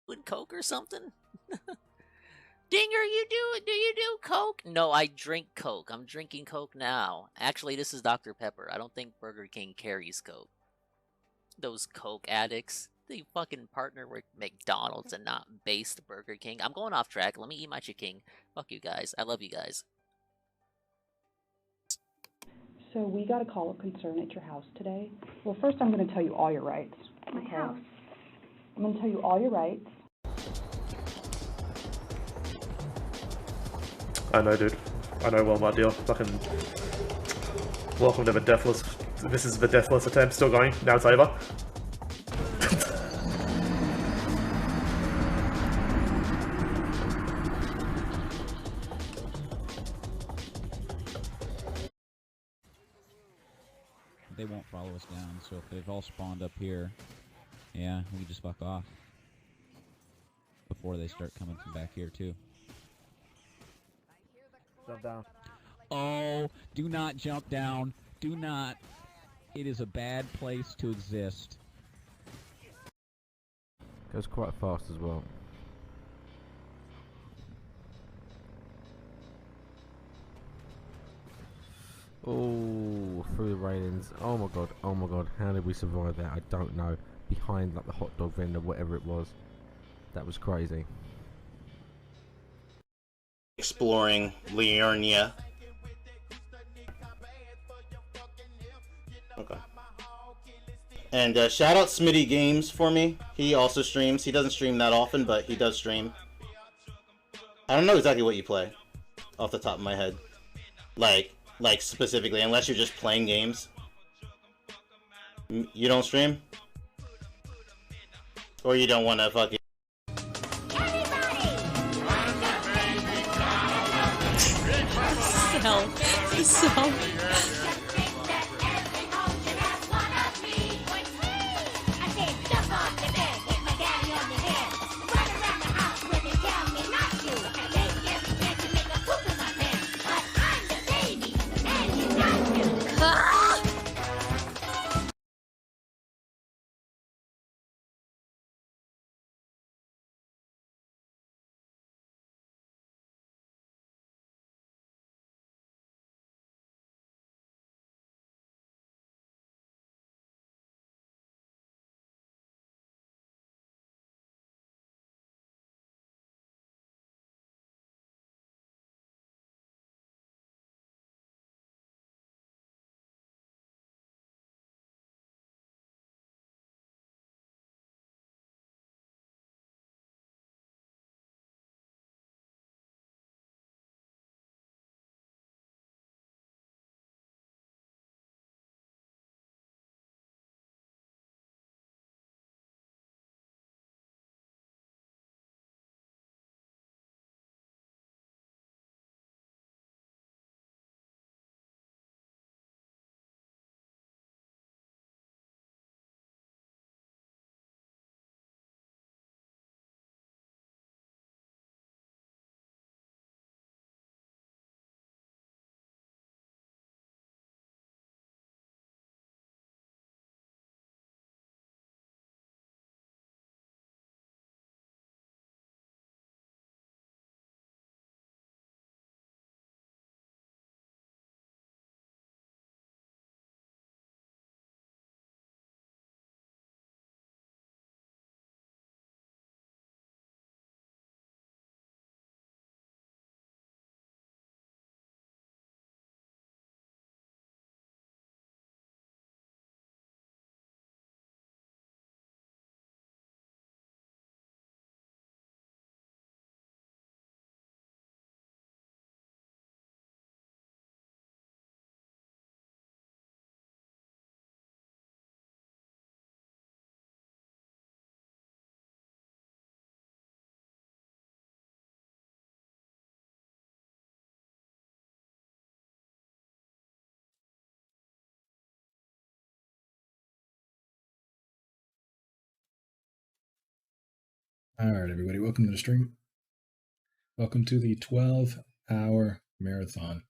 With Coke or something? Dinger, do you do Coke? No, I drink Coke. I'm drinking Coke now. Actually, this is Dr. Pepper. I don't think Burger King carries Coke. Those Coke addicts. They fucking partner with McDonald's and not base the Burger King. I'm going off track. Let me eat my chicken. Fuck you guys. I love you guys. So we got a call of concern at your house today. Well, first I'm going to tell you all your rights. My house. I'm going to tell you all your rights. I know, dude. I know well, my deal. Fucking welcome to the Deathless. This is the Deathless attempt still going. Now it's over. They won't follow us down, so if they've all spawned up here, yeah, we can just fuck off. Before they start coming from back here, too. Jump down. Oh, do not jump down. Do not. It is a bad place to exist. Goes quite fast as well. Oh, through the railings. Oh my god, oh my god. How did we survive that? I don't know. Behind like the hot dog vendor, whatever it was. That was crazy. Exploring Liurnia. Okay. And shout out Smitty Games for me. He also streams. He doesn't stream that often, but he does stream. I don't know exactly what you play off the top of my head. Like specifically, unless you're just playing games. You don't stream? Or you don't want to fucking... So. All right, everybody, welcome to the stream. Welcome to the 12-hour marathon.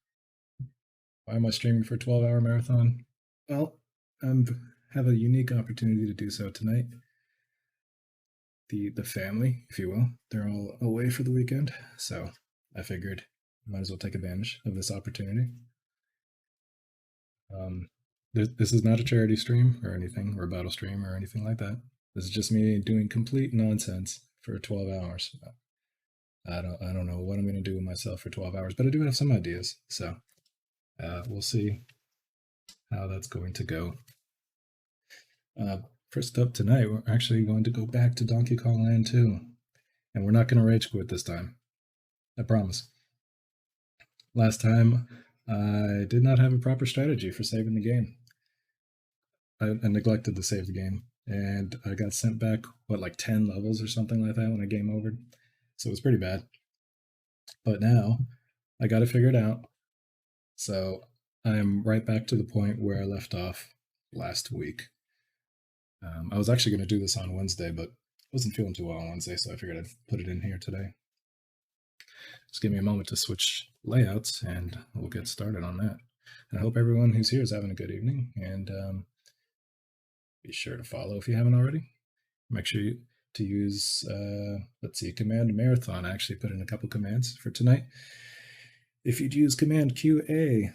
Why am I streaming for a 12-hour marathon? Well, I have a unique opportunity to do so tonight. the family, if you will. They're all away for the weekend, so I figured I might as well take advantage of this opportunity. This is not a charity stream or anything, or a battle stream or anything like that. This is just me doing complete nonsense for 12 hours. I don't know what I'm going to do with myself for 12 hours, but I do have some ideas. So we'll see how that's going to go. First up tonight, we're actually going to go back to Donkey Kong Land 2. And we're not going to rage quit this time. I promise. Last time, I did not have a proper strategy for saving the game. I neglected to save the game. And I got sent back, like 10 levels or something like that when I game overed. So it was pretty bad. But now, I got it figured out. So I am right back to the point where I left off last week. I was actually going to do this on Wednesday, but I wasn't feeling too well on Wednesday, so I figured I'd put it in here today. Just give me a moment to switch layouts, and we'll get started on that. And I hope everyone who's here is having a good evening, and be sure to follow if you haven't already. Make sure to use, let's see, Command Marathon. I actually put in a couple commands for tonight. If you'd use Command QA,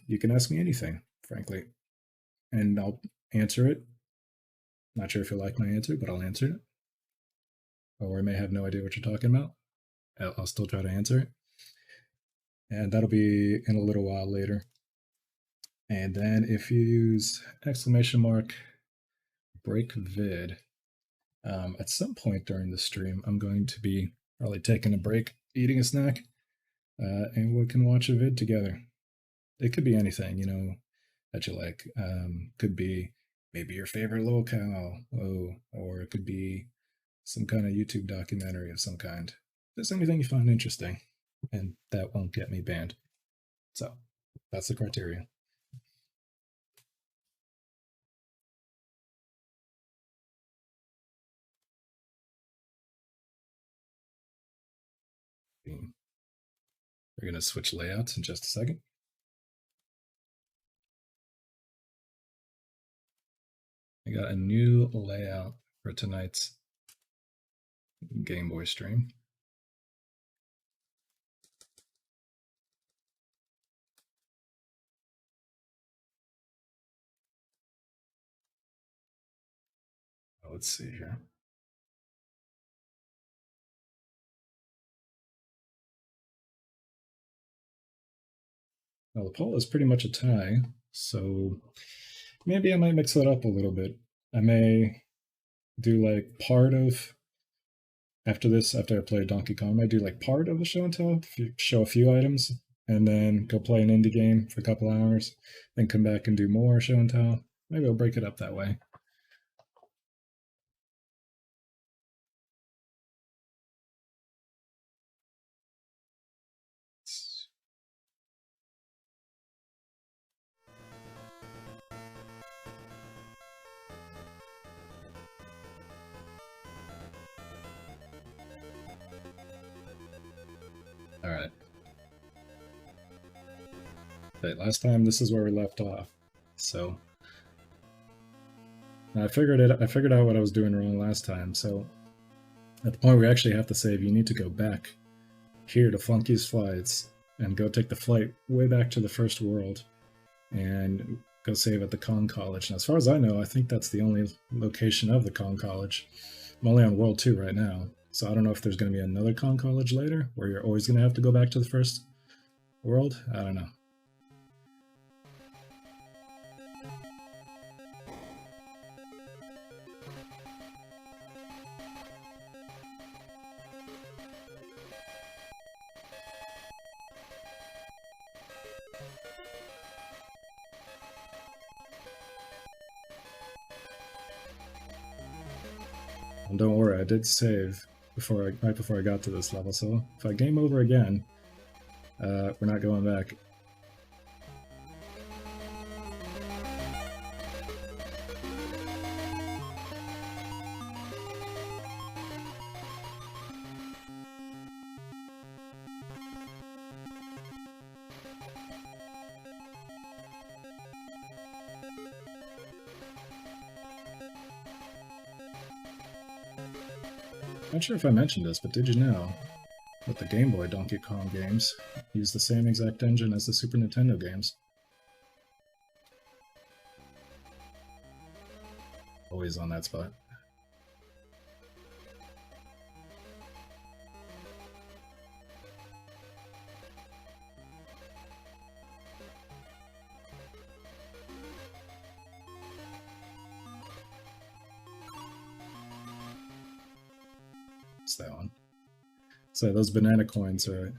you can ask me anything, frankly, and I'll answer it. Not sure if you'll like my answer, but I'll answer it. Or I may have no idea what you're talking about. I'll still try to answer it. And that'll be in a little while later. And then if you use !break vid, at some point during the stream, I'm going to be probably taking a break, eating a snack, and we can watch a vid together. It could be anything, that you like. Could be maybe your favorite locale, or it could be some kind of YouTube documentary of some kind. Just anything you find interesting, and that won't get me banned. So that's the criteria. We're going to switch layouts in just a second. I got a new layout for tonight's Game Boy stream. Let's see here. Well, the poll is pretty much a tie, so maybe I might mix it up a little bit. I may do like part of, after I play Donkey Kong, I might do like part of a show and tell, show a few items, and then go play an indie game for a couple hours, then come back and do more show and tell. Maybe I'll break it up that way. All right. Okay, last time this is where we left off. So I figured out what I was doing wrong last time. So at the point where we actually have to save, you need to go back here to Funky's Flights and go take the flight way back to the first world and go save at the Kong College. And as far as I know, I think that's the only location of the Kong College. I'm only on World 2 right now, so I don't know if there's going to be another Kong College later where you're always going to have to go back to the first world. I don't know. And don't worry, I did save right before I got to this level, so if I game over again, we're not going back. Not sure if I mentioned this, but did you know that the Game Boy Donkey Kong games use the same exact engine as the Super Nintendo games? Always on that spot. It's that one. So those banana coins are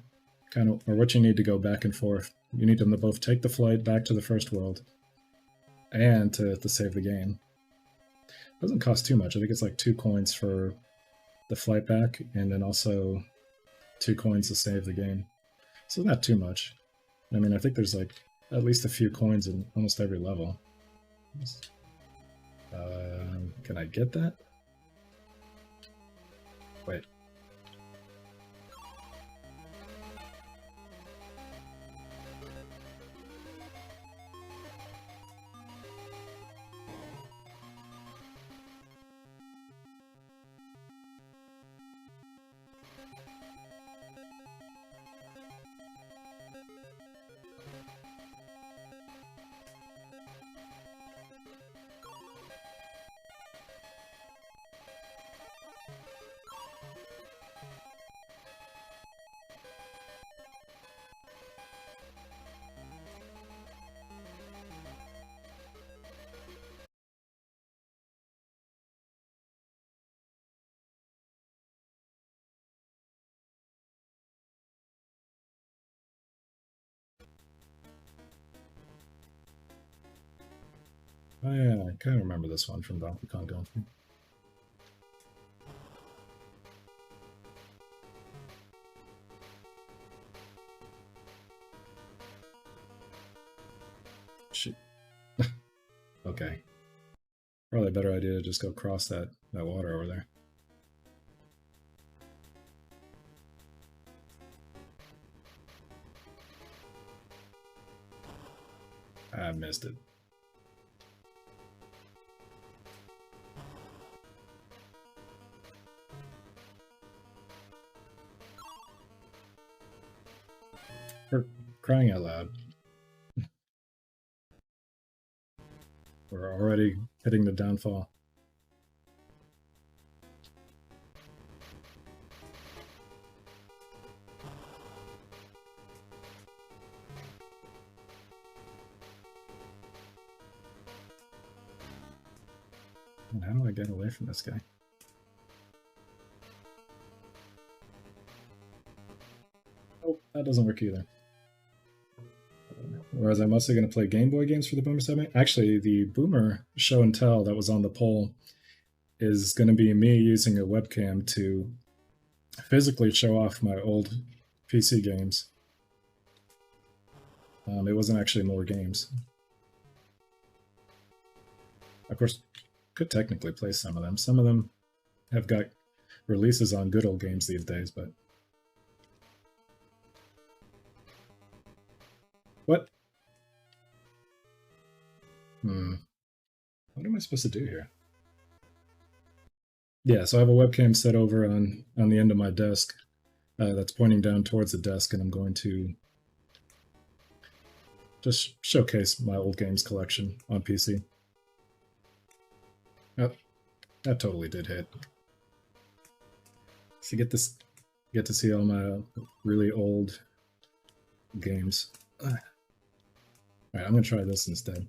kind of what you need to go back and forth. You need them to both take the flight back to the first world and to save the game. Doesn't cost too much. I think it's like 2 coins for the flight back, and then also 2 coins to save the game. So not too much. I mean, I think there's like at least a few coins in almost every level. Can I get that? Wait. Oh yeah, I kind of remember this one from Donkey Kong Country. Shit. Okay. Probably a better idea to just go cross that water over there. I missed it. For crying out loud. We're already hitting the downfall. And how do I get away from this guy? Oh, that doesn't work either. Whereas I'm mostly going to play Game Boy games for the Boomer segment. Actually, the Boomer show and tell that was on the poll is going to be me using a webcam to physically show off my old PC games. It wasn't actually more games. Of course, could technically play some of them. Some of them have got releases on good old games these days, but... What? What am I supposed to do here? Yeah, so I have a webcam set over on the end of my desk that's pointing down towards the desk, and I'm going to just showcase my old games collection on PC. Oh, that totally did hit. So get to see all my really old games. Alright, I'm gonna try this instead.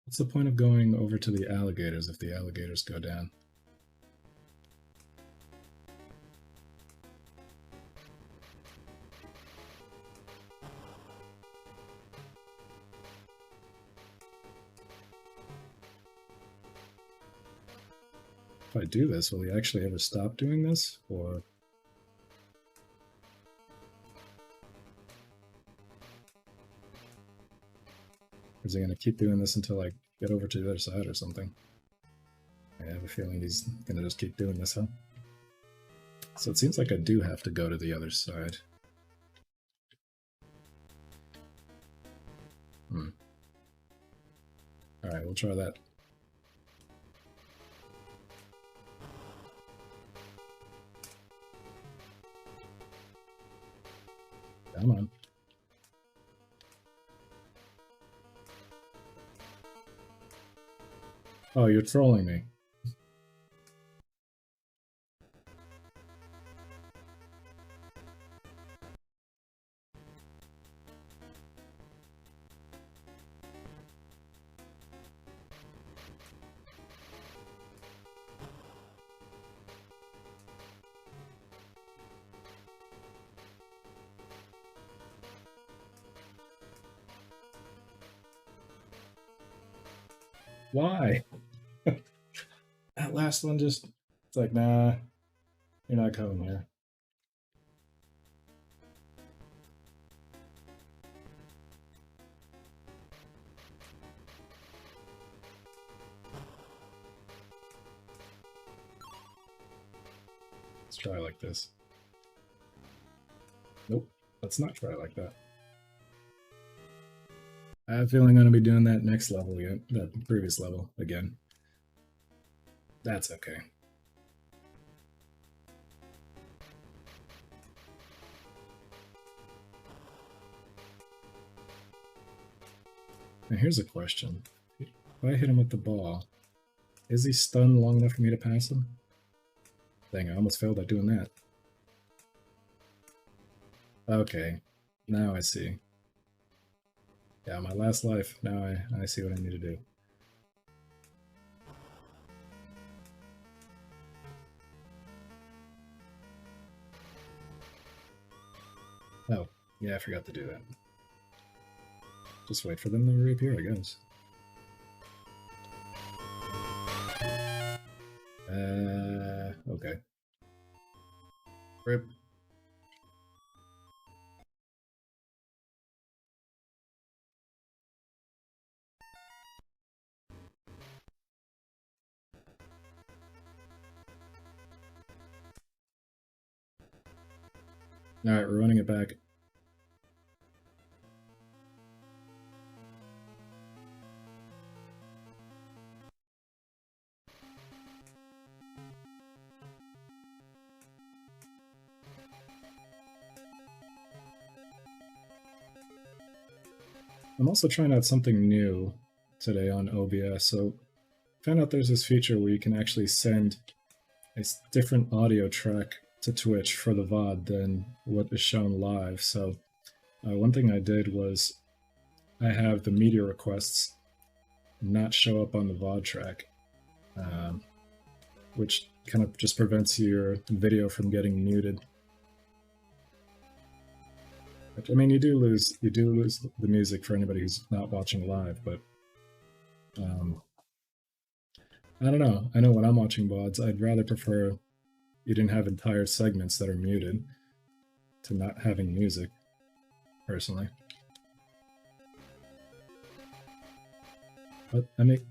What's the point of going over to the alligators if the alligators go down? If I do this, will he actually ever stop doing this? Or... is he going to keep doing this until I get over to the other side or something? I have a feeling he's going to just keep doing this, huh? So it seems like I do have to go to the other side. Alright, we'll try that. Come on. Oh, you're trolling me. Why? That last one just, it's like, nah, you're not coming here. Let's try like this. Nope, let's not try like that. I have a feeling I'm going to be doing that next level again, that previous level again. That's okay. Now here's a question. If I hit him with the ball, is he stunned long enough for me to pass him? Dang, I almost failed at doing that. Okay, now I see. Yeah, my last life. Now I see what I need to do. Oh, yeah, I forgot to do that. Just wait for them to reappear, I guess. Okay. Rip. Alright, we're running it back. I'm also trying out something new today on OBS. So found out there's this feature where you can actually send a different audio track to Twitch for the VOD than what is shown live. So one thing I did was I have the media requests not show up on the VOD track, which kind of just prevents your video from getting muted. I mean, you do lose the music for anybody who's not watching live, but I don't know. I know when I'm watching VODs, I'd rather prefer you didn't have entire segments that are muted to not having music, personally. But I mean,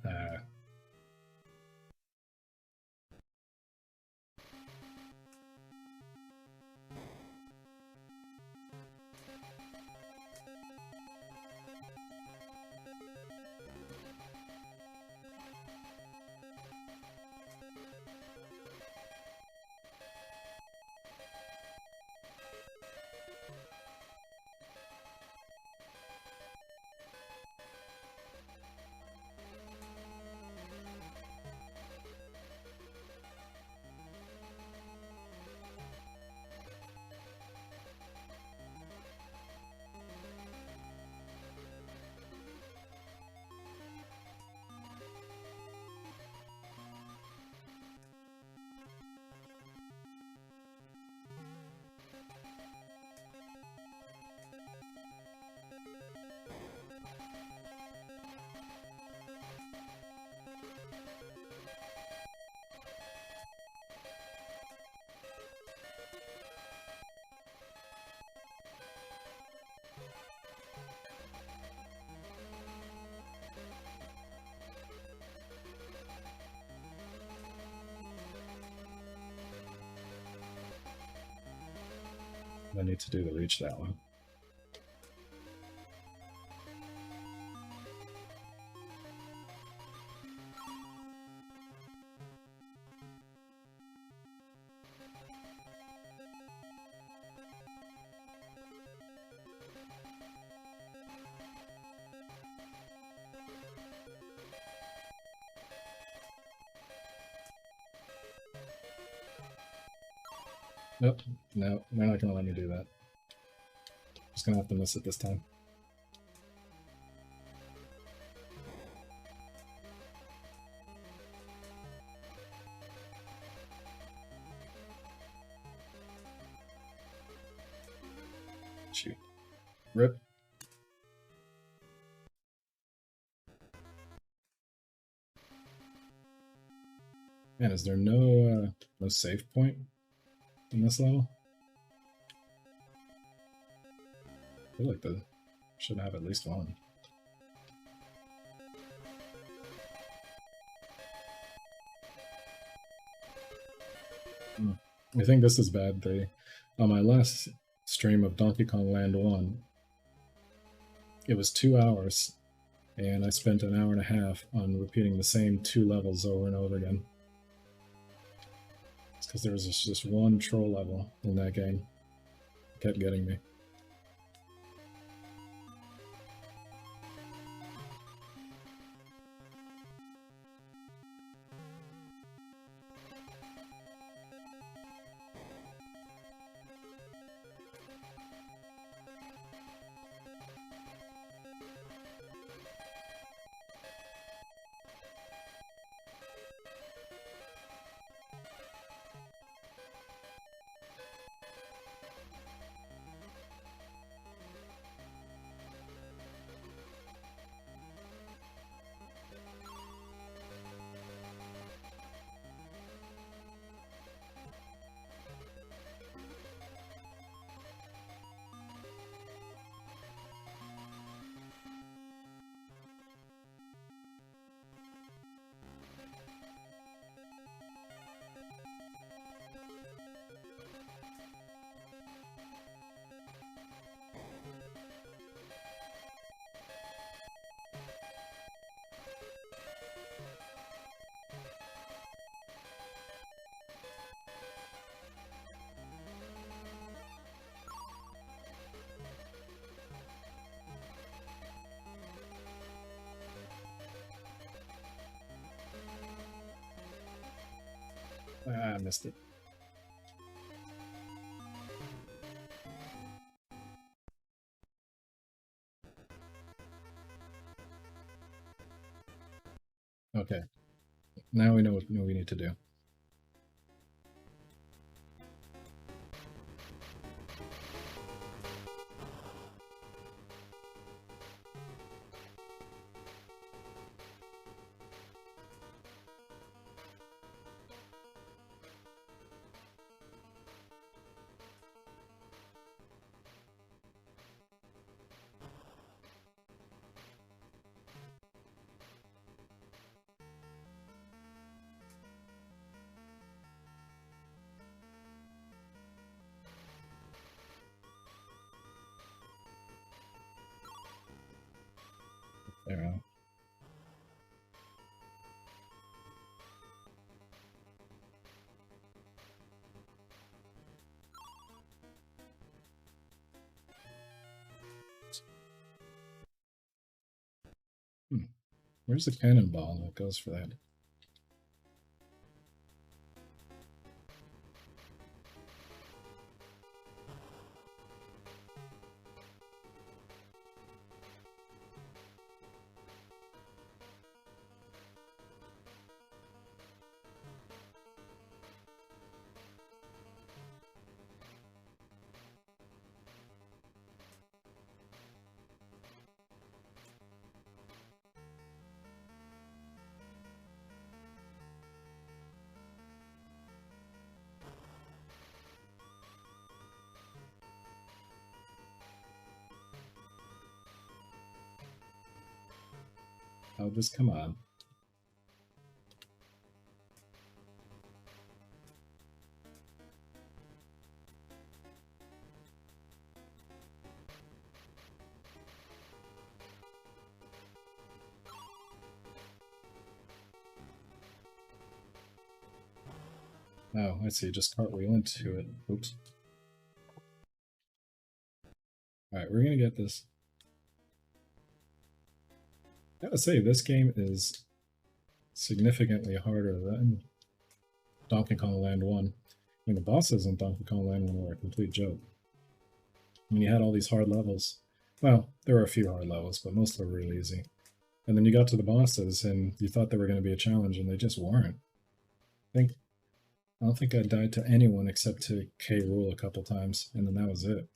I need to do to reach that one. Nope. No, they're not gonna let me do that. Just gonna have to miss it this time. Shoot. Rip. Man, is there no save point in this level? I feel like the should have at least one. I think this is bad. On my last stream of Donkey Kong Land 1, it was 2 hours, and I spent an hour and a half on repeating the same 2 levels over and over again. It's because there was just one troll level in that game. It kept getting me. I missed it. Okay. Now we know what we need to do. There we go. Where's the cannonball that goes for that? Oh, just come on. Oh, I see. Just cartwheel into it. Oops. Alright, we're gonna get this. I gotta say, this game is significantly harder than Donkey Kong Land 1. mean, the bosses in Donkey Kong Land were a complete joke. I mean, you had all these hard levels. Well, there were a few hard levels, but most of them were really easy. And then you got to the bosses, and you thought they were going to be a challenge, and they just weren't. I don't think I died to anyone except to K. Rool a couple times, and then that was it.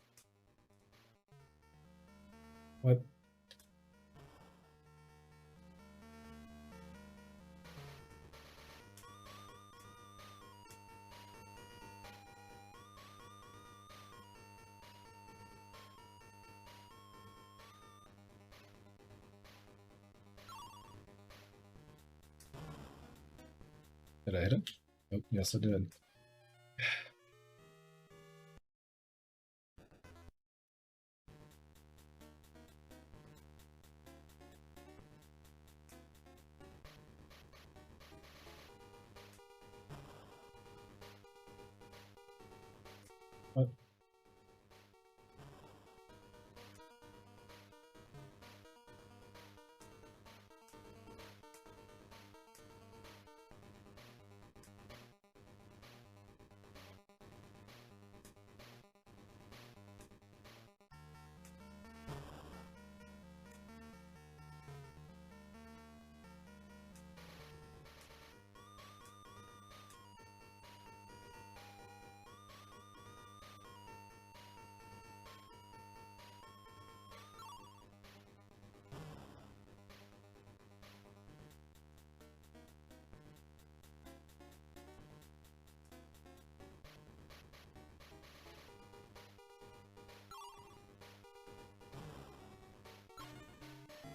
What? Did I hit it? Oh, yes, I did. What?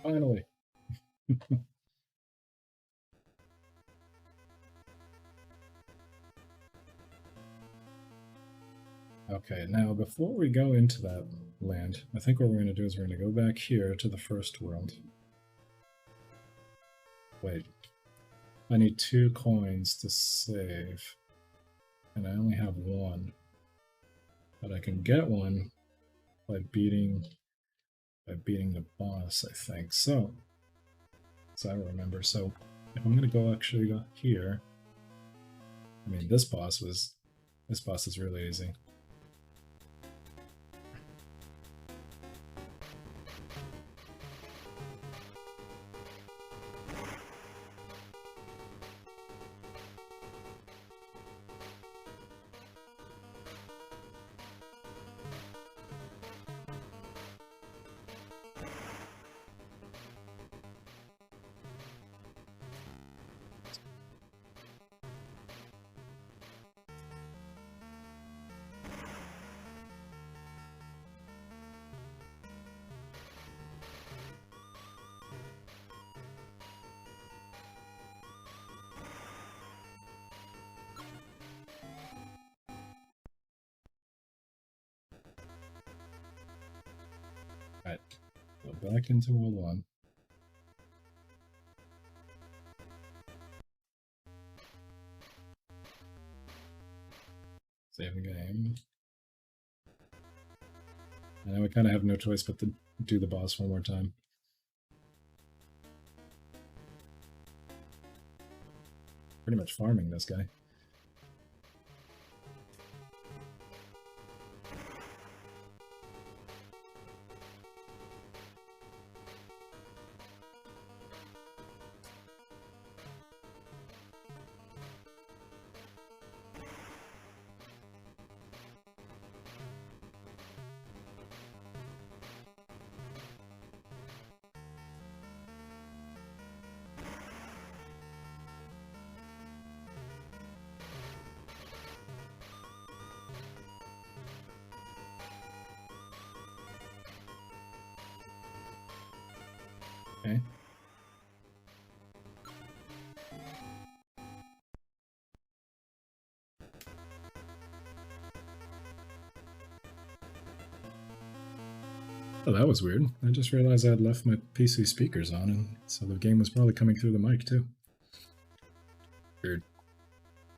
Finally. Okay, now before we go into that land, I think what we're going to do is we're going to go back here to the first world. Wait. I need 2 coins to save. And I only have 1. But I can get one by beating the boss, I think. So, as I remember. So, if I'm going to go here. I mean, this boss is really easy. Alright, go back into World 1. Save the game. And now we kind of have no choice but to do the boss one more time. Pretty much farming this guy. Okay. Oh, that was weird. I just realized I had left my PC speakers on, and so the game was probably coming through the mic too. Weird.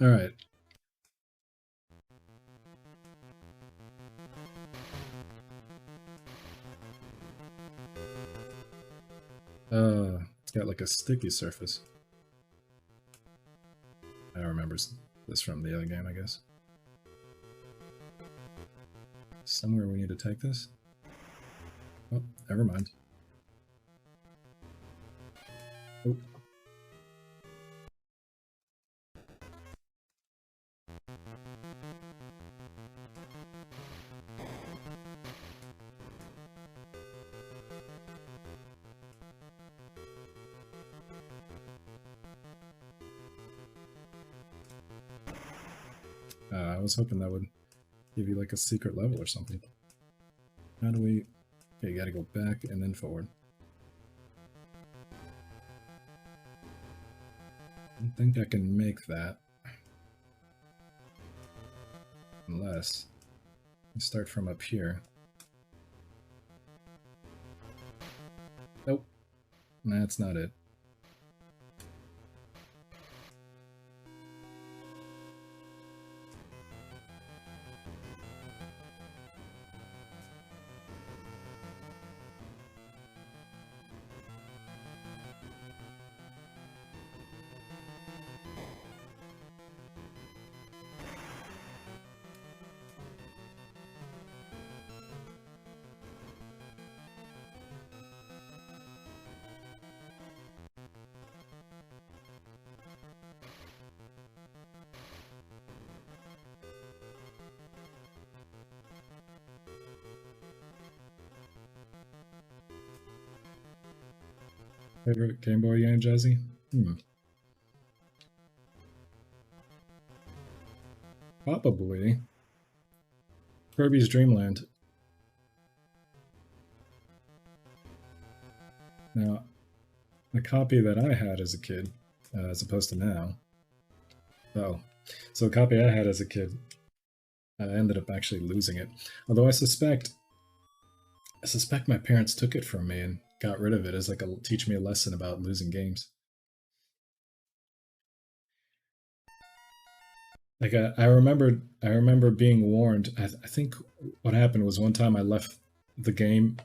Alright. It's got like a sticky surface. I remember this from the other game, I guess. Somewhere we need to take this. Oh, never mind. Oh. I was hoping that would give you like a secret level or something. How do we... Okay, you gotta go back and then forward. I don't think I can make that. Unless I start from up here. Nope. That's not it. Favorite Game Boy game, Jazzy? Probably Kirby's Dream Land. Now, the copy that I had as a kid, as opposed to now. Oh, so the copy I had as a kid, I ended up actually losing it. Although I suspect my parents took it from me and got rid of it as like a teach me a lesson about losing games. Like I remember being warned. I think what happened was one time I left the game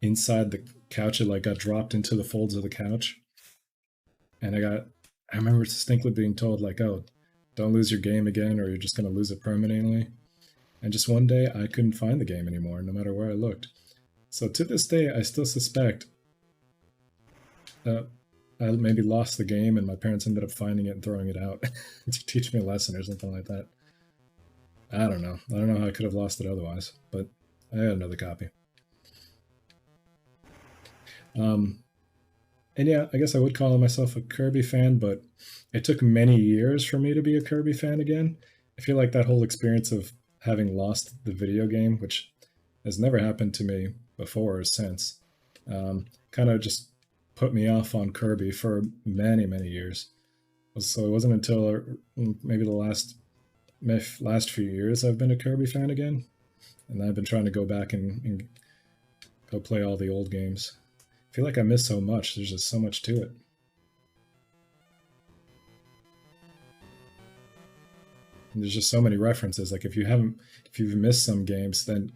inside the couch. It like got dropped into the folds of the couch, and I remember distinctly being told like, "Oh, don't lose your game again, or you're just gonna lose it permanently." And just one day, I couldn't find the game anymore, no matter where I looked. So to this day, I still suspect I maybe lost the game and my parents ended up finding it and throwing it out to teach me a lesson or something like that. I don't know. I don't know how I could have lost it otherwise, but I had another copy. And yeah, I guess I would call myself a Kirby fan, but it took many years for me to be a Kirby fan again. I feel like that whole experience of having lost the video game, which has never happened to me before or since, kind of just put me off on Kirby for many, many years. So it wasn't until maybe the last few years I've been a Kirby fan again. And I've been trying to go back and go play all the old games. I feel like I miss so much. There's just so much to it. And there's just so many references. Like if you've missed some games, then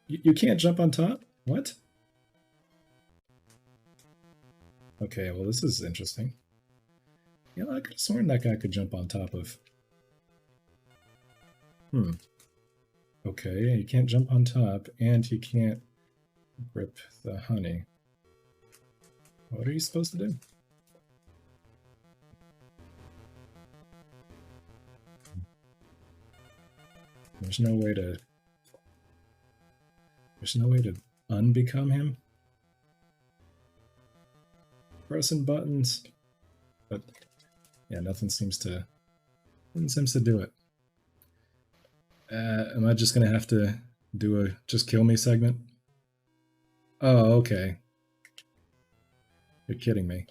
you can't jump on top? What? Okay, well this is interesting. You know, I could have sworn that guy could jump on top of... Okay, he can't jump on top, and he can't grip the honey. What are you supposed to do? There's no way to unbecome him? Pressing buttons, but yeah, nothing seems to do it. Am I just gonna have to do a just kill me segment? Oh, okay. You're kidding me.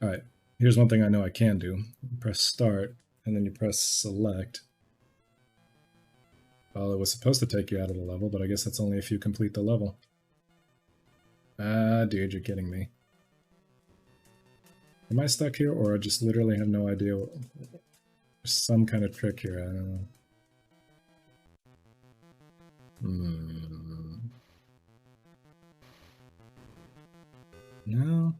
Alright, here's one thing I know I can do. You press start, and then you press select. Well, it was supposed to take you out of the level, but I guess that's only if you complete the level. Ah, dude, you're kidding me. Am I stuck here, or I just literally have no idea? There's some kind of trick here, I don't know. No.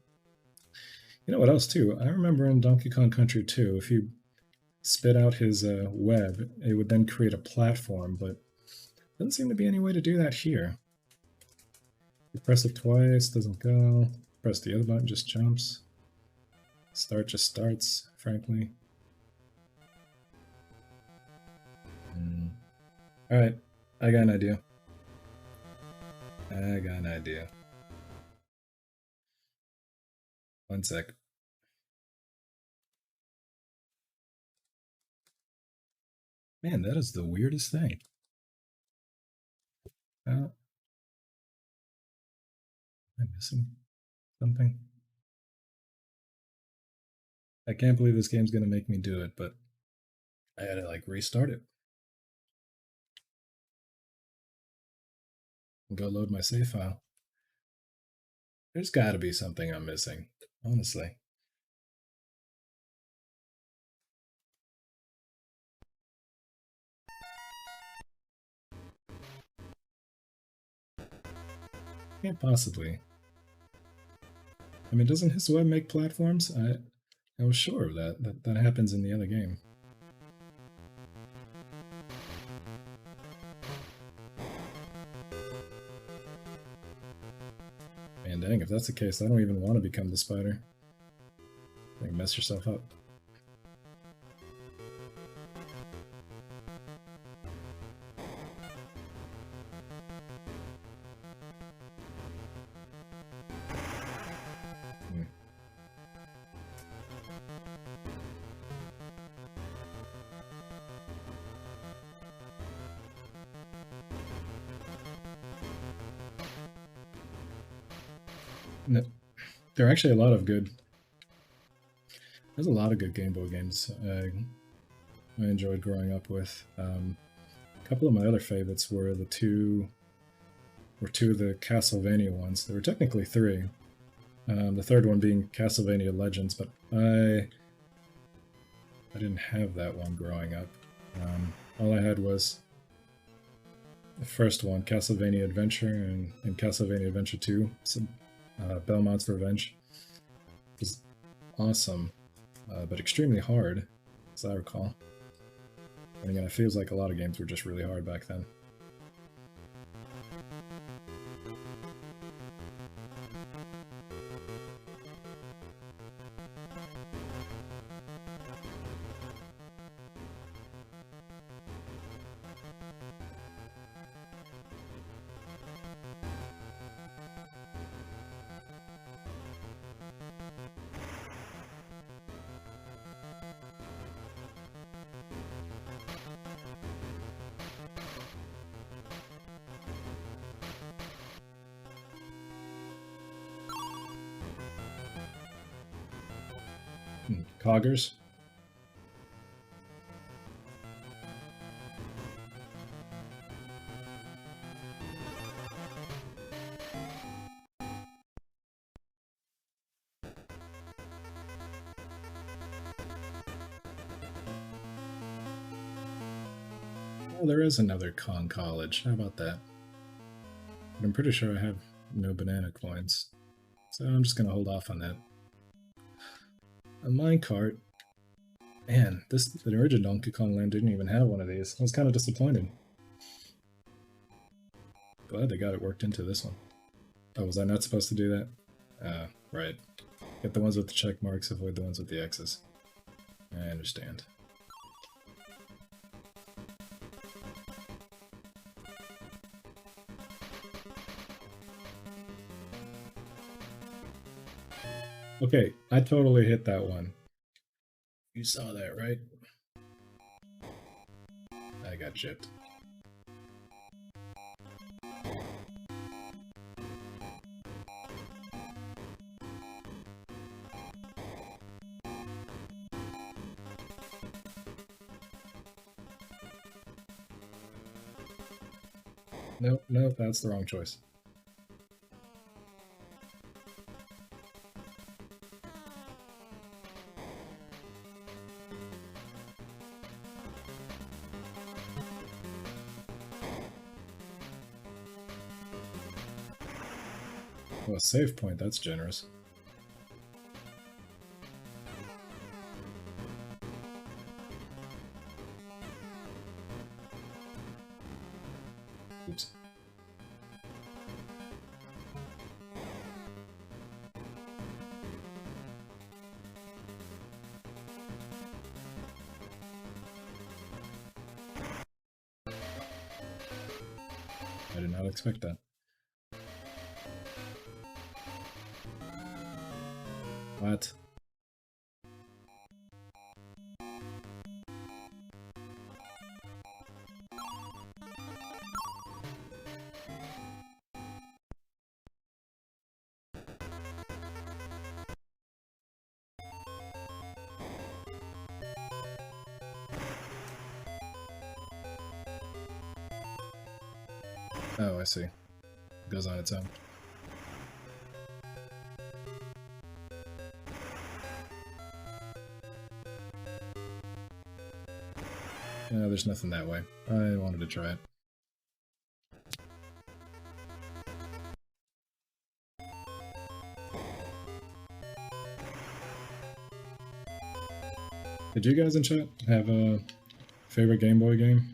You know what else, too? I remember in Donkey Kong Country 2, if you spit out his web, it would then create a platform, but Doesn't seem to be any way to do that here. You press it twice, doesn't go. Press the other button, just jumps. Start just starts, frankly. Alright, I got an idea. One sec. Man, that is the weirdest thing. Am I missing something? I can't believe this game's gonna make me do it, but I had to like restart it. And go load my save file. There's gotta be something I'm missing, honestly. Can't possibly. I mean, doesn't his web make platforms? I was sure of that. That happens in the other game. Man, dang, if that's the case, I don't even want to become the spider. You mess yourself up. No, there are actually a lot of good. There's a lot of good Game Boy games I enjoyed growing up with. A couple of my other favorites were two of the Castlevania ones. There were technically three. The third one being Castlevania Legends, but I didn't have that one growing up. All I had was the first one, Castlevania Adventure, and Castlevania Adventure 2. So, Belmont's Revenge was awesome, but extremely hard, as I recall. And again, it feels like a lot of games were just really hard back then. Coggers. Well, there is another Kong College. How about that? But I'm pretty sure I have no banana coins, so I'm just gonna hold off on that. A minecart. Man, the original Donkey Kong Land didn't even have one of these. I was kind of disappointed. Glad they got it worked into this one. Oh, was I not supposed to do that? Right. Get the ones with the check marks, avoid the ones with the X's. I understand. Okay, I totally hit that one. You saw that, right? I got chipped. Nope, nope, that's the wrong choice. Well, a save point, that's generous. Oops. I did not expect that. What? Oh, I see. It goes on its own. No, there's nothing that way. I wanted to try it. Did you guys in chat have a favorite Game Boy game?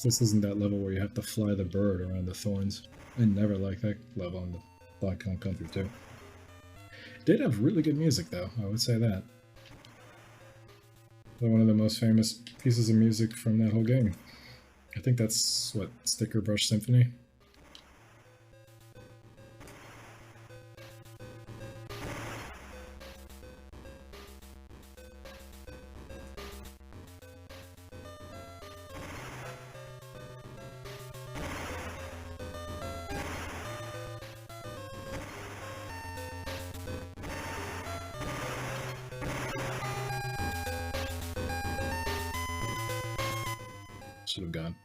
This isn't that level where you have to fly the bird around the thorns. I never liked that level in the Donkey Kong Country 2. Did have really good music though, I would say that. One of the most famous pieces of music from that whole game. I think that's, what, Sticker Brush Symphony? Should have gone.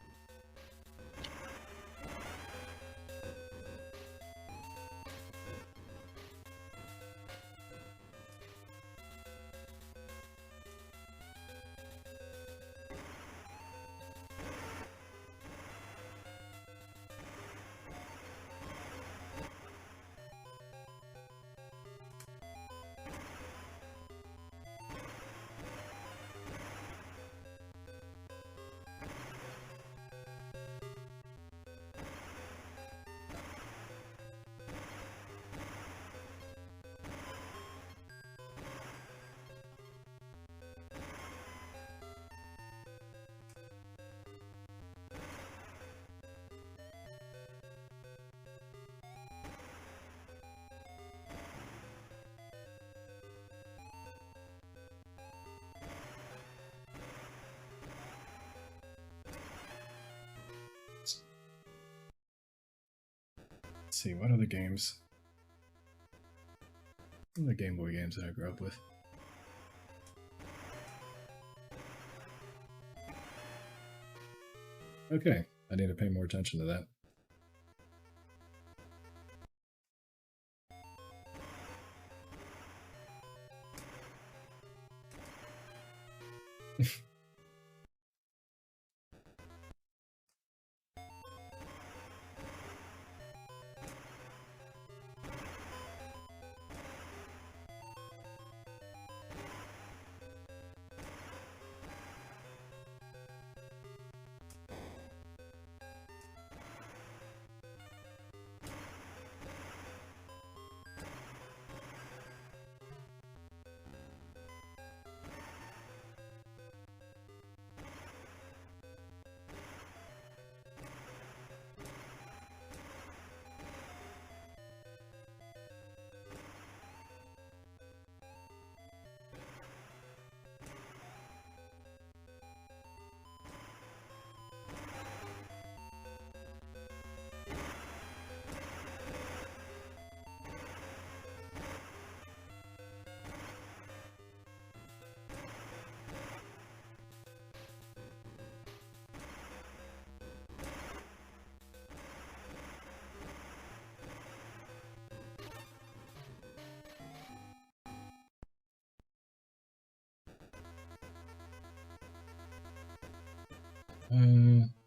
Let's see, what other games? What are the Game Boy games that I grew up with? Okay, I need to pay more attention to that.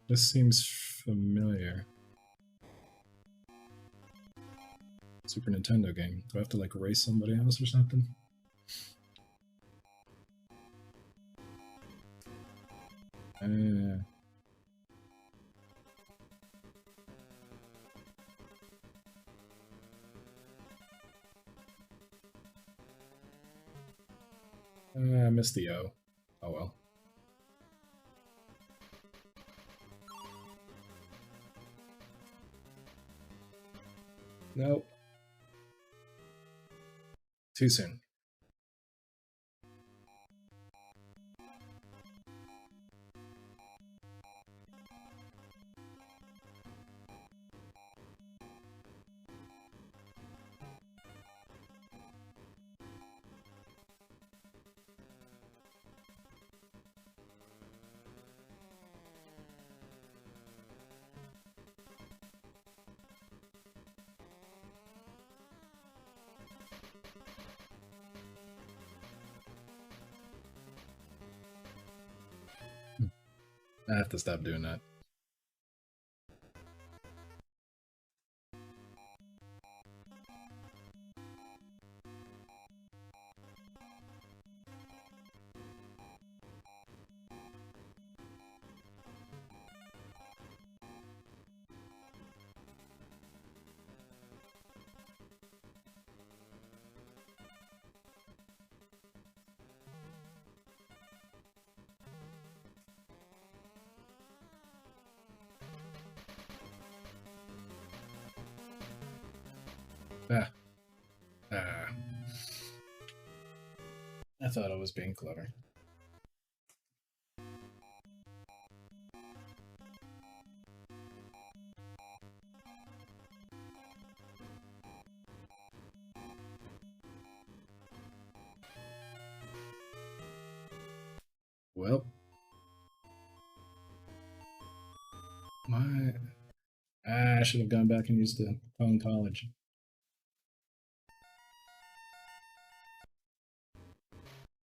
This seems familiar. Super Nintendo game. Do I have to like race somebody else or something? I missed the O. Oh well. Nope. Too soon. I have to stop doing that. Ah. Ah. I thought I was being clever. Well. I should have gone back and used the phone college.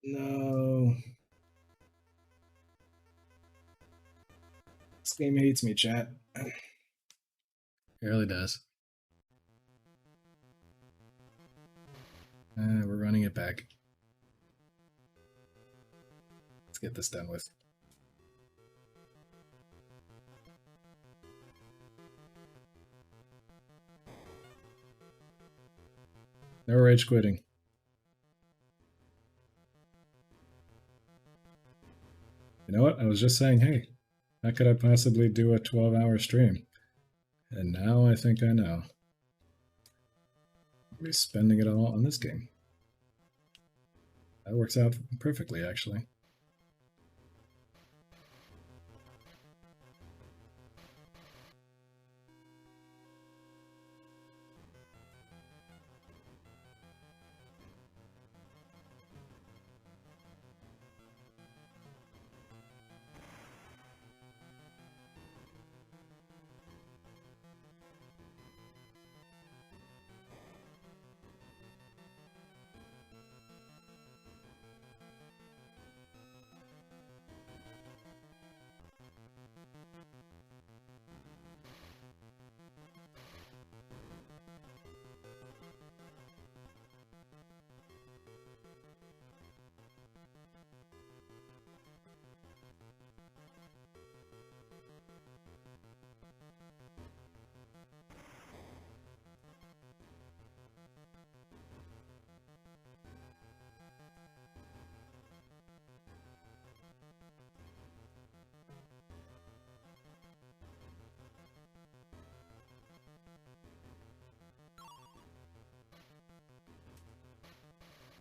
No. This game hates me, chat. It really does. We're running it back. Let's get this done with. No rage quitting. You know what? I was just saying, hey, how could I possibly do a 12-hour stream? And now I think I know. I'll be spending it all on this game. That works out perfectly, actually.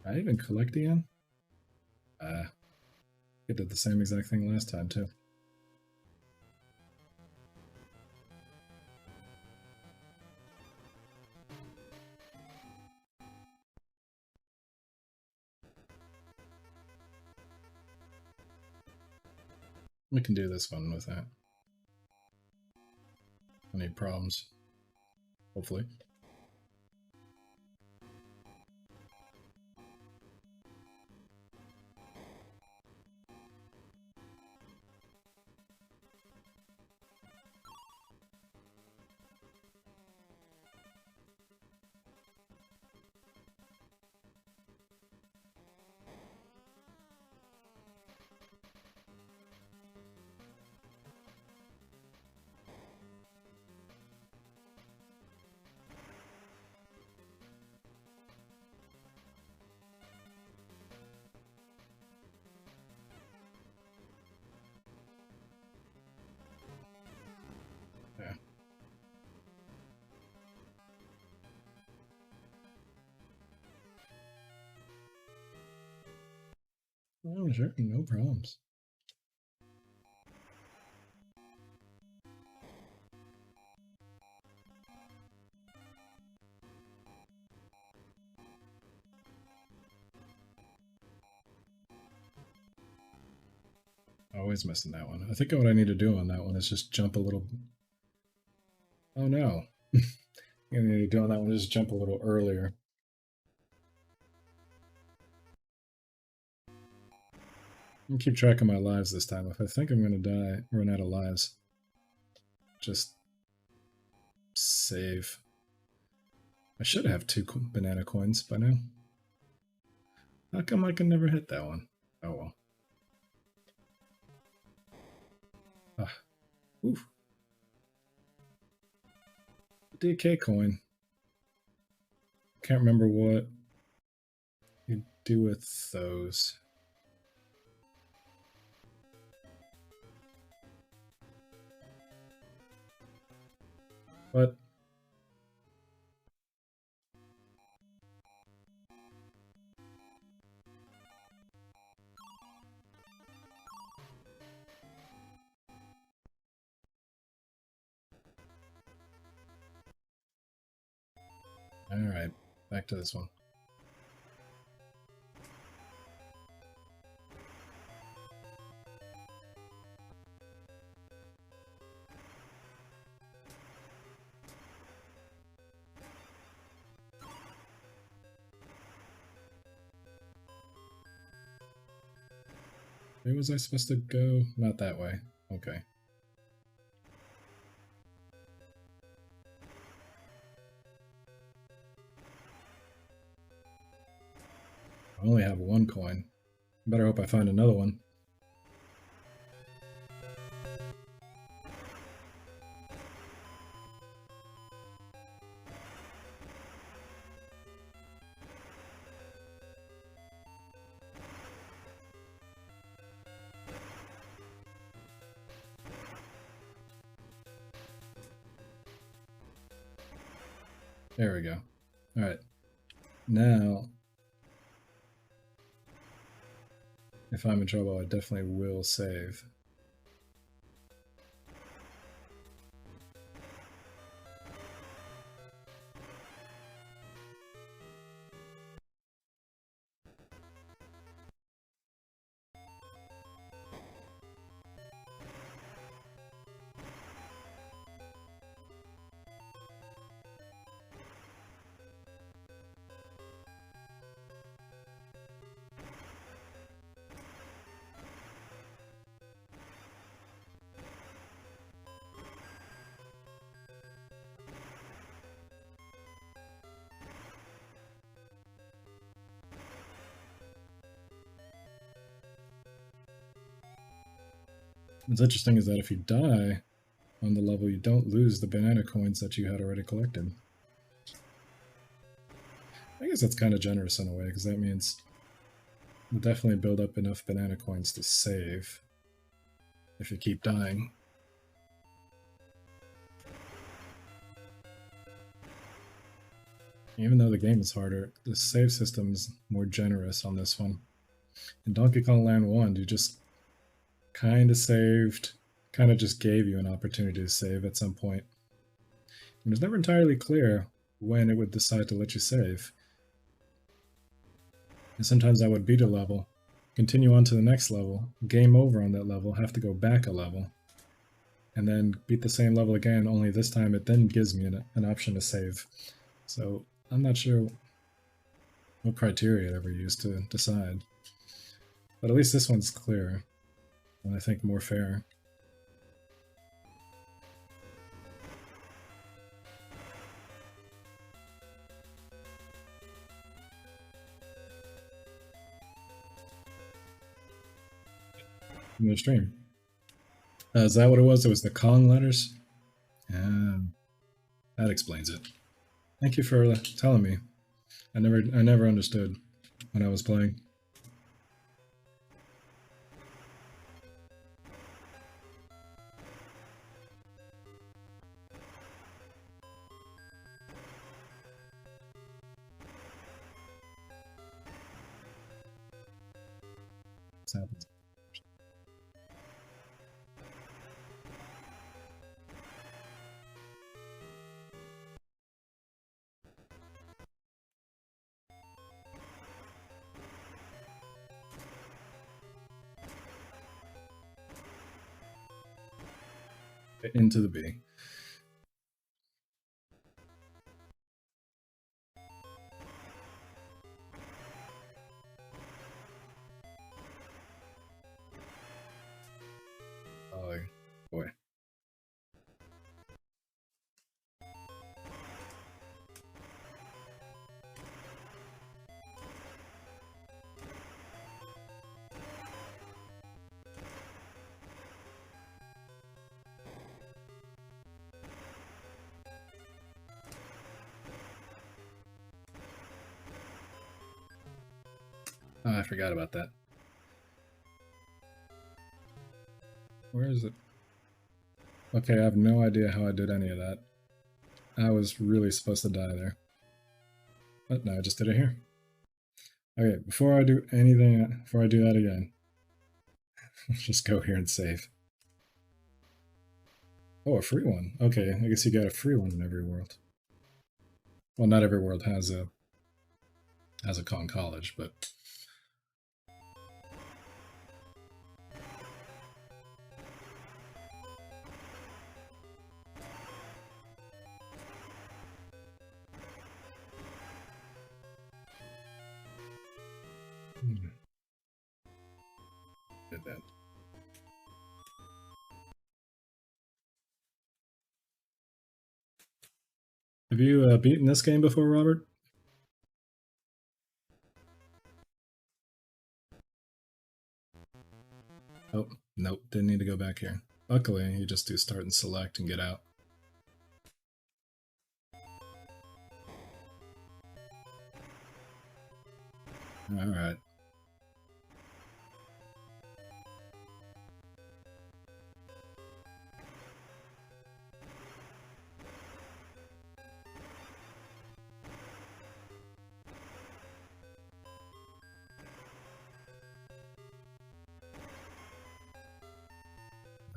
I even collect again? I did the same exact thing last time, too. We can do this one with that. Any problems? Hopefully. Oh, sure, no problems. Always missing that one. I think what I need to do on that one is just jump a little. Oh no. What I need to do on that one is just jump a little earlier. I'm gonna keep track of my lives this time. If I think I'm gonna die, run out of lives, just save. I should have 2 banana coins by now. How come I can never hit that one? Oh well. Ah. Oof. DK coin. Can't remember what you do with those. But all right, back to this one. Where was I supposed to go? Not that way. Okay. I only have 1 coin. Better hope I find another one. There we go. All right. Now, if I'm in trouble, I definitely will save. What's interesting is that if you die on the level, you don't lose the banana coins that you had already collected. I guess that's kind of generous in a way, because that means you'll definitely build up enough banana coins to save if you keep dying. Even though the game is harder, the save system's more generous on this one. In Donkey Kong Land 1, you just kind of saved, kind of just gave you an opportunity to save at some point. And it was never entirely clear when it would decide to let you save. And sometimes I would beat a level, continue on to the next level, game over on that level, have to go back a level, and then beat the same level again, only this time it then gives me an option to save. So I'm not sure what criteria it ever used to decide. But at least this one's clear, and I think more fair. In the stream. Is that what it was? It was the Kong letters? That explains it. Thank you for telling me. I never understood when I was playing. This happens. Into the B. Oh boy. Oh, I forgot about that. Where is it? Okay, I have no idea how I did any of that. I was really supposed to die there. But no, I just did it here. Okay, before I do anything, before I do that again, just go here and save. Oh, a free one. Okay, I guess you got a free one in every world. Well, not every world has a Kong College, but did that. Have you beaten this game before, Robert? Oh, nope, didn't need to go back here. Luckily, you just do start and select and get out. Alright.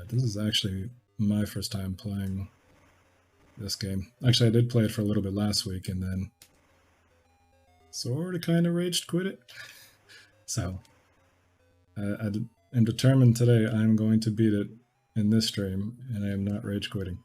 This is actually my first time playing this game. Actually, I did play it for a little bit last week and then sort of kind of raged quit it. So, I am determined today I'm going to beat it in this stream, and I am not rage quitting.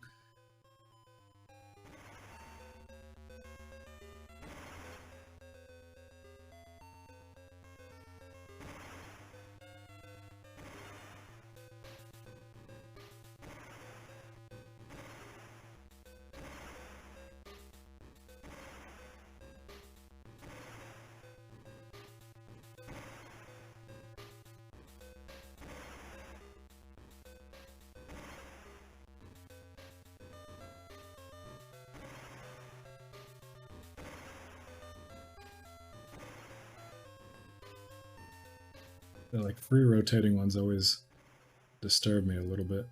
The like free rotating ones always disturb me a little bit.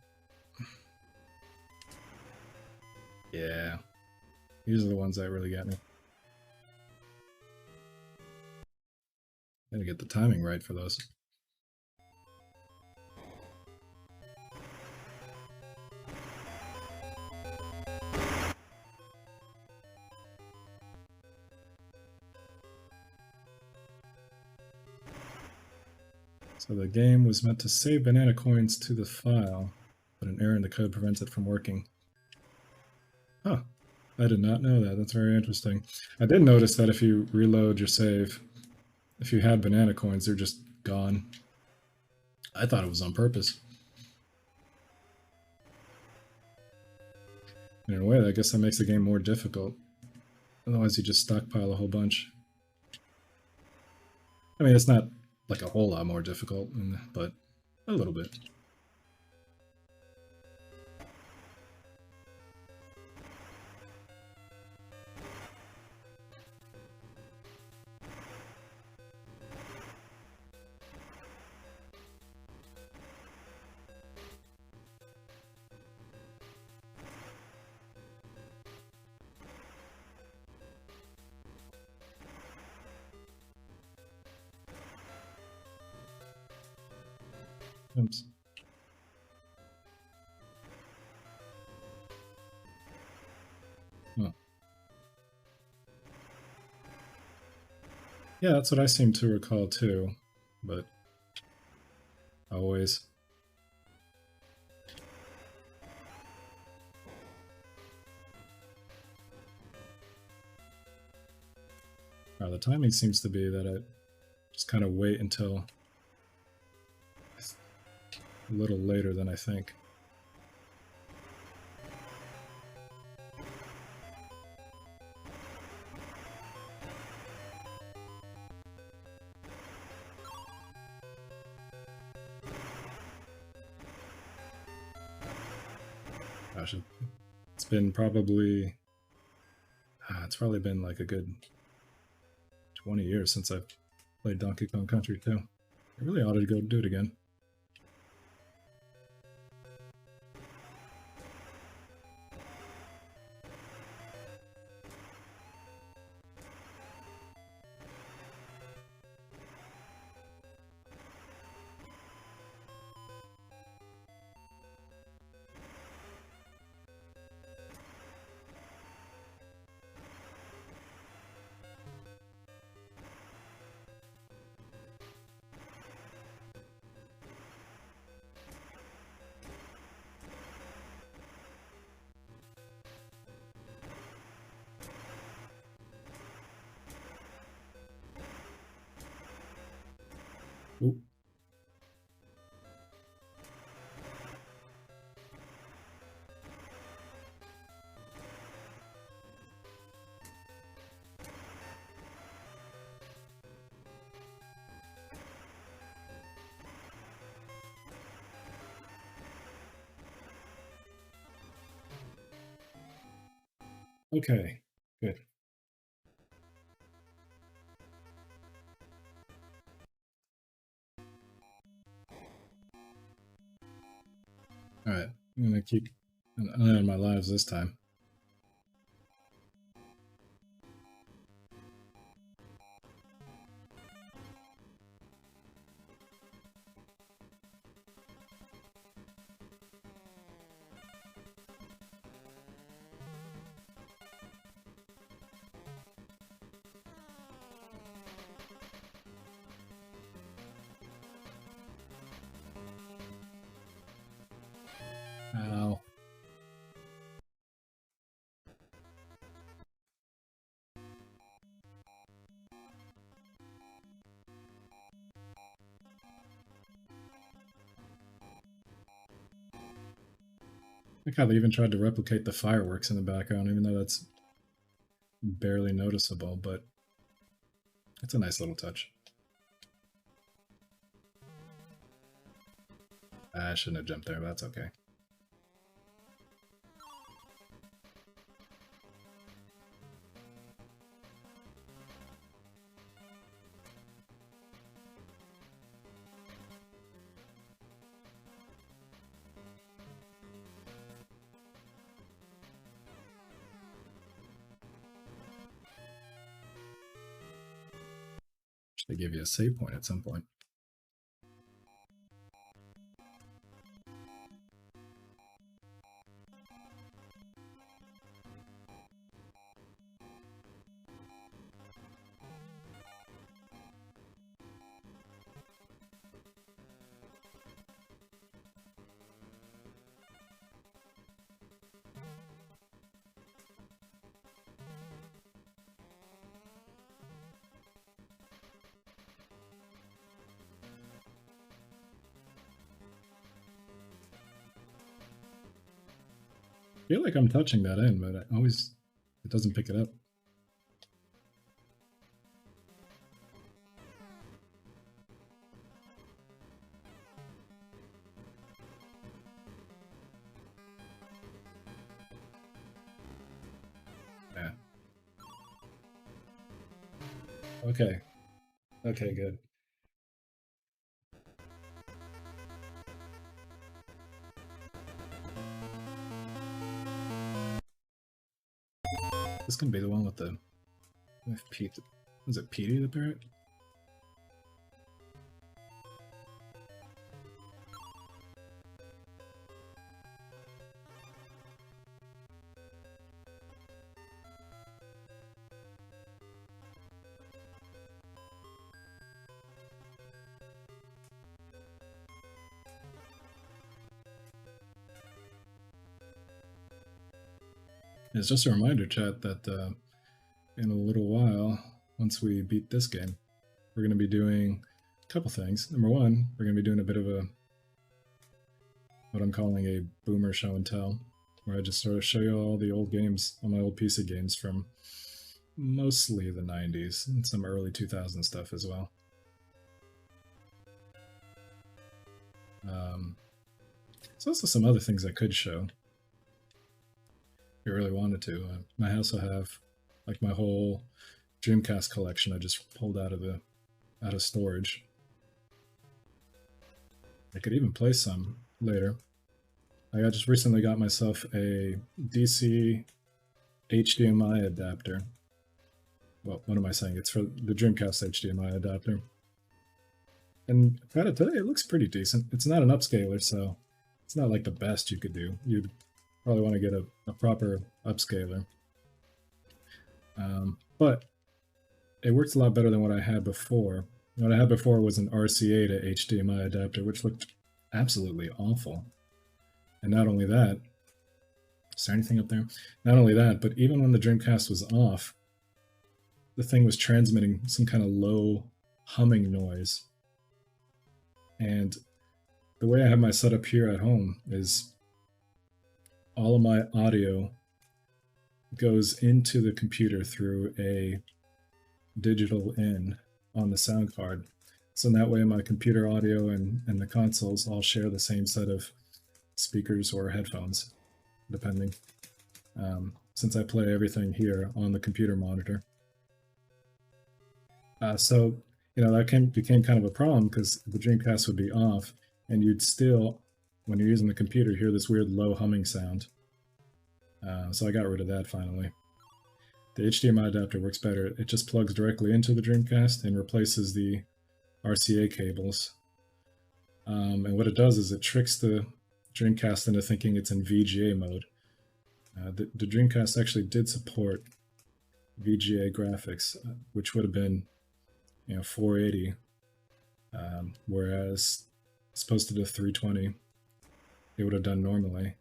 Yeah, these are the ones that really get me. Gotta get the timing right for those. So the game was meant to save banana coins to the file, but an error in the code prevents it from working. Huh. I did not know that. That's very interesting. I did notice that if you reload your save, if you had banana coins, they're just gone. I thought it was on purpose. In a way, I guess that makes the game more difficult. Otherwise, you just stockpile a whole bunch. I mean, it's not like a whole lot more difficult, but a little bit. Oops. Oh. Yeah, that's what I seem to recall too, but always. The timing seems to be that I just kind of wait until a little later than I think. Gosh, it's been probably, it's probably been like a good 20 years since I've played Donkey Kong Country 2. I really ought to go do it again. Ooh. Okay, good. Alright, I'm gonna keep an eye on my lives this time. Ow. Look how they even tried to replicate the fireworks in the background, even though that's barely noticeable, but it's a nice little touch. I shouldn't have jumped there, but that's okay. They give you a save point at some point. I feel like I'm touching that end, but it doesn't pick it up. Yeah. Okay. Okay, good. This can be the one with Pete. Is it Petey the parrot? It's just a reminder, chat, that in a little while, once we beat this game, we're going to be doing a couple things. Number one, we're going to be doing a bit of what I'm calling a boomer show and tell, where I just sort of show you all the old games, all my old PC games from mostly the 90s and some early 2000 stuff as well. There's also some other things I could show if I really wanted to. I also have like my whole Dreamcast collection I just pulled out of storage. I could even play some later. I just recently got myself a DC HDMI adapter. Well, what am I saying? It's for the Dreamcast HDMI adapter. And I got it today. It looks pretty decent. It's not an upscaler, so it's not like the best you could do. You'd probably want to get a proper upscaler. But it works a lot better than what I had before. What I had before was an RCA to HDMI adapter, which looked absolutely awful. And not only that, is there anything up there? Not only that, but even when the Dreamcast was off, the thing was transmitting some kind of low humming noise. And the way I have my setup here at home is all of my audio goes into the computer through a digital in on the sound card. So in that way my computer audio and the consoles all share the same set of speakers or headphones, depending, since I play everything here on the computer monitor. So, you know, that became kind of a problem because the Dreamcast would be off and you'd still, when you're using the computer, hear this weird low humming sound. So I got rid of that finally. The HDMI adapter works better. It just plugs directly into the Dreamcast and replaces the RCA cables. And what it does is it tricks the Dreamcast into thinking it's in VGA mode. The Dreamcast actually did support VGA graphics, which would have been, 480, whereas it's supposed to do 320. It would have done normally.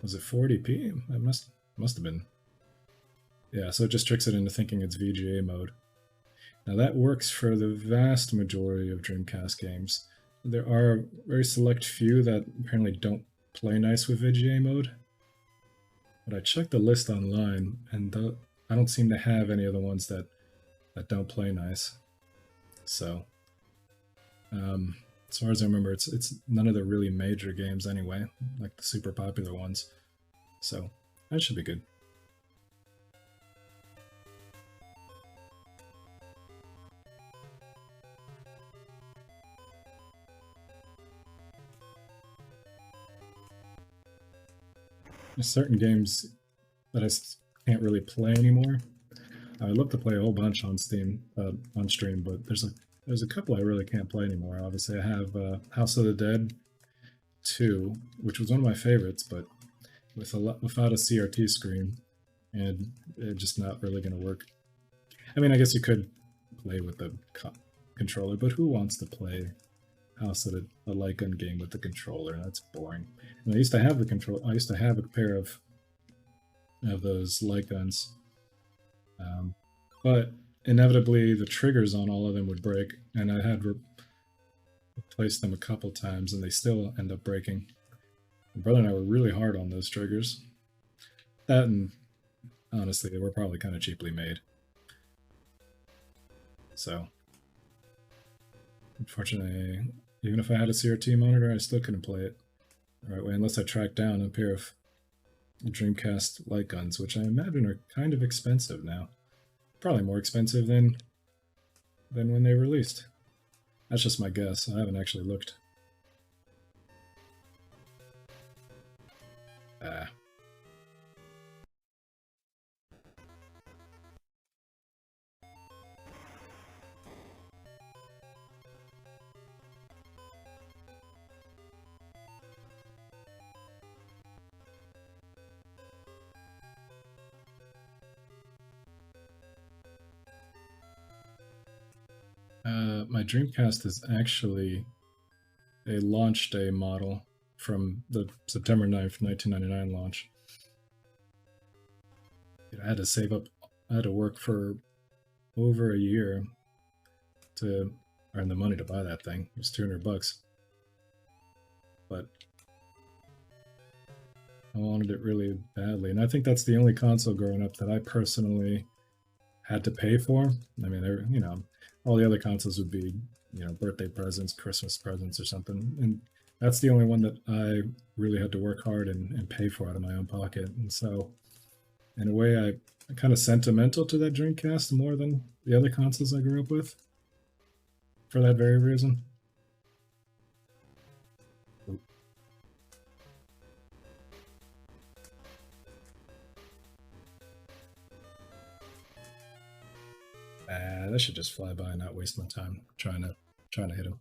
Was it 480p? It must have been. Yeah, so it just tricks it into thinking it's VGA mode. Now that works for the vast majority of Dreamcast games. There are very select few that apparently don't play nice with VGA mode. But I checked the list online, and I don't seem to have any of the ones that don't play nice. So, as far as I remember, it's none of the really major games anyway, like the super popular ones. So that should be good. There's certain games that I can't really play anymore. I would love to play a whole bunch on Steam, on stream, but there's a couple I really can't play anymore. Obviously, I have House of the Dead 2, which was one of my favorites, but without a CRT screen, and it's just not really going to work. I mean, I guess you could play with the controller, but who wants to play House of a light gun game with the controller? That's boring. And I used to have the control. I used to have a pair of those light guns, but inevitably the triggers on all of them would break, and I had replaced them a couple times, and they still end up breaking. My brother and I were really hard on those triggers. That, and honestly, they were probably kind of cheaply made. So, unfortunately, even if I had a CRT monitor, I still couldn't play it the right way unless I tracked down a pair of Dreamcast light guns, which I imagine are kind of expensive now. Probably more expensive than when they released. That's just my guess. I haven't actually looked. My Dreamcast is actually a launch day model from the September 9th, 1999 launch. I had to save up, I had to work for over a year to earn the money to buy that thing. It was $200. But I wanted it really badly. And I think that's the only console growing up that I personally had to pay for. I mean, you know, all the other consoles would be, you know, birthday presents, Christmas presents or something. And that's the only one that I really had to work hard and pay for out of my own pocket. And so, in a way, I'm kind of sentimental to that Dreamcast more than the other consoles I grew up with. For that very reason. That should just fly by and not waste my time trying to hit him.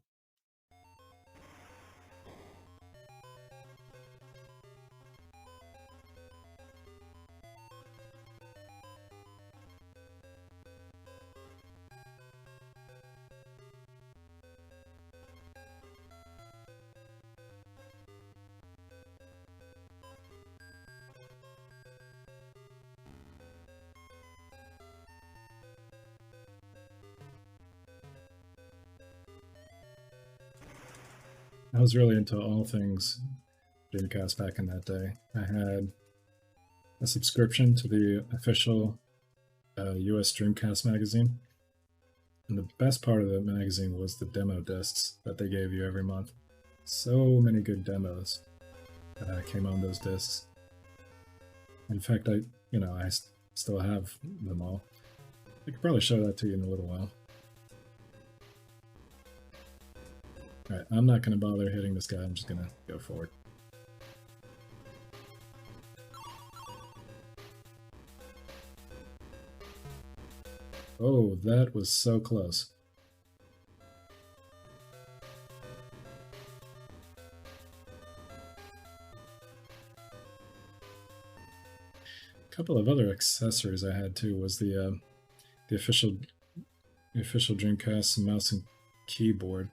I was really into all things Dreamcast back in that day. I had a subscription to the official US Dreamcast magazine. And the best part of the magazine was the demo discs that they gave you every month. So many good demos came on those discs. In fact, I still have them all. I could probably show that to you in a little while. Alright, I'm not going to bother hitting this guy, I'm just going to go forward. Oh, that was so close. A couple of other accessories I had too was the official Dreamcast mouse and keyboard,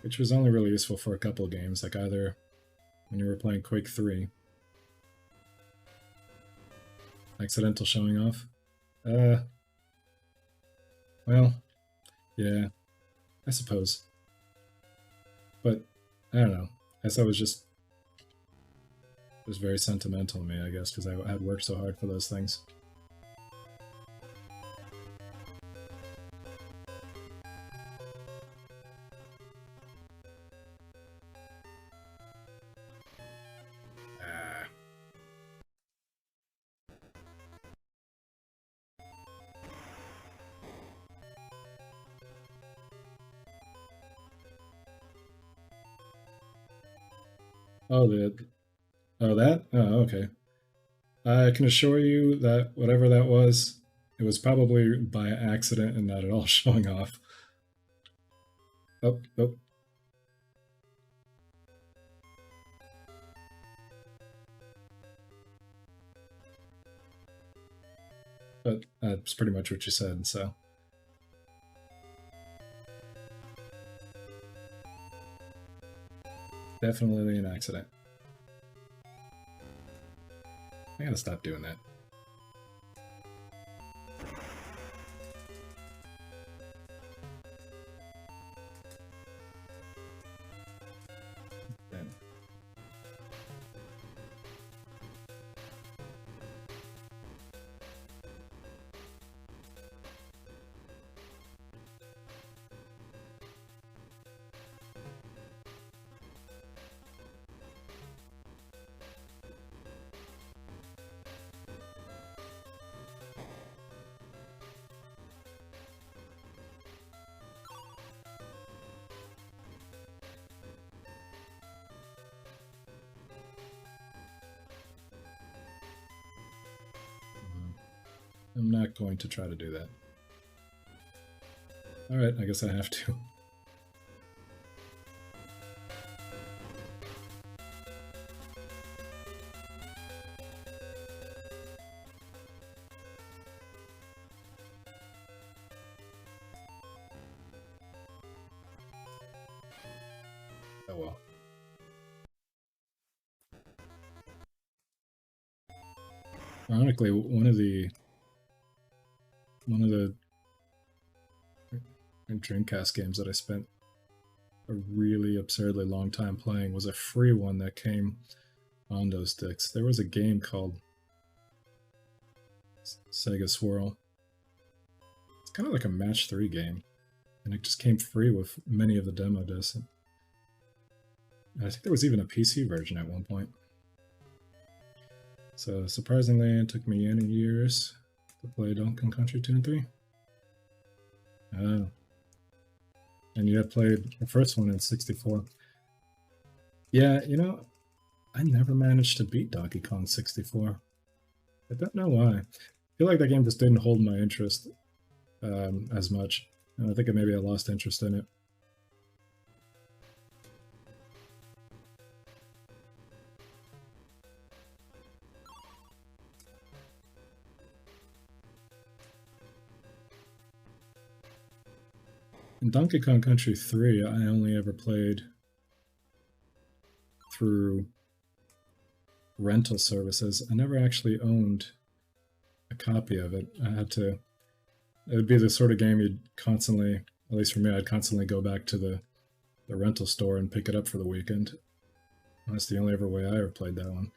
which was only really useful for a couple of games, like either when you were playing Quake 3. Accidental showing off? Well, yeah, I suppose. But, I don't know. I guess it was very sentimental to me, I guess, because I had worked so hard for those things. Oh, that? Oh, okay. I can assure you that whatever that was, it was probably by accident and not at all showing off. Oh. But that's pretty much what you said, so. Definitely an accident. I gotta stop doing that. Then. I'm not going to try to do that. Alright, I guess I have to. Oh well. Ironically, one of the Dreamcast games that I spent a really absurdly long time playing was a free one that came on those sticks. There was a game called Sega Swirl. It's kind of like a match 3 game, and it just came free with many of the demo discs. And I think there was even a PC version at one point. So surprisingly, it took me many years to play Donkey Kong Country 2 and 3. And you had played the first one in 64. Yeah, you know, I never managed to beat Donkey Kong 64. I don't know why. I feel like that game just didn't hold my interest as much. And I think maybe I lost interest in it. In Donkey Kong Country 3, I only ever played through rental services. I never actually owned a copy of it. It would be the sort of game you'd constantly, at least for me, I'd constantly go back to the rental store and pick it up for the weekend. That's the only ever way I ever played that one.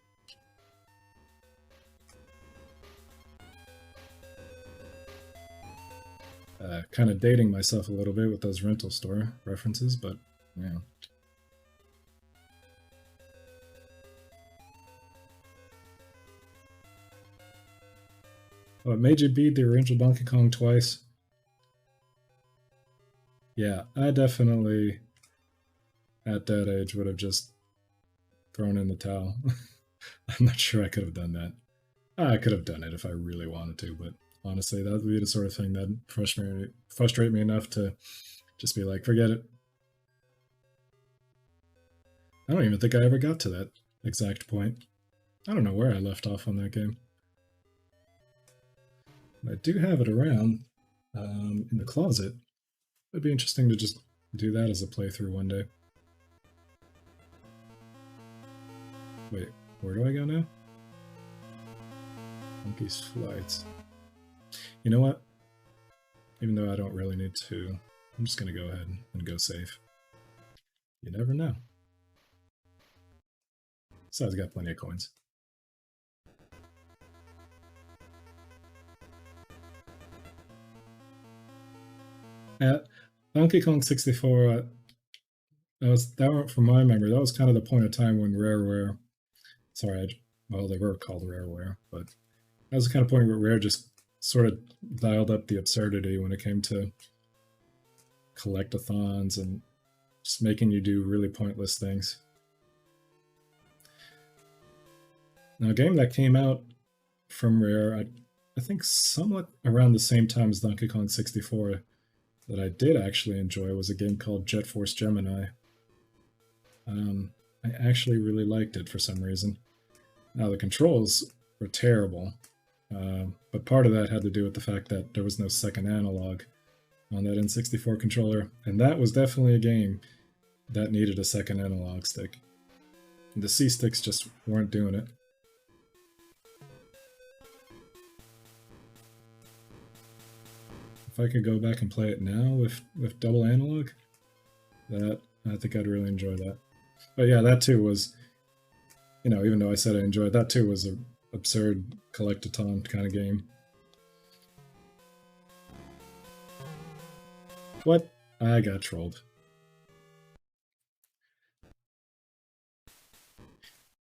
Kind of dating myself a little bit with those rental store references, but yeah. Oh, it made you beat the original Donkey Kong twice? Yeah, I definitely, at that age, would have just thrown in the towel. I'm not sure I could have done that. I could have done it if I really wanted to, but honestly, that would be the sort of thing that frustrate me enough to just be like, forget it. I don't even think I ever got to that exact point. I don't know where I left off on that game. I do have it around in the closet. It'd be interesting to just do that as a playthrough one day. Wait, where do I go now? Monkey's Flights. You know what? Even though I don't really need to, I'm just going to go ahead and go safe. You never know. Besides, I got plenty of coins. At Donkey Kong 64, from my memory, that was kind of the point of time when Rareware, well, they were called Rareware, but that was the kind of point where Rare just sort of dialed up the absurdity when it came to collectathons and just making you do really pointless things. Now, a game that came out from Rare, I think somewhat around the same time as Donkey Kong 64, that I did actually enjoy was a game called Jet Force Gemini. I actually really liked it for some reason. Now, the controls were terrible, but part of that had to do with the fact that there was no second analog on that N64 controller, and that was definitely a game that needed a second analog stick. The C-sticks just weren't doing it. If I could go back and play it now with double analog, I think I'd really enjoy that. But yeah, that too was, even though I said I enjoyed it, that too was an absurd collectathon kind of game. What? I got trolled.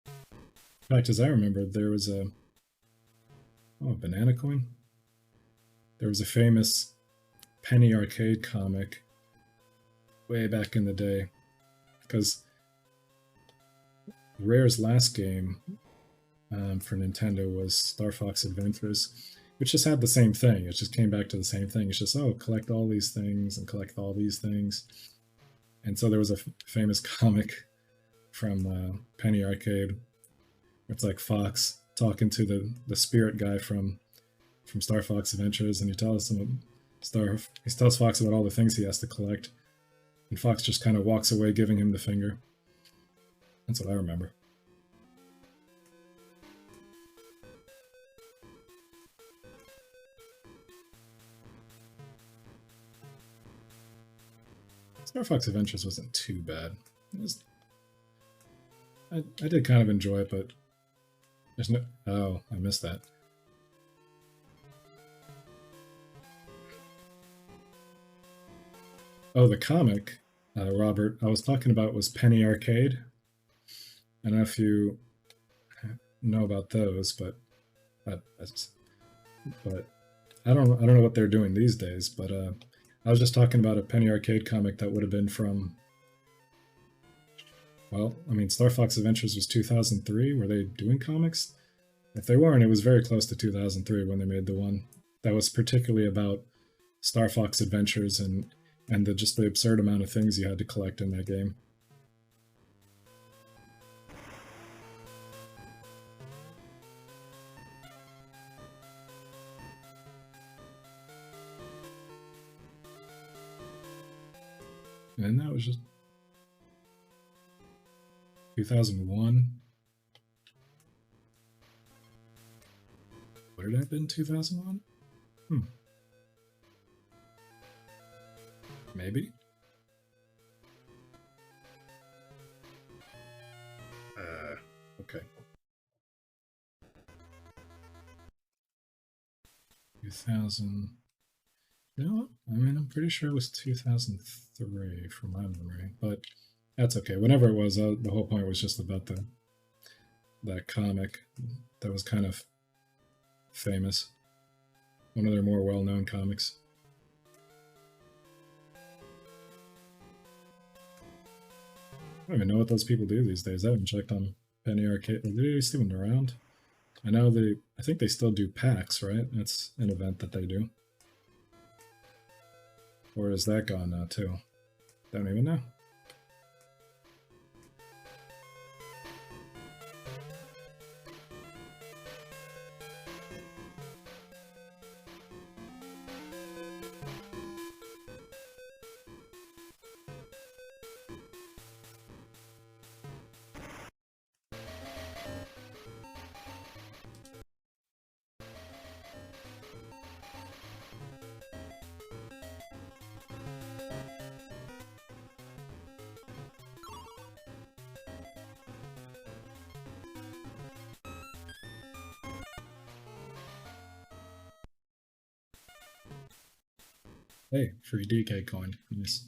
In fact, as I remember, there was a banana coin? There was a famous Penny Arcade comic way back in the day, because Rare's last game for Nintendo was Star Fox Adventures, which just had the same thing. It just came back to the same thing. It's just, collect all these things and collect all these things. And so there was a famous comic from Penny Arcade. It's like Fox talking to the spirit guy from Star Fox Adventures, and he tells Fox about all the things he has to collect, and Fox just kind of walks away, giving him the finger. That's what I remember. Star Fox Adventures wasn't too bad. It was, I did kind of enjoy it, but there's no... Oh, I missed that. Oh, the comic, Robert, I was talking about was Penny Arcade. I don't know if you know about those, but I don't know what they're doing these days. But I was just talking about a Penny Arcade comic that would have been from... Well, I mean, Star Fox Adventures was 2003. Were they doing comics? If they weren't, it was very close to 2003 when they made the one that was particularly about Star Fox Adventures and just the absurd amount of things you had to collect in that game. And that was just 2001. Would it have been 2001? Maybe. Okay. 2000. You know what? I mean, I'm pretty sure it was 2003 from my memory, but that's okay. Whenever it was, the whole point was just about that comic that was kind of famous. One of their more well-known comics. I don't even know what those people do these days. I haven't checked on Penny Arcade. Are they still even around? I know I think they still do PAX, right? That's an event that they do. Or is that gone now too? Don't even know. Hey, free DK coin. Nice.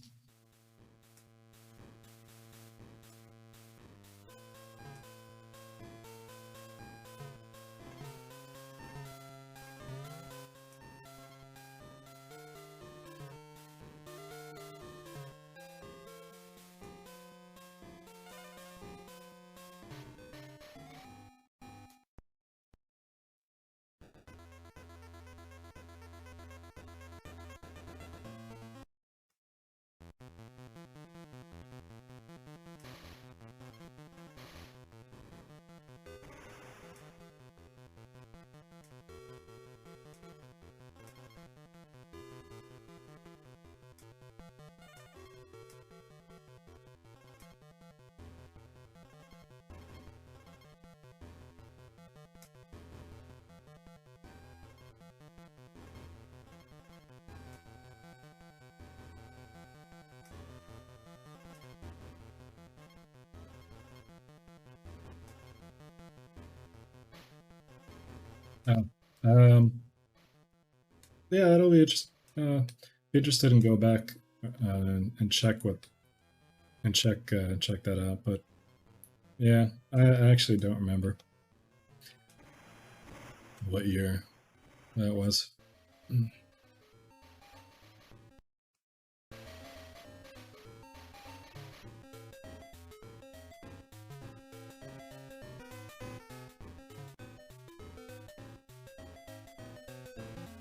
Oh, yeah, it'll be interested in go back and check check that out. But yeah, I actually don't remember what year that was.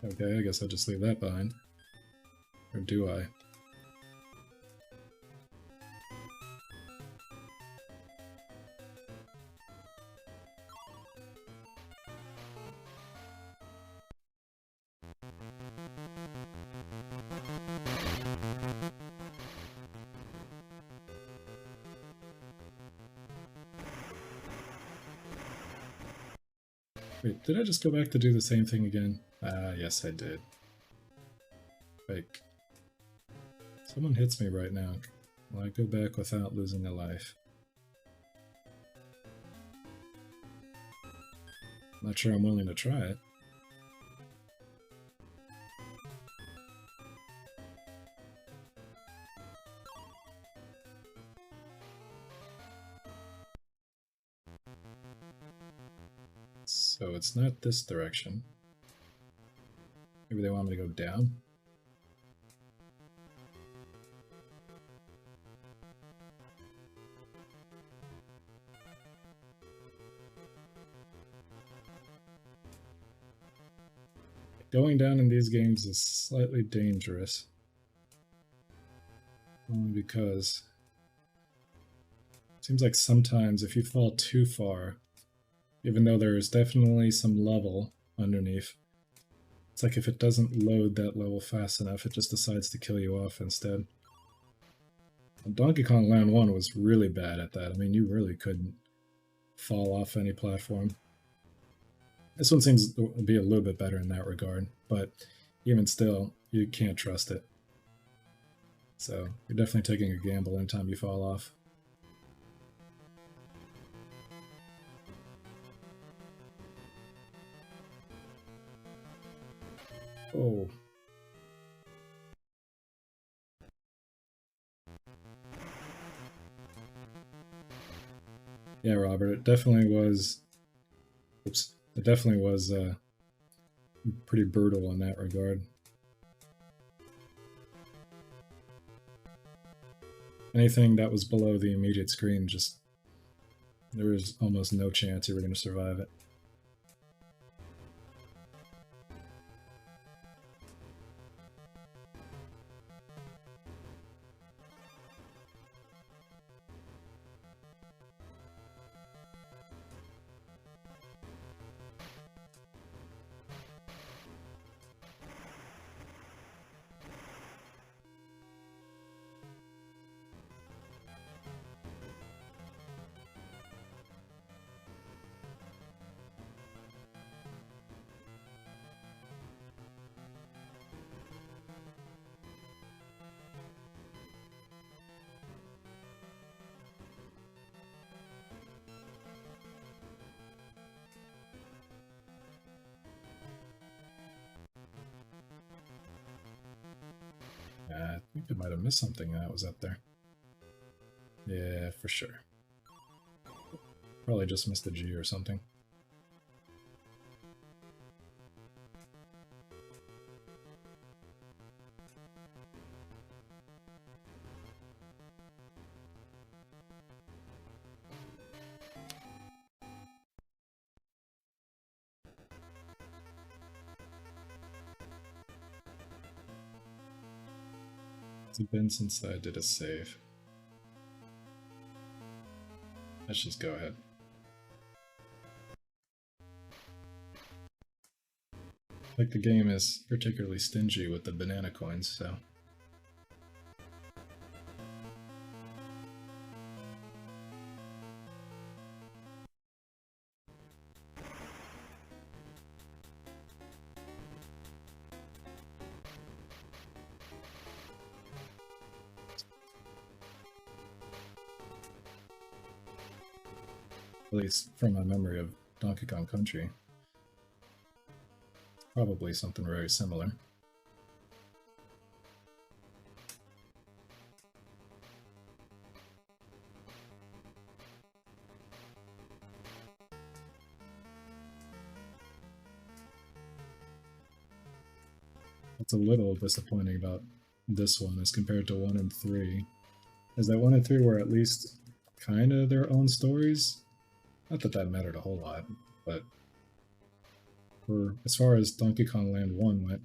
Okay, I guess I'll just leave that behind. Or do I? Wait, did I just go back to do the same thing again? Yes, I did. Fake. Someone hits me right now. Will I go back without losing a life? Not sure I'm willing to try it. So it's not this direction. Maybe they want me to go down? Going down in these games is slightly dangerous. Only because it seems like sometimes if you fall too far, even though there's definitely some level underneath, it's like if it doesn't load that level fast enough, it just decides to kill you off instead. And Donkey Kong Land 1 was really bad at that. I mean, you really couldn't fall off any platform. This one seems to be a little bit better in that regard, but even still, you can't trust it. So you're definitely taking a gamble anytime you fall off. Oh. Yeah, Robert, it definitely was... Oops. It definitely was pretty brutal in that regard. Anything that was below the immediate screen, just... there was almost no chance you were going to survive it. I think I might have missed something that was up there. Yeah, for sure. Probably just missed a G or something. It's been since I did a save. Let's just go ahead. Like the game is particularly stingy with the banana coins, so... At least from my memory of Donkey Kong Country. Probably something very similar. What's a little disappointing about this one as compared to 1 and 3 is that 1 and 3 were at least kind of their own stories. Not that that mattered a whole lot, but for as far as Donkey Kong Land 1 went,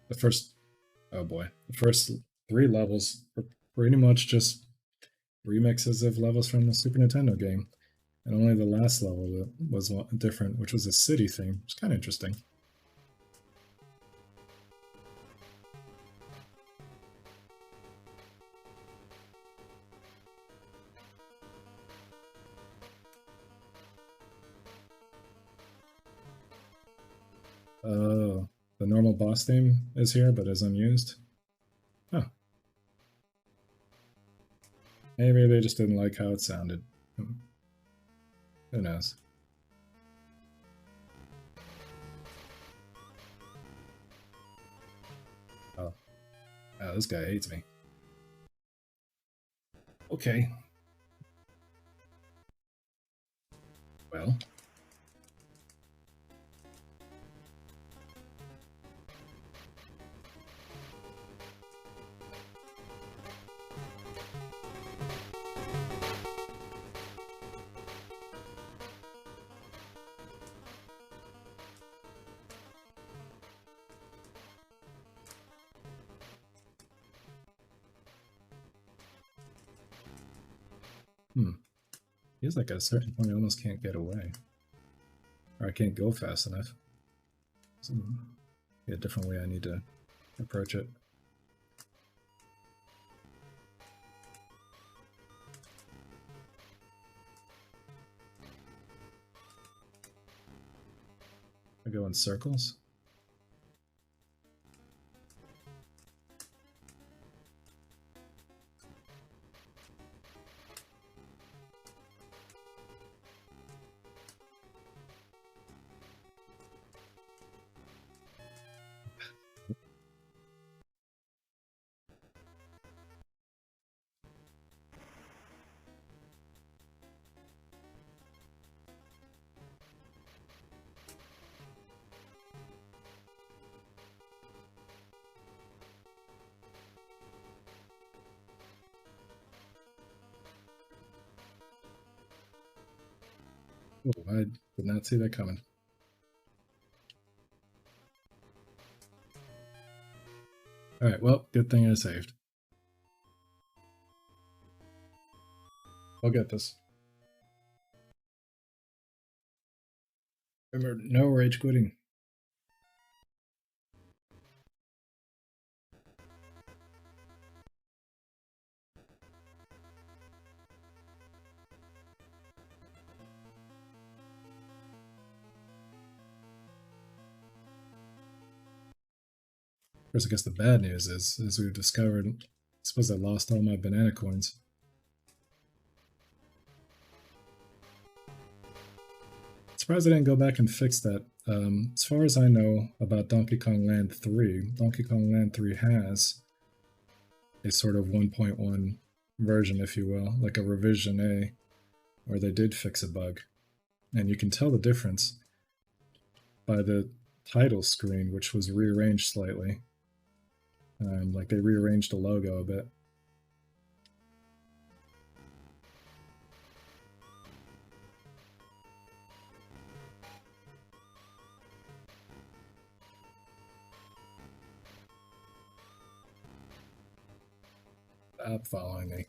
the first 3 levels were pretty much just remixes of levels from the Super Nintendo game, and only the last level was different, which was a city theme. It's kind of interesting. Oh, the normal boss theme is here, but is unused. Huh. Maybe they just didn't like how it sounded. Who knows? Oh, this guy hates me. Okay. Well. Feels like at a certain point I almost can't get away. Or I can't go fast enough. So, a different way I need to approach it. I go in circles. Oh, I did not see that coming. Alright, well, good thing I saved. I'll get this. Remember, no rage quitting. Of course, I guess the bad news is, as we've discovered, I suppose I lost all my banana coins. Surprised I didn't go back and fix that. As far as I know about Donkey Kong Land 3, Donkey Kong Land 3 has a sort of 1.1 version, if you will, like a revision A, where they did fix a bug. And you can tell the difference by the title screen, which was rearranged slightly. Like they rearranged the logo a bit. Stop following me.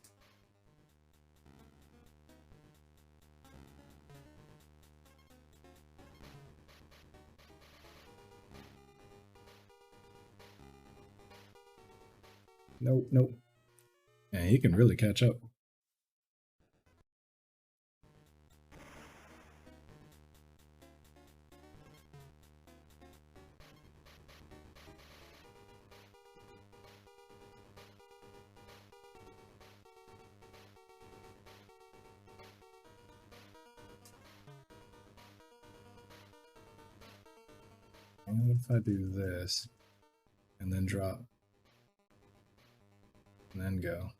Nope, nope. Yeah, he can really catch up. What if I do this and then drop and then go?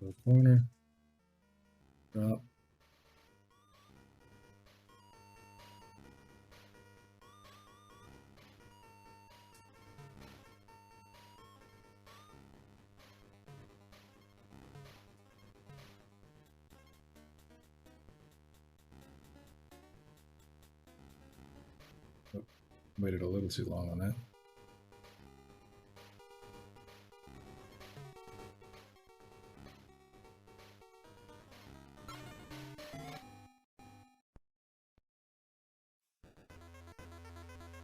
Go corner, drop. Oh, waited a little too long on that.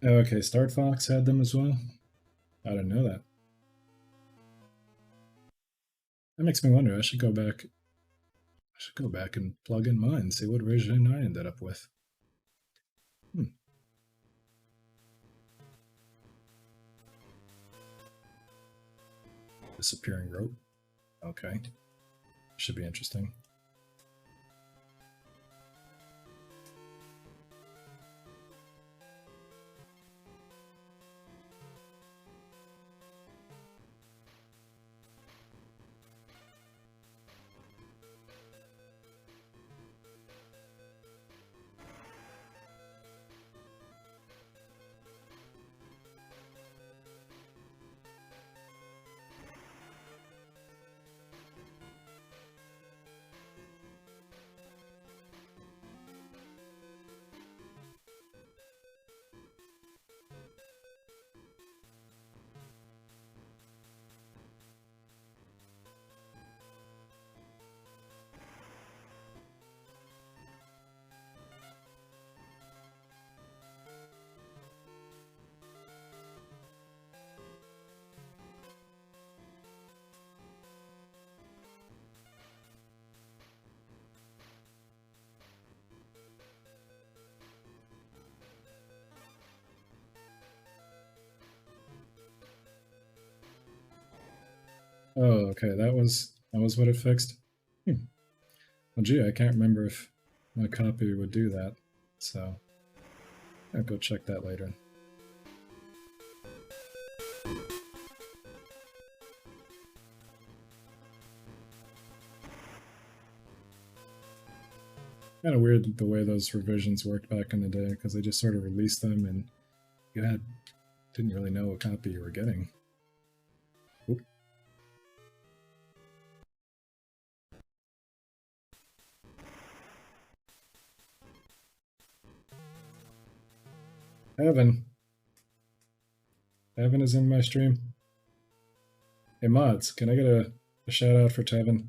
Okay, Start Fox had them as well. I didn't know that. That makes me wonder. I should go back. I should go back and plug in mine, see what version I ended up with. Disappearing rope. Okay. Should be interesting. Oh, okay, that was what it fixed. Well, gee, I can't remember if my copy would do that, so I'll go check that later. Kind of weird the way those revisions worked back in the day, because they just sort of released them and you didn't really know what copy you were getting. Oop. Evan is in my stream. Hey mods, can I get a shout out for Tevin?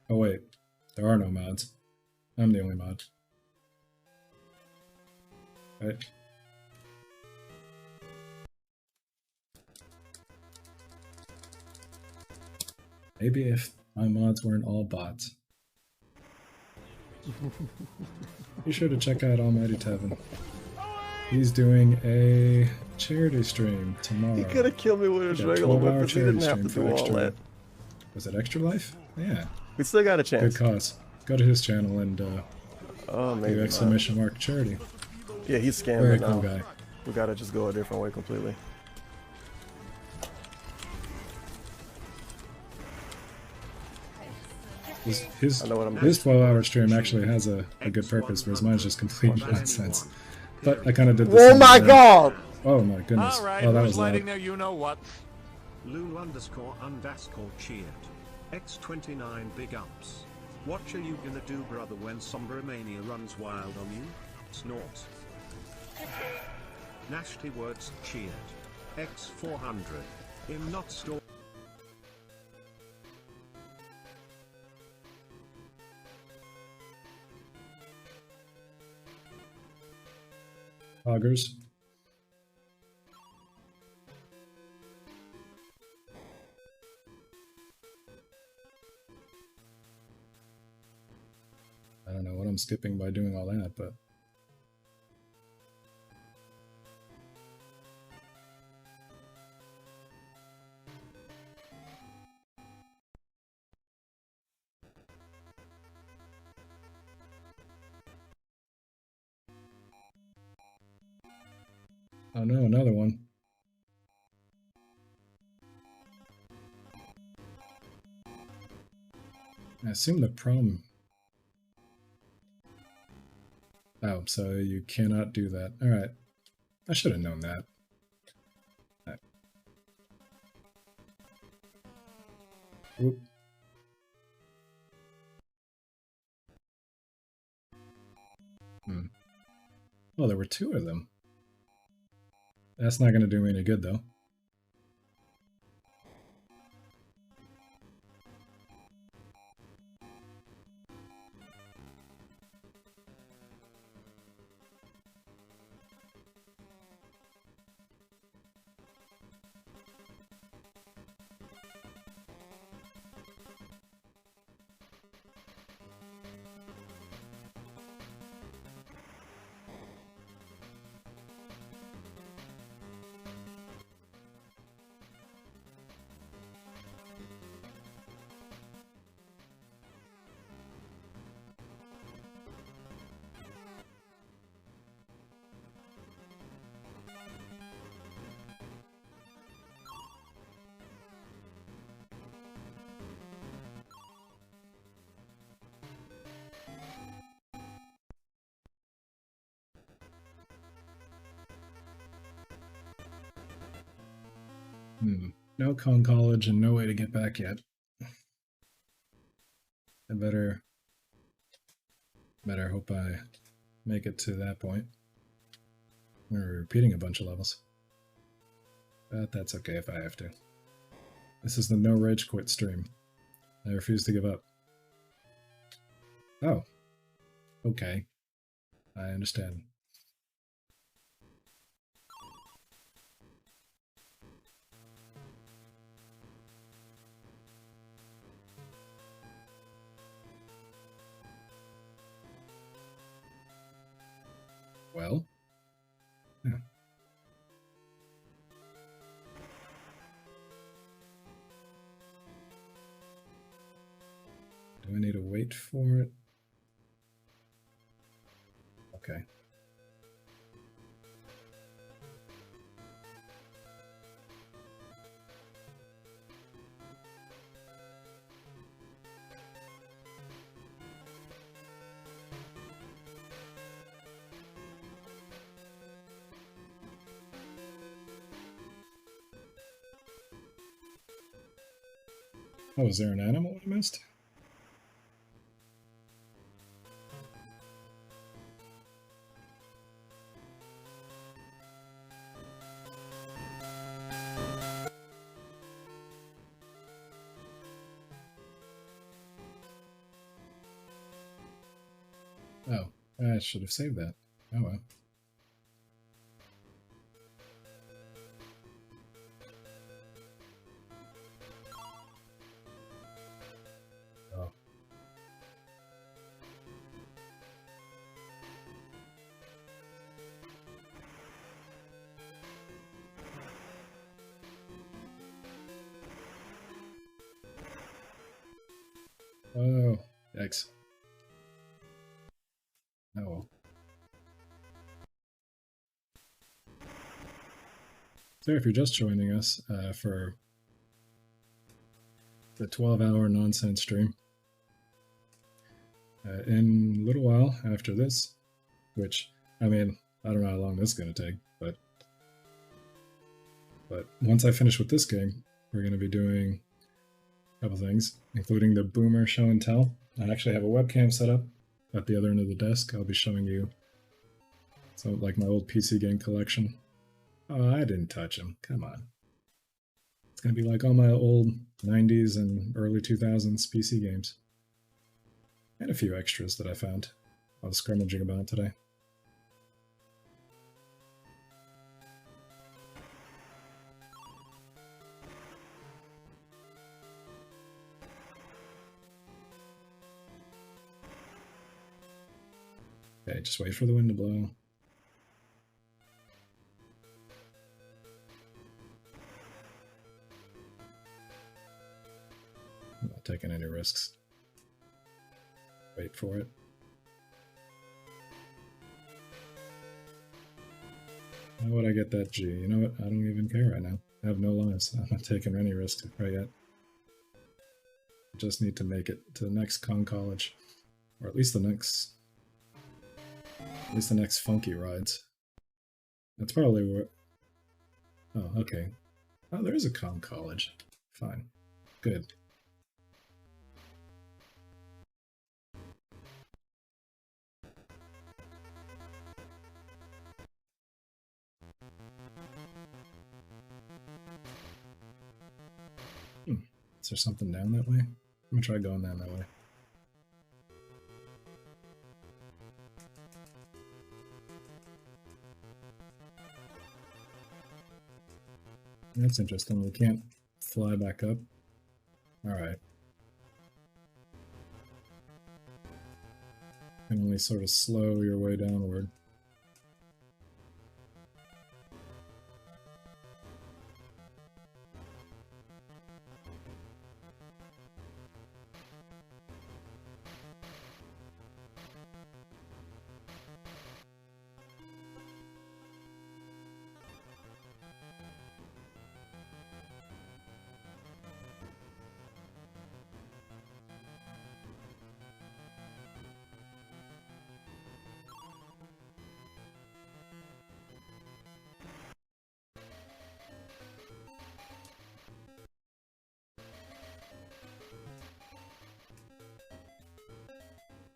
Oh wait, there are no mods. I'm the only mod. Right. Maybe if my mods weren't all bots. Be sure to check out Almighty Tevin. He's doing a charity stream tomorrow. He could have killed me with his regular weapons. He didn't have to do all that. Was it Extra Life? Yeah. We still got a chance. Good cause. Go to his channel and do exclamation mark charity. Yeah, he's scamming. Very cool guy. We gotta just go a different way completely. His 12-hour stream actually has a good purpose, whereas mine's just complete nonsense. But I kind of did this. Oh my god! Oh my goodness. Right, oh, that was loud. there, you know what? Lulu__cheered. X29 big ups. What are you gonna do, brother, when Sombra Mania runs wild on you? Snort. Nasty words cheered. X400. In not store. Hoggers. I don't know what I'm skipping by doing all that, but oh no, another one. I assume the problem. Oh, so you cannot do that. Alright. I should have known that. Right. Whoop. Well, there were two of them. That's not going to do me any good, though. No Kong College and no way to get back yet. I better hope I make it to that point. We're repeating a bunch of levels. But that's okay if I have to. This is the no rage quit stream. I refuse to give up. Oh. Okay. I understand. Well. Yeah. Do I need to wait for it? Okay. Oh, is there an animal I missed? Oh, I should have saved that. Oh well. Oh. Oh, yikes. Oh well. So if you're just joining us for the 12-hour nonsense stream, in a little while after this, which, I mean, I don't know how long this is going to take, but once I finish with this game, we're going to be doing a couple things, including the Boomer Show and Tell. I actually have a webcam set up at the other end of the desk. I'll be showing you some, like, my old PC game collection. Oh, I didn't touch him. Come on. It's going to be like all my old 90s and early 2000s PC games. And a few extras that I found I was scrummaging about today. Okay, just wait for the wind to blow. I'm not taking any risks. Wait for it. How would I get that G? You know what? I don't even care right now. I have no lives. I'm not taking any risks right yet. I just need to make it to the next Kong College. Or at least the next funky rides. That's probably where... Oh, okay. Oh, there is a Kong College. Fine. Good. Is there something down that way? I'm gonna try going down that way. That's interesting. We can't fly back up. Alright. You can only sort of slow your way downward.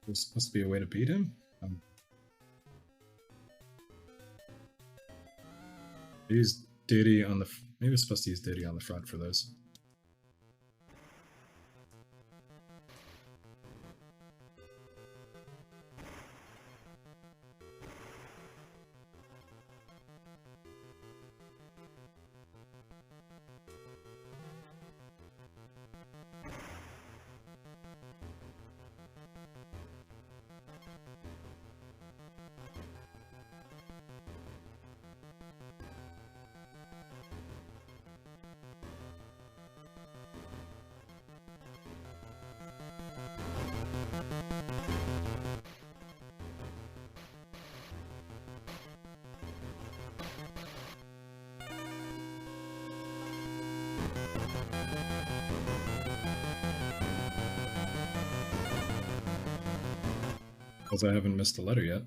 There's supposed to be a way to beat him? Use Diddy on the... Maybe it's supposed to use Diddy on the front for those. Because I haven't missed a letter yet.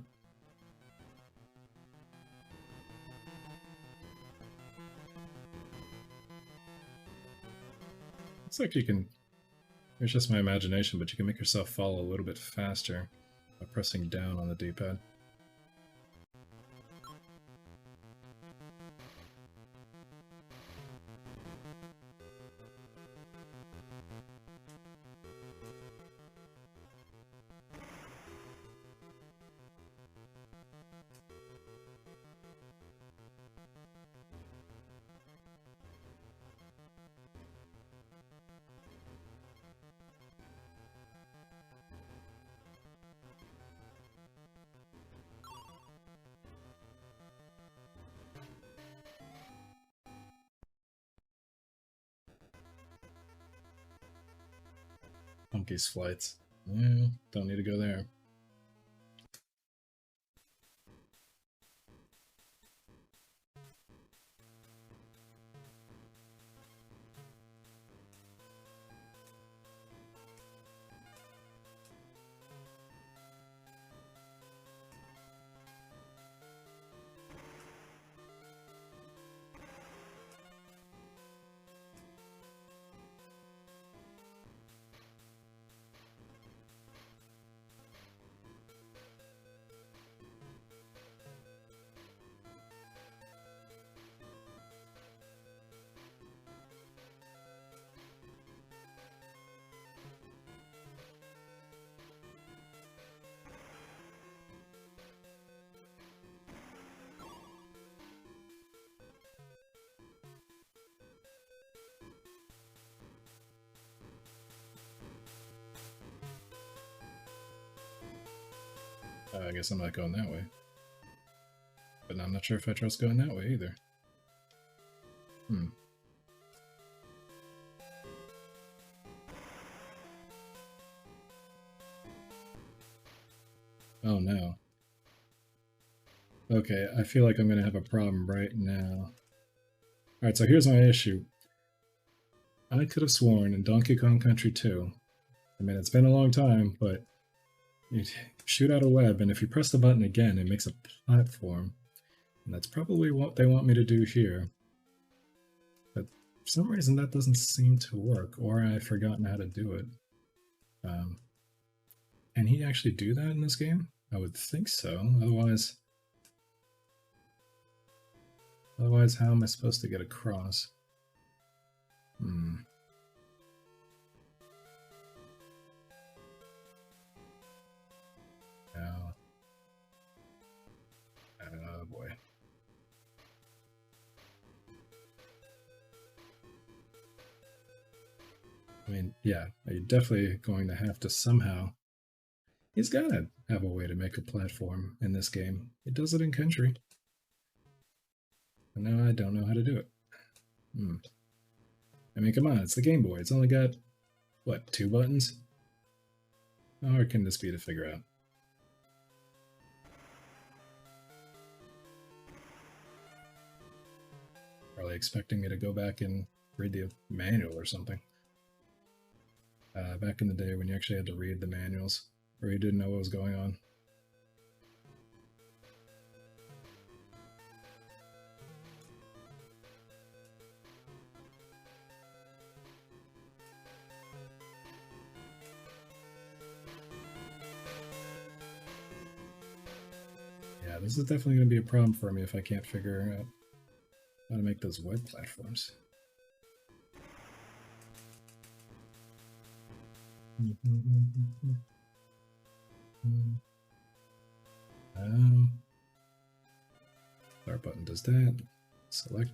Looks like you can... It's just my imagination, but you can make yourself fall a little bit faster by pressing down on the D-pad. Monkey's flights. Yeah, don't need to go there. I guess I'm not going that way. But I'm not sure if I trust going that way either. Oh no. Okay, I feel like I'm going to have a problem right now. Alright, so here's my issue. I could have sworn in Donkey Kong Country 2, I mean, it's been a long time, but you shoot out a web, and if you press the button again, it makes a platform. And that's probably what they want me to do here. But for some reason, that doesn't seem to work, or I've forgotten how to do it. Can he actually do that in this game? I would think so. Otherwise, how am I supposed to get across? Oh. Oh boy. I mean, yeah, you're definitely going to have to somehow... He's got to have a way to make a platform in this game. He does it in Country. And now I don't know how to do it. I mean, come on, it's the Game Boy. It's only got, what, 2 buttons? How hard can this be to figure out? Probably expecting me to go back and read the manual or something. Back in the day when you actually had to read the manuals, or you didn't know what was going on. this is definitely going to be a problem for me if I can't figure out how to make those web platforms. Start button does that. Select.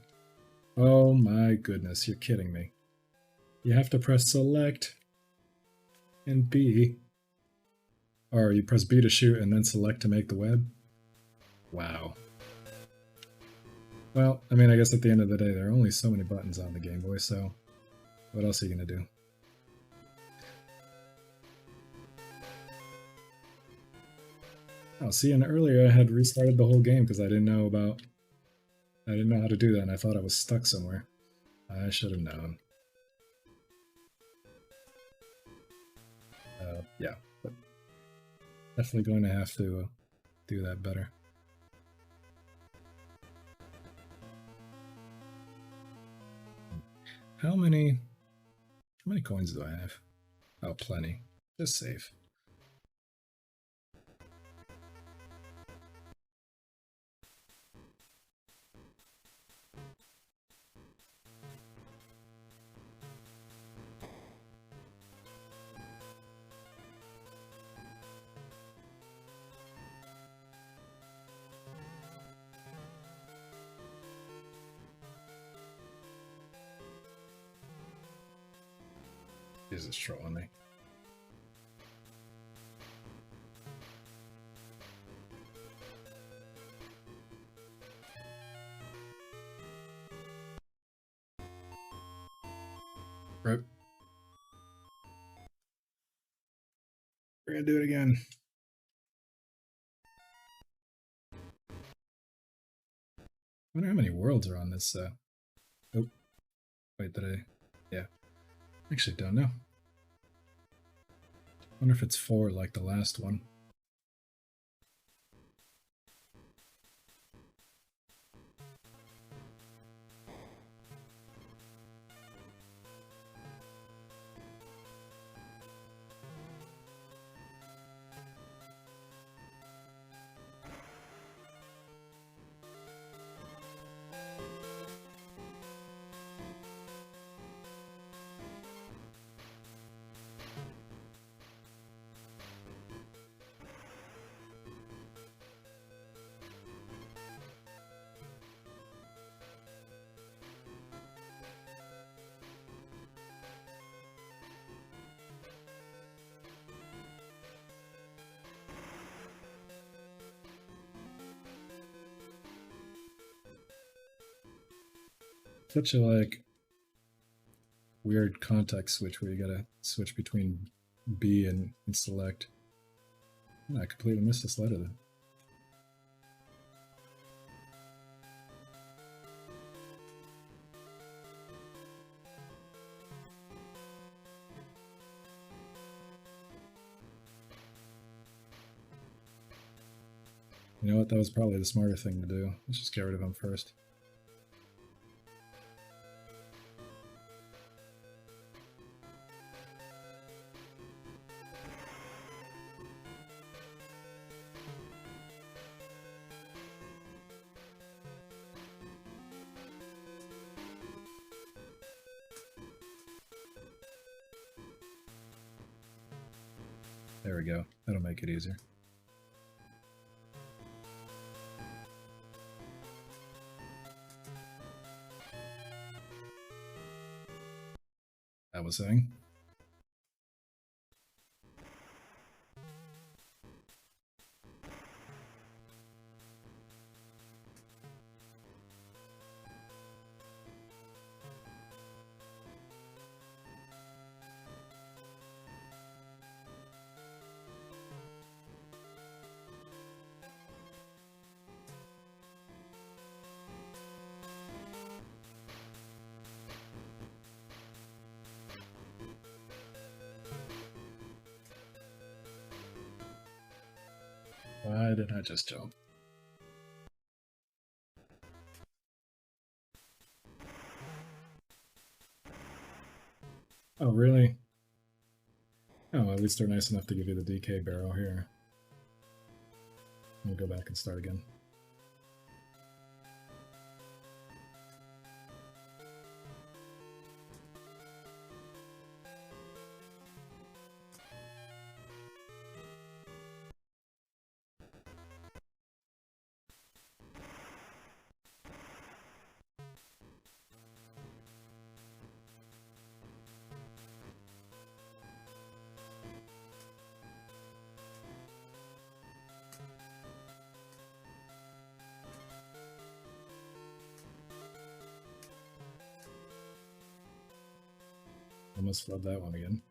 Oh my goodness, you're kidding me. You have to press select and B. Or you press B to shoot and then select to make the web. Wow. Well, I mean, I guess at the end of the day, there are only so many buttons on the Game Boy, so what else are you going to do? Oh, see, and earlier I had restarted the whole game because I didn't know how to do that, and I thought I was stuck somewhere. I should have known. Yeah, but definitely going to have to do that better. How many coins do I have? Oh, plenty. Just save. He's just trolling me. Rip. We're gonna do it again. I wonder how many worlds are on this, oh. Wait, yeah. Actually, don't know. Wonder if it's 4 like the last one. Such a weird context switch where you gotta switch between B and select. I completely missed this letter then. You know what? That was probably the smarter thing to do. Let's just get rid of him first. There we go. That'll make it easier. I was saying. Why did I just jump? Oh, really? Oh, at least they're nice enough to give you the DK barrel here. We'll go back and start again. Almost flood that one again.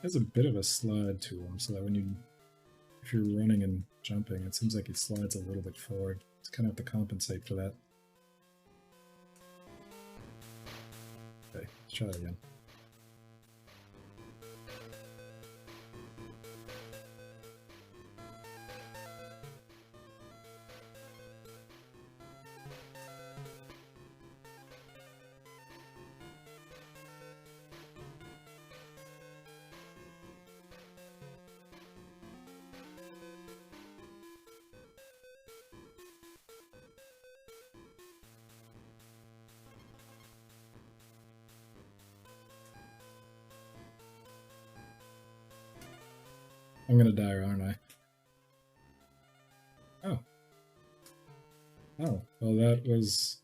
There's a bit of a slide to him, so that if you're running and jumping, it seems like he slides a little bit forward. It's kind of have to compensate for that. Okay, let's try that again. I'm gonna die, aren't I? Oh. Oh, well that was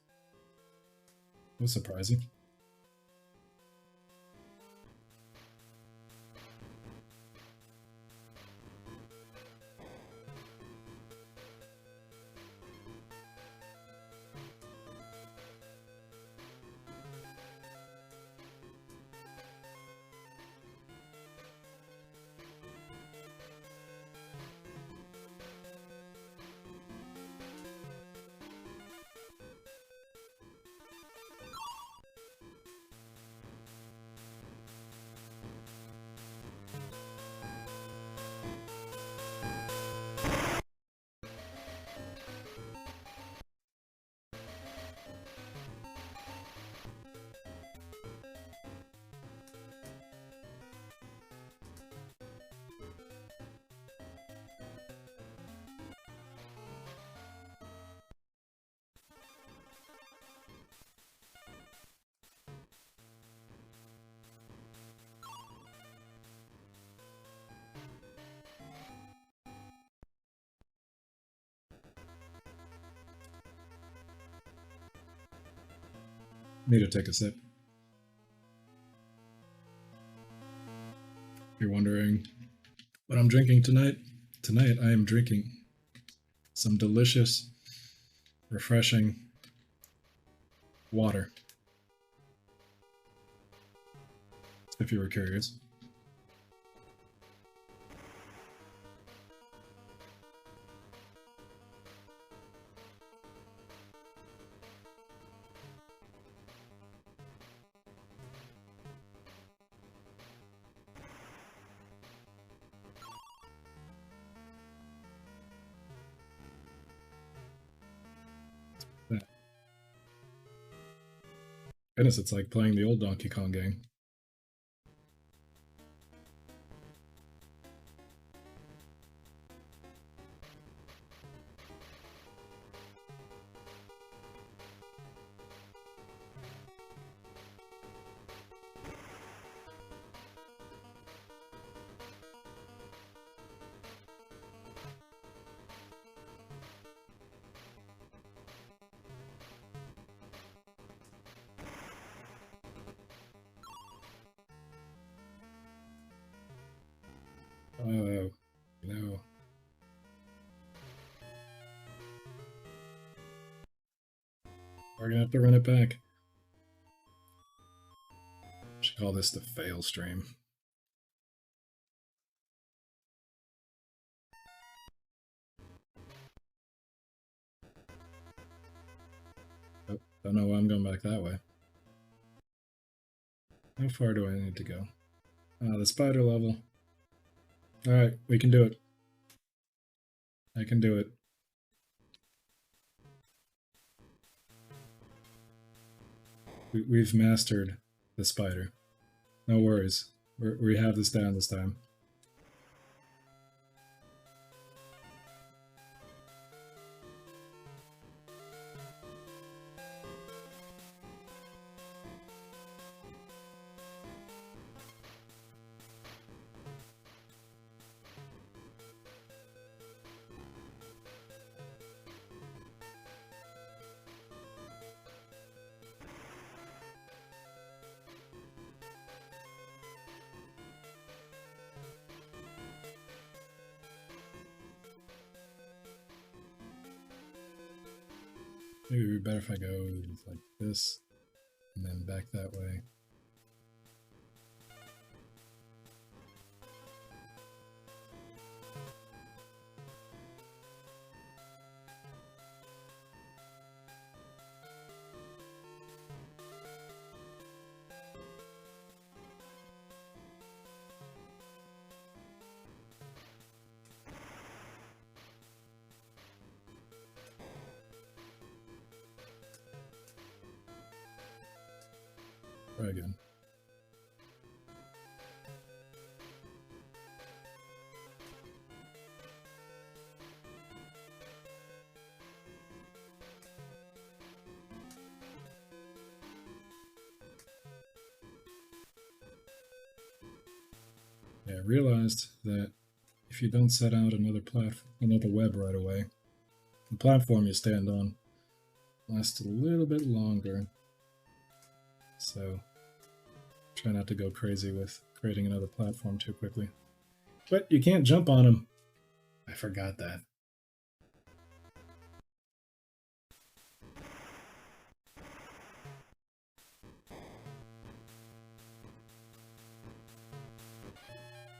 surprising. Need to take a sip. If you're wondering what I'm drinking tonight, I am drinking some delicious, refreshing water. If you were curious. Goodness, it's like playing the old Donkey Kong game. Oh, no. We're gonna have to run it back. Should call this the fail stream. Oh, don't know why I'm going back that way. How far do I need to go? The spider level. Alright, we can do it. I can do it. We've mastered the spider. No worries. We have this down this time. Maybe it'd be better if I go like this and then back that way. Try again. Yeah, I realized that if you don't set out another web right away, the platform you stand on lasts a little bit longer. So try not to go crazy with creating another platform too quickly. But you can't jump on them. I forgot that.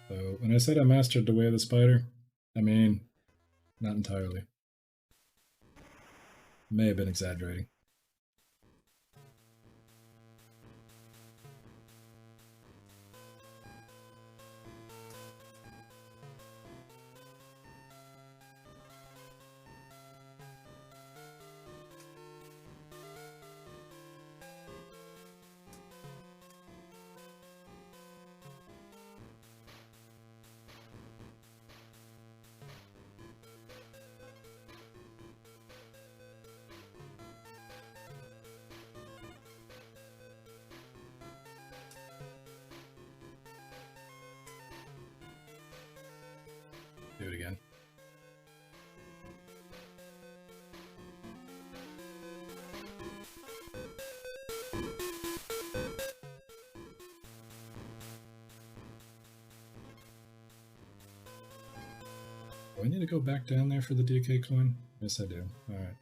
So when I said I mastered the way of the spider, I mean, not entirely. May have been exaggerating. Do it again. Do I need to go back down there for the DK coin? Yes, I do. Alright.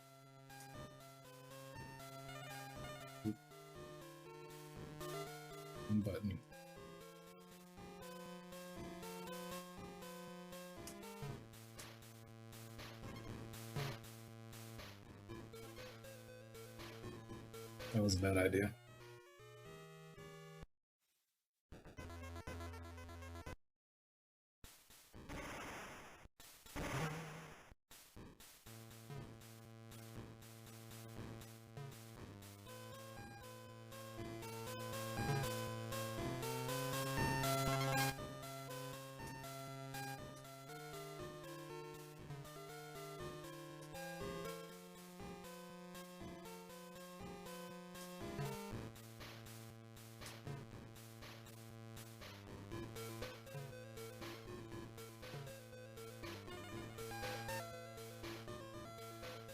One button. That was a bad idea.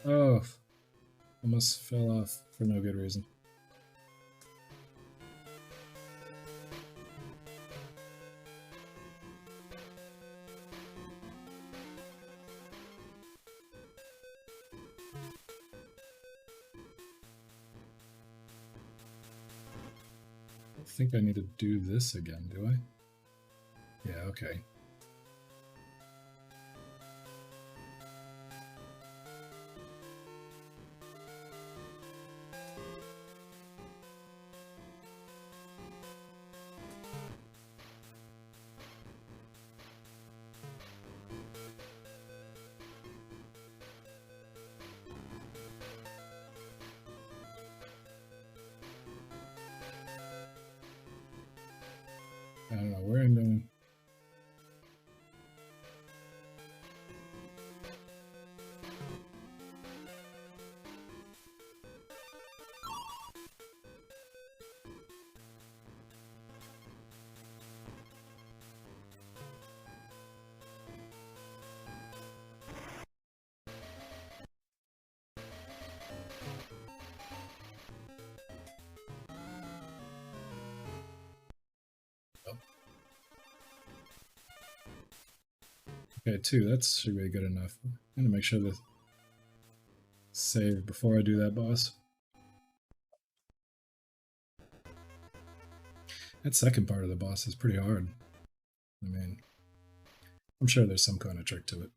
Oh, almost fell off for no good reason. I don't think I need to do this again, do I? Yeah, okay. I don't know, we're in the... Okay, 2, that should be good enough. I'm gonna make sure to save before I do that boss. That second part of the boss is pretty hard. I mean, I'm sure there's some kind of trick to it.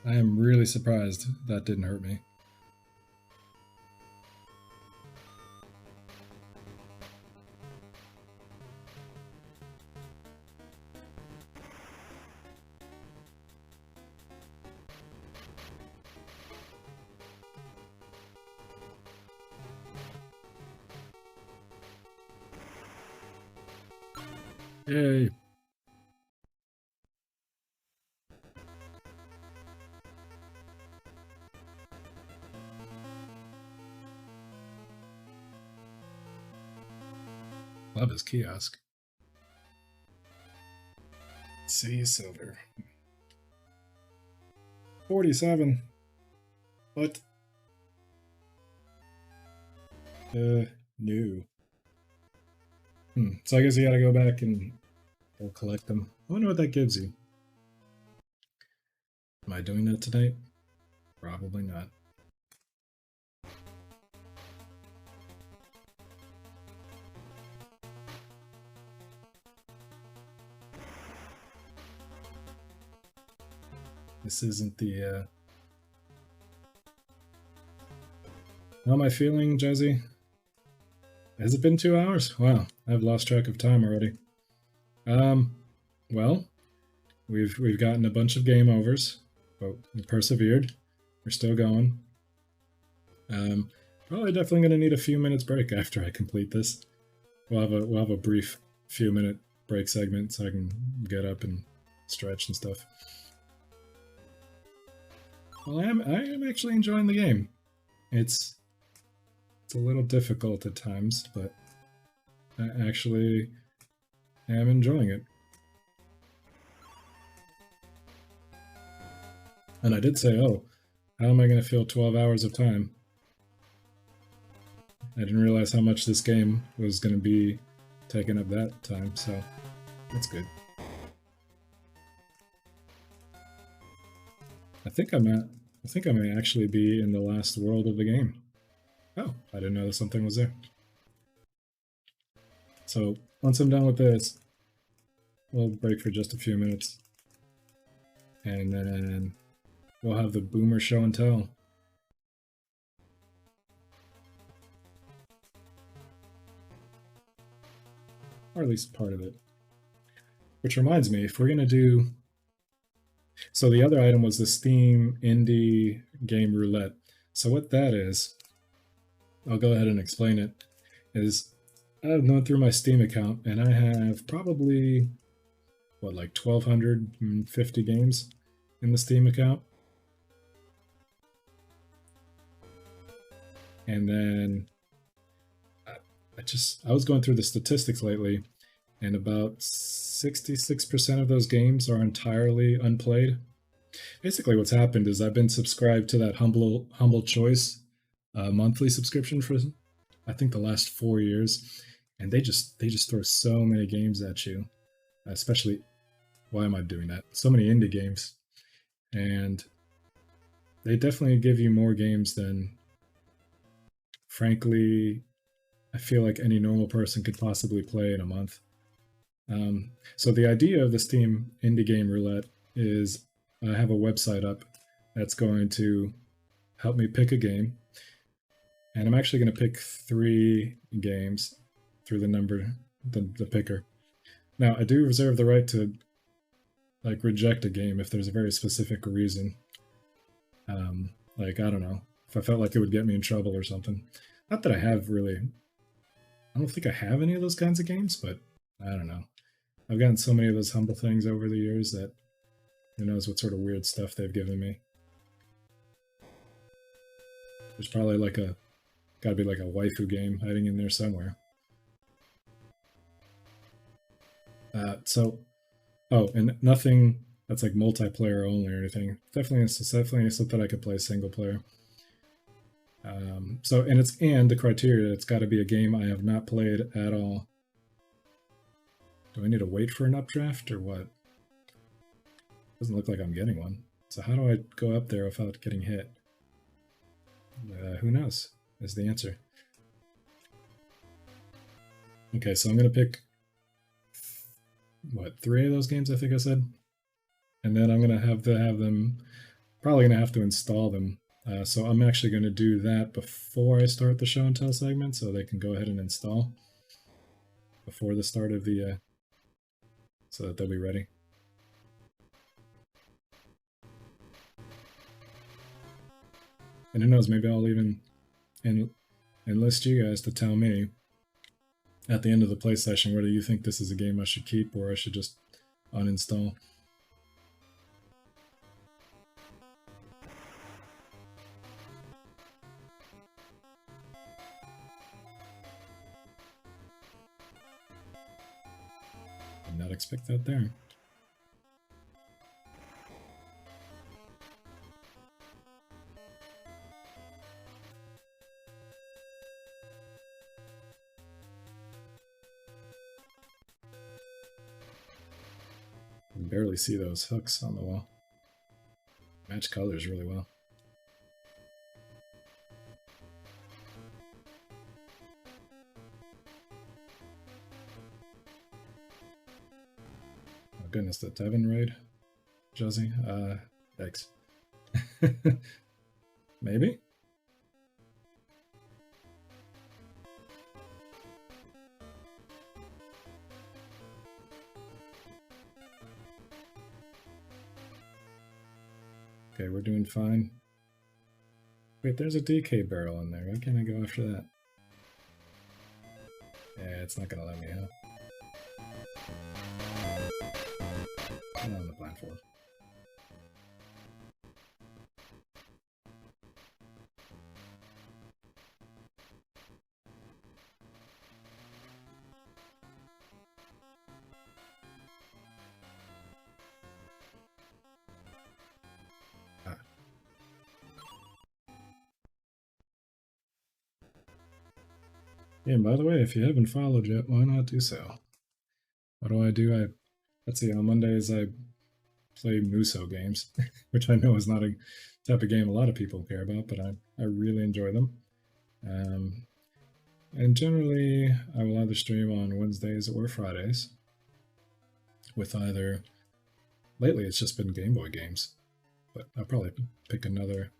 I am really surprised that didn't hurt me. Yay. Love his kiosk. See, silver. 47. What? No. So I guess you gotta go back and go collect them. I wonder what that gives you. Am I doing that tonight? Probably not. This isn't the, How am I feeling, Jesse? Has it been 2 hours? Wow, I've lost track of time already. Well, we've gotten a bunch of game overs, but we persevered. We're still going. Probably definitely gonna need a few minutes break after I complete this. We'll have a brief few minute break segment so I can get up and stretch and stuff. Well, I am actually enjoying the game. It's a little difficult at times, but I actually am enjoying it. And I did say, oh, how am I going to fill 12 hours of time? I didn't realize how much this game was going to be taking up that time, so that's good. I think I may actually be in the last world of the game. Oh, I didn't know that something was there. So once I'm done with this, we'll break for just a few minutes. And then we'll have the Boomer Show and Tell. Or at least part of it. Which reminds me, if we're going to do... So the other item was the Steam Indie Game Roulette. So what that is, I'll go ahead and explain it, is I've gone through my Steam account and I have probably, what, like 1,250 games in the Steam account. And then I was going through the statistics lately, and about 66% of those games are entirely unplayed. Basically what's happened is I've been subscribed to that Humble Choice monthly subscription for, I think, the last 4 years. and they just throw so many games at you, especially. Why am I doing that? So many indie games, and they definitely give you more games than, frankly, I feel like any normal person could possibly play in a month. So the idea of the Steam Indie Game Roulette is I have a website up that's going to help me pick a game, and I'm actually going to pick 3 games through the picker. Now, I do reserve the right to reject a game if there's a very specific reason. Like, I don't know, if I felt like it would get me in trouble or something. Not that I have really, I don't think I have any of those kinds of games, but I don't know. I've gotten so many of those humble things over the years that who knows what sort of weird stuff they've given me. There's probably gotta be like a waifu game hiding in there somewhere. Oh, and nothing that's like multiplayer only or anything. Definitely something I could play single player. And the criteria, it's got to be a game I have not played at all. Do I need to wait for an updraft or what? Doesn't look like I'm getting one. So how do I go up there without getting hit? Who knows is the answer. Okay, so I'm going to pick, 3 of those games I think I said? And then I'm going to have them, probably going to have to install them. So I'm actually going to do that before I start the show and tell segment, so they can go ahead and install before the start of the, so that they'll be ready. And who knows, maybe I'll even enlist you guys to tell me at the end of the play session whether you think this is a game I should keep or I should just uninstall. Did not expect that there. I can barely see those hooks on the wall. Match colors really well. Oh goodness, the Devon raid? Juzzy? Thanks. Maybe? Okay, we're doing fine. Wait, there's a DK barrel in there. Why can't I go after that? Yeah, it's not gonna let me, huh? I'm on the platform. Yeah, and by the way, if you haven't followed yet, why not do so? What do? Let's see, on Mondays I play Muso games, which I know is not a type of game a lot of people care about, but I really enjoy them. And generally, I will either stream on Wednesdays or Fridays with either, lately it's just been Game Boy games, but I'll probably pick another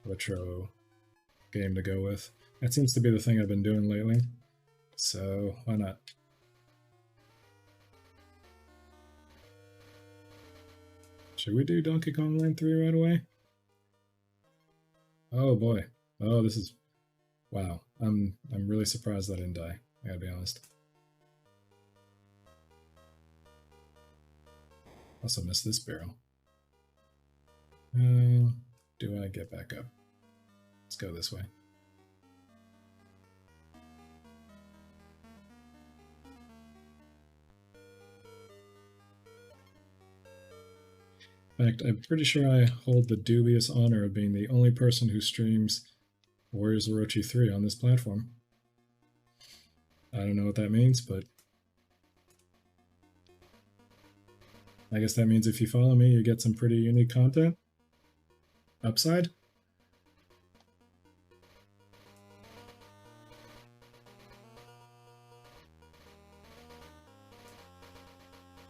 retro game to go with. That seems to be the thing I've been doing lately, so why not? Should we do Donkey Kong Land 3 right away? Oh boy. Oh, this is... Wow. I'm really surprised I didn't die, I gotta be honest. Also missed this barrel. Do I get back up? Let's go this way. In fact, I'm pretty sure I hold the dubious honor of being the only person who streams Warriors Orochi 3 on this platform. I don't know what that means, but I guess that means if you follow me, you get some pretty unique content. Upside?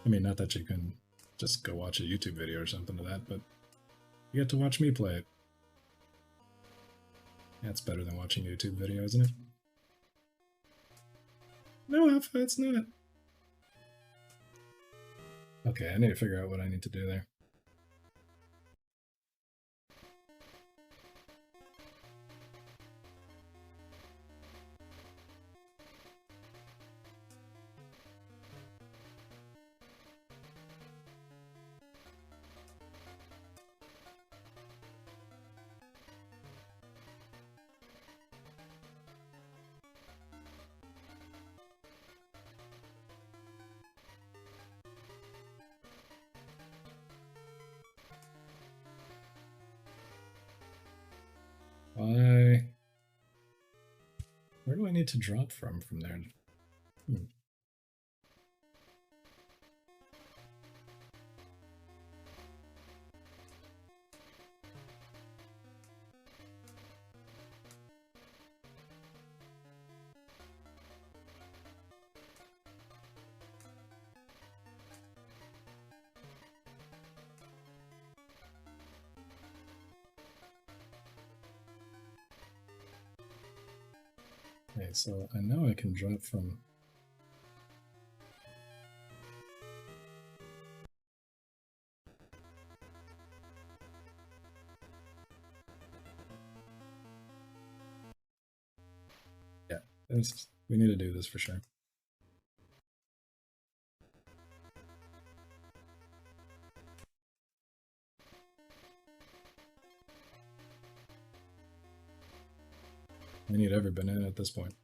I mean, not that you can just go watch a YouTube video or something to that, but you get to watch me play it. That's better than watching YouTube video, isn't it? No, Alpha, it's not. Okay, I need to figure out what I need to do there. Where do I need to drop from there? Okay, so I know I can drop from... Yeah, we need to do this for sure. I need every banana at this point.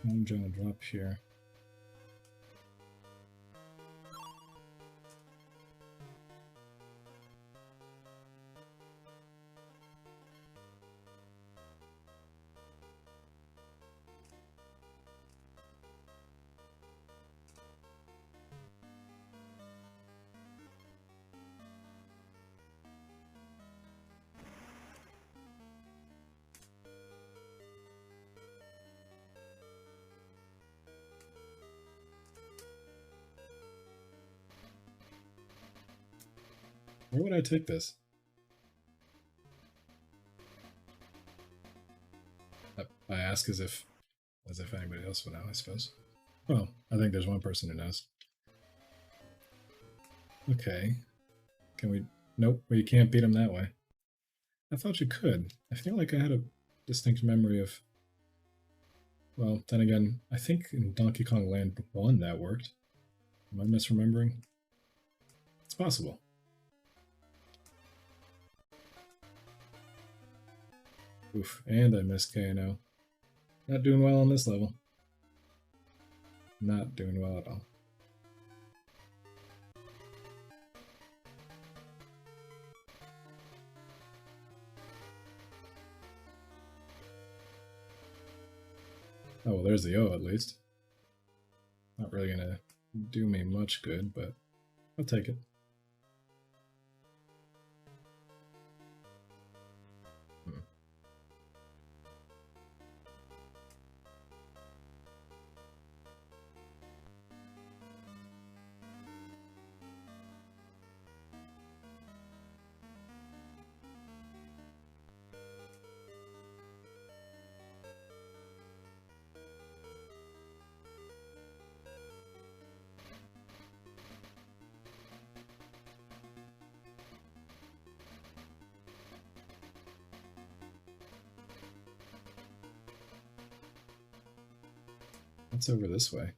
I'm trying to drop here. Where would I take this? I ask as if anybody else would know, I suppose. Well, I think there's one person who knows. Okay. Can we... Nope, well, you can't beat him that way. I thought you could. I feel like I had a distinct memory of... Well, then again, I think in Donkey Kong Land 1 that worked. Am I misremembering? It's possible. Oof, and I missed KNO. Not doing well on this level. Not doing well at all. Oh, well, there's the O at least. Not really gonna do me much good, but I'll take it. What's over this way?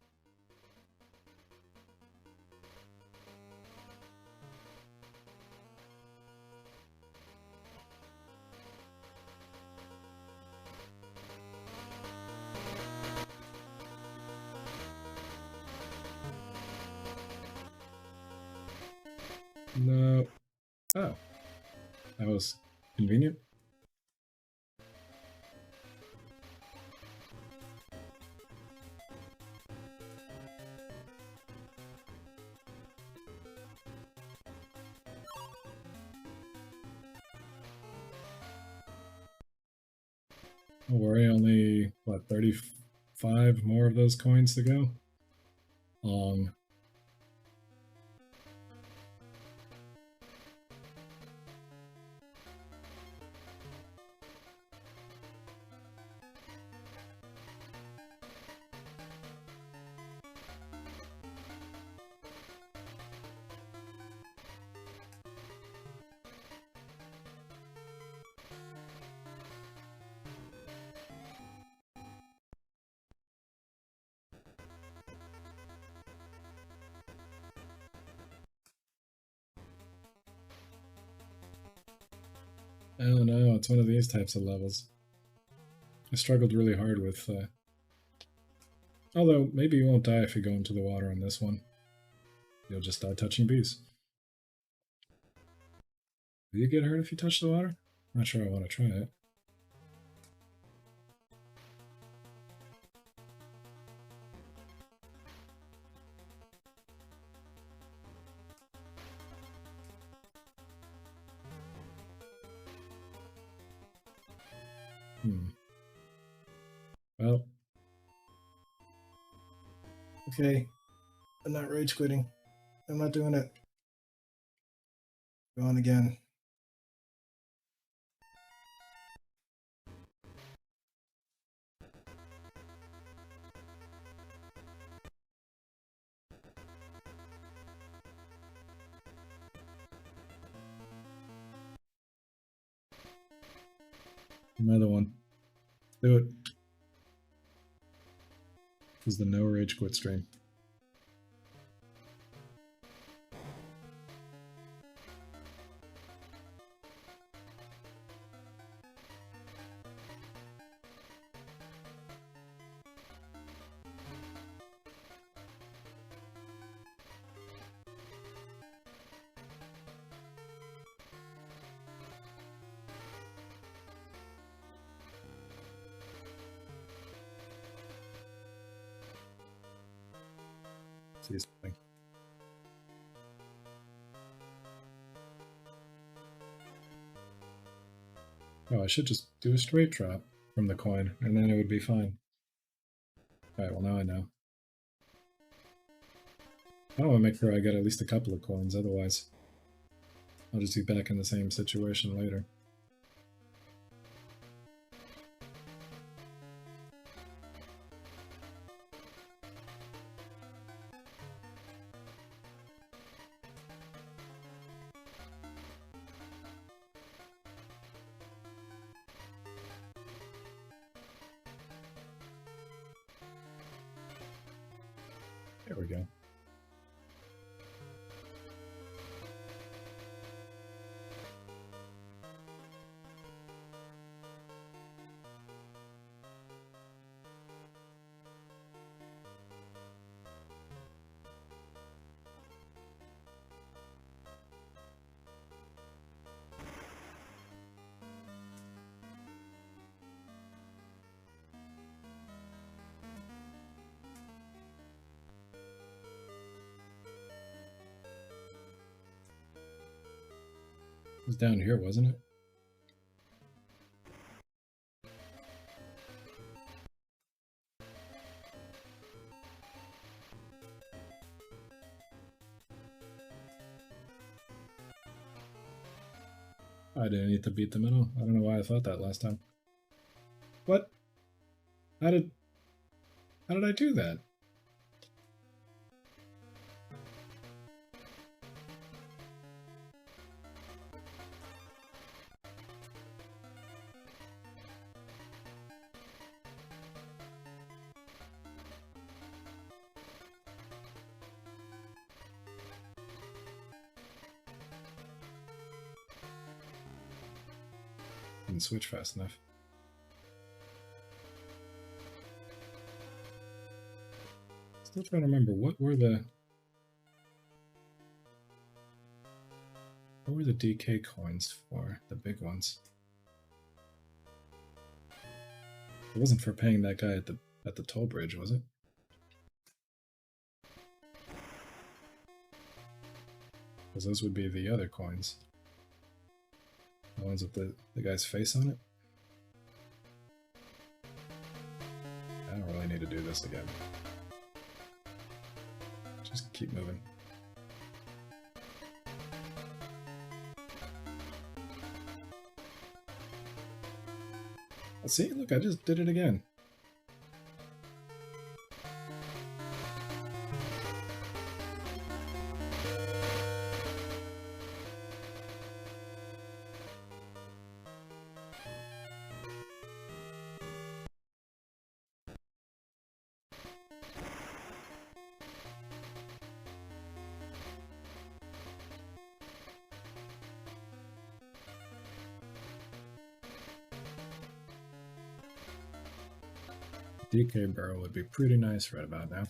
No. Oh. That was convenient. Don't worry, only, what, 35 more of those coins to go? Long. Oh no, it's one of these types of levels. I struggled really hard with, although, maybe you won't die if you go into the water on this one. You'll just die touching bees. Do you get hurt if you touch the water? Not sure I want to try it. Well. Okay. I'm not rage quitting. I'm not doing it. Go on again. Another one. Do it. This is the no rage quit stream. See something. Oh, I should just do a straight drop from the coin, and then it would be fine. Alright, well now I know. I want to make sure I get at least a couple of coins, otherwise I'll just be back in the same situation later. There we go. It was down here, wasn't it? I didn't need to beat them at all. I don't know why I thought that last time. What? How did I do that? Didn't switch fast enough. Still trying to remember, what were the... What were the DK coins for? The big ones. It wasn't for paying that guy at the toll bridge, was it? Because those would be the other coins. The ones with the guy's face on it. I don't really need to do this again. Just keep moving. See, look, I just did it again. DK barrel would be pretty nice right about now.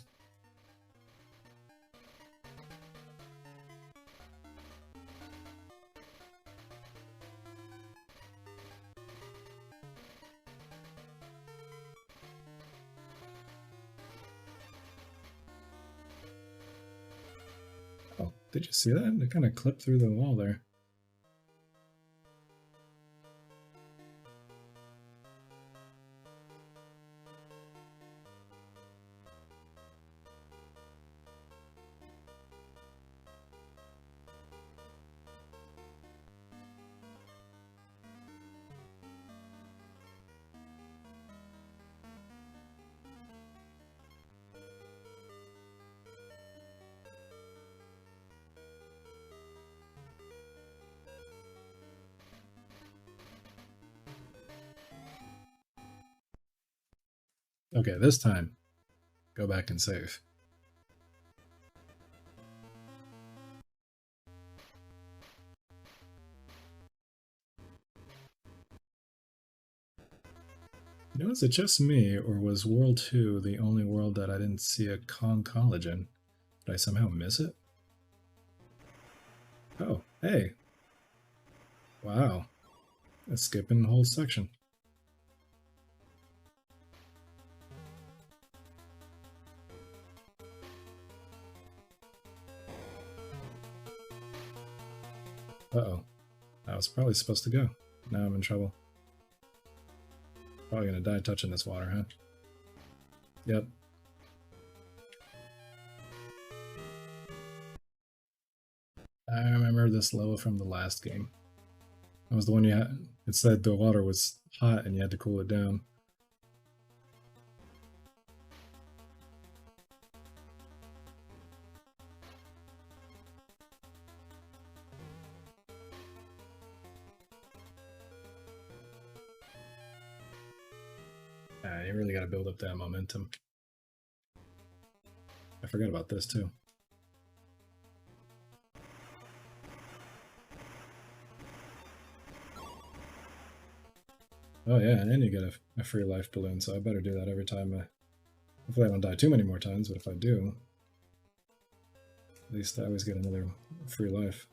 Oh, did you see that? It kind of clipped through the wall there. Okay, this time, go back and save. You know, is it just me, or was World 2 the only world that I didn't see a Kong College in? Did I somehow miss it? Oh, hey. Wow. It's skipping the whole section. Uh-oh. I was probably supposed to go. Now I'm in trouble. Probably gonna die touching this water, huh? Yep. I remember this level from the last game. That was the one you had. It said the water was hot and you had to cool it down. You really got to build up that momentum. I forgot about this too. Oh yeah, and you get a free life balloon, so I better do that every time. Hopefully I don't die too many more times, but if I do, at least I always get another free life.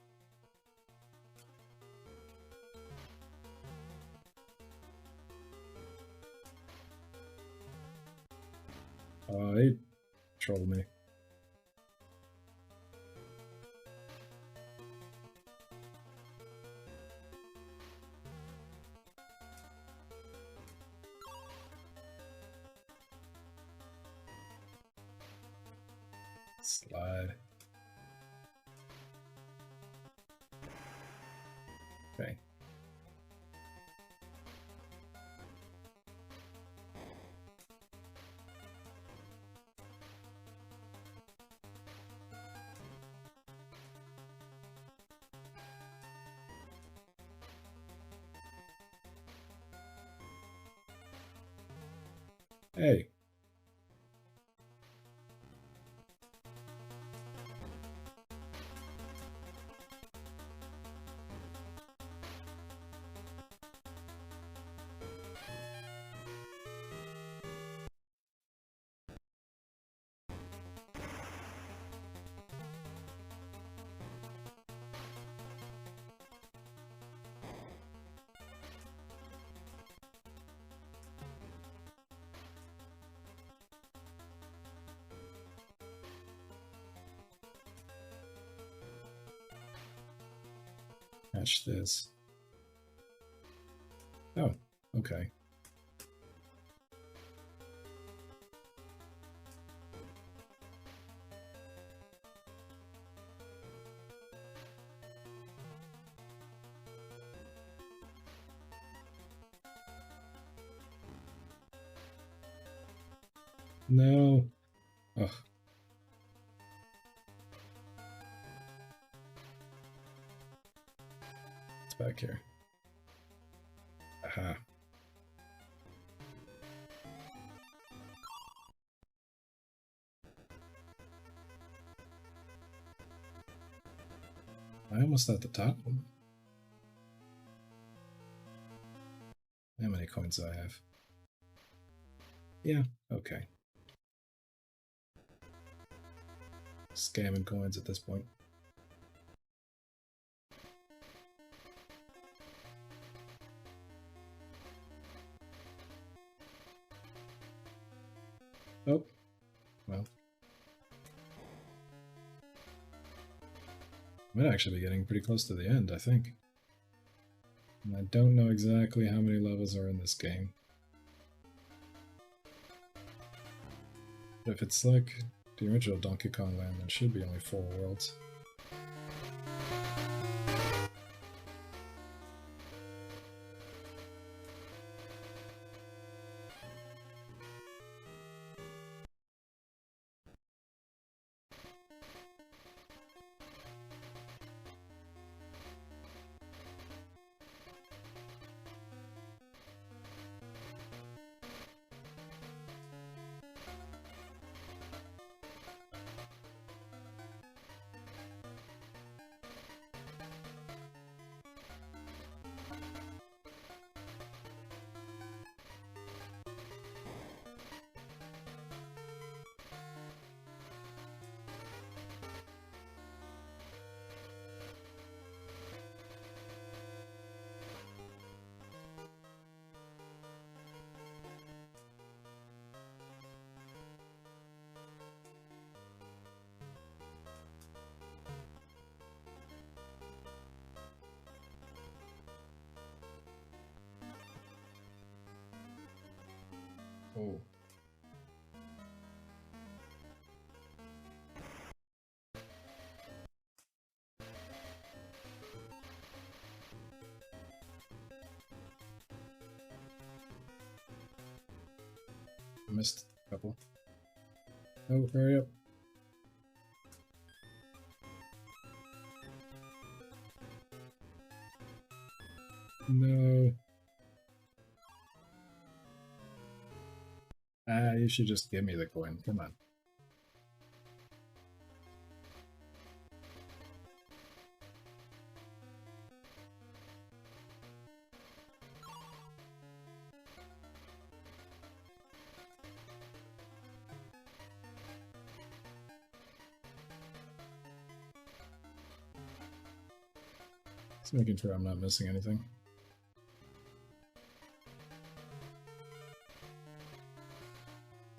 Oh, he trolled me. Slide. Okay. Hey. match this. Oh, okay. No. Ugh. It's back here. Aha. I almost at the top. How many coins do I have? Yeah, okay. Scamming coins at this point. Oh, well. I might actually be getting pretty close to the end, I think. And I don't know exactly how many levels are in this game. If it's like the original Donkey Kong Land, there should be only 4 worlds. Oh. Missed a couple. Oh, hurry up. No. Ah, you should just give me the coin. Come on. Just making sure I'm not missing anything.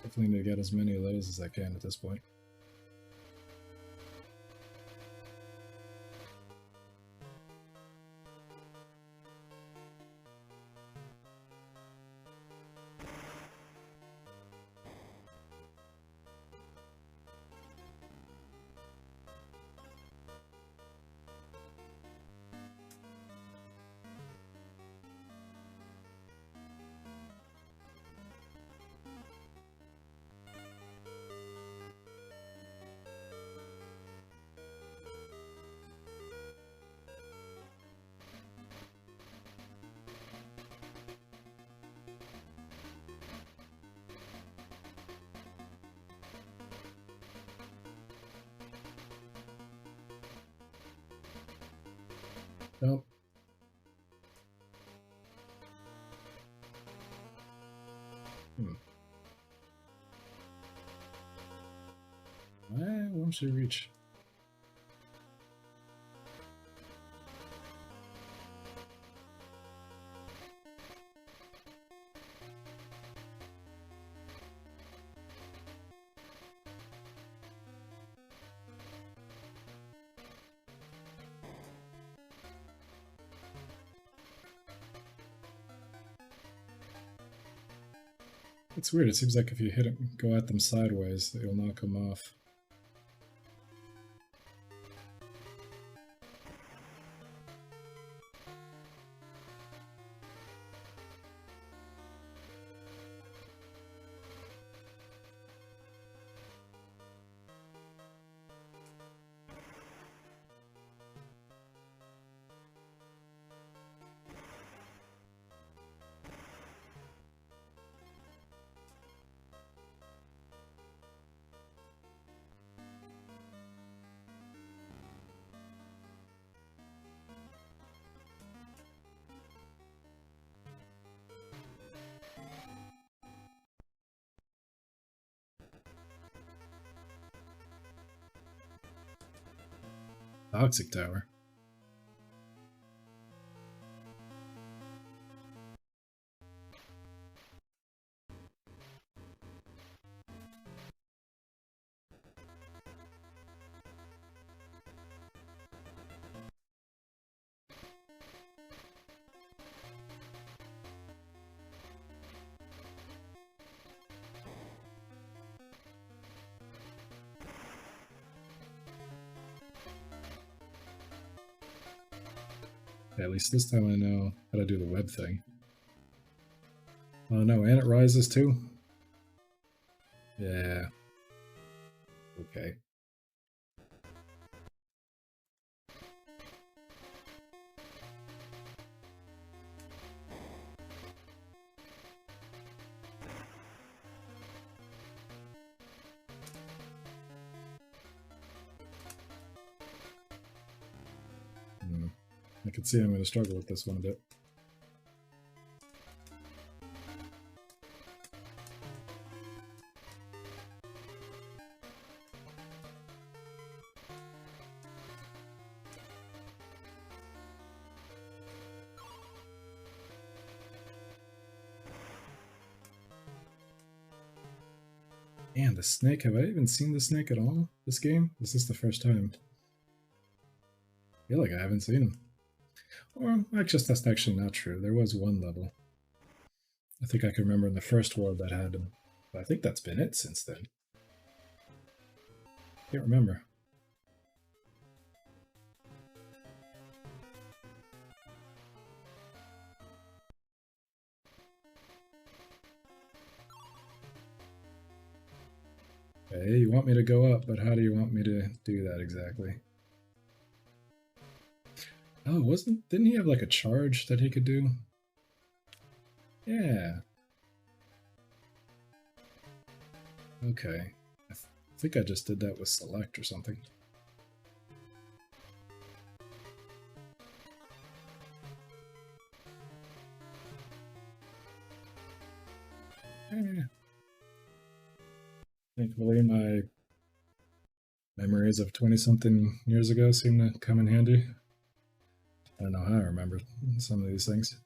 Definitely need to get as many of those as I can at this point. Nope. Why won't she reach? It's weird. It seems like if you hit them, go at them sideways, it'll knock them off. Toxic Tower. Yeah, at least this time I know how to do the web thing. Oh no, and it rises too? Yeah. Okay. I can see I'm going to struggle with this one a bit. Man, the snake. Have I even seen the snake at all this game? This is the first time. I feel like I haven't seen him. Or, actually, that's actually not true. There was one level. I think I can remember in the first world that had him. But I think that's been it since then. Can't remember. Okay, you want me to go up, but how do you want me to do that exactly? Oh, didn't he have like a charge that he could do? Yeah. Okay. I think I just did that with select or something. Thankfully, my memories of 20-something years ago seem to come in handy. I don't know how I remember some of these things.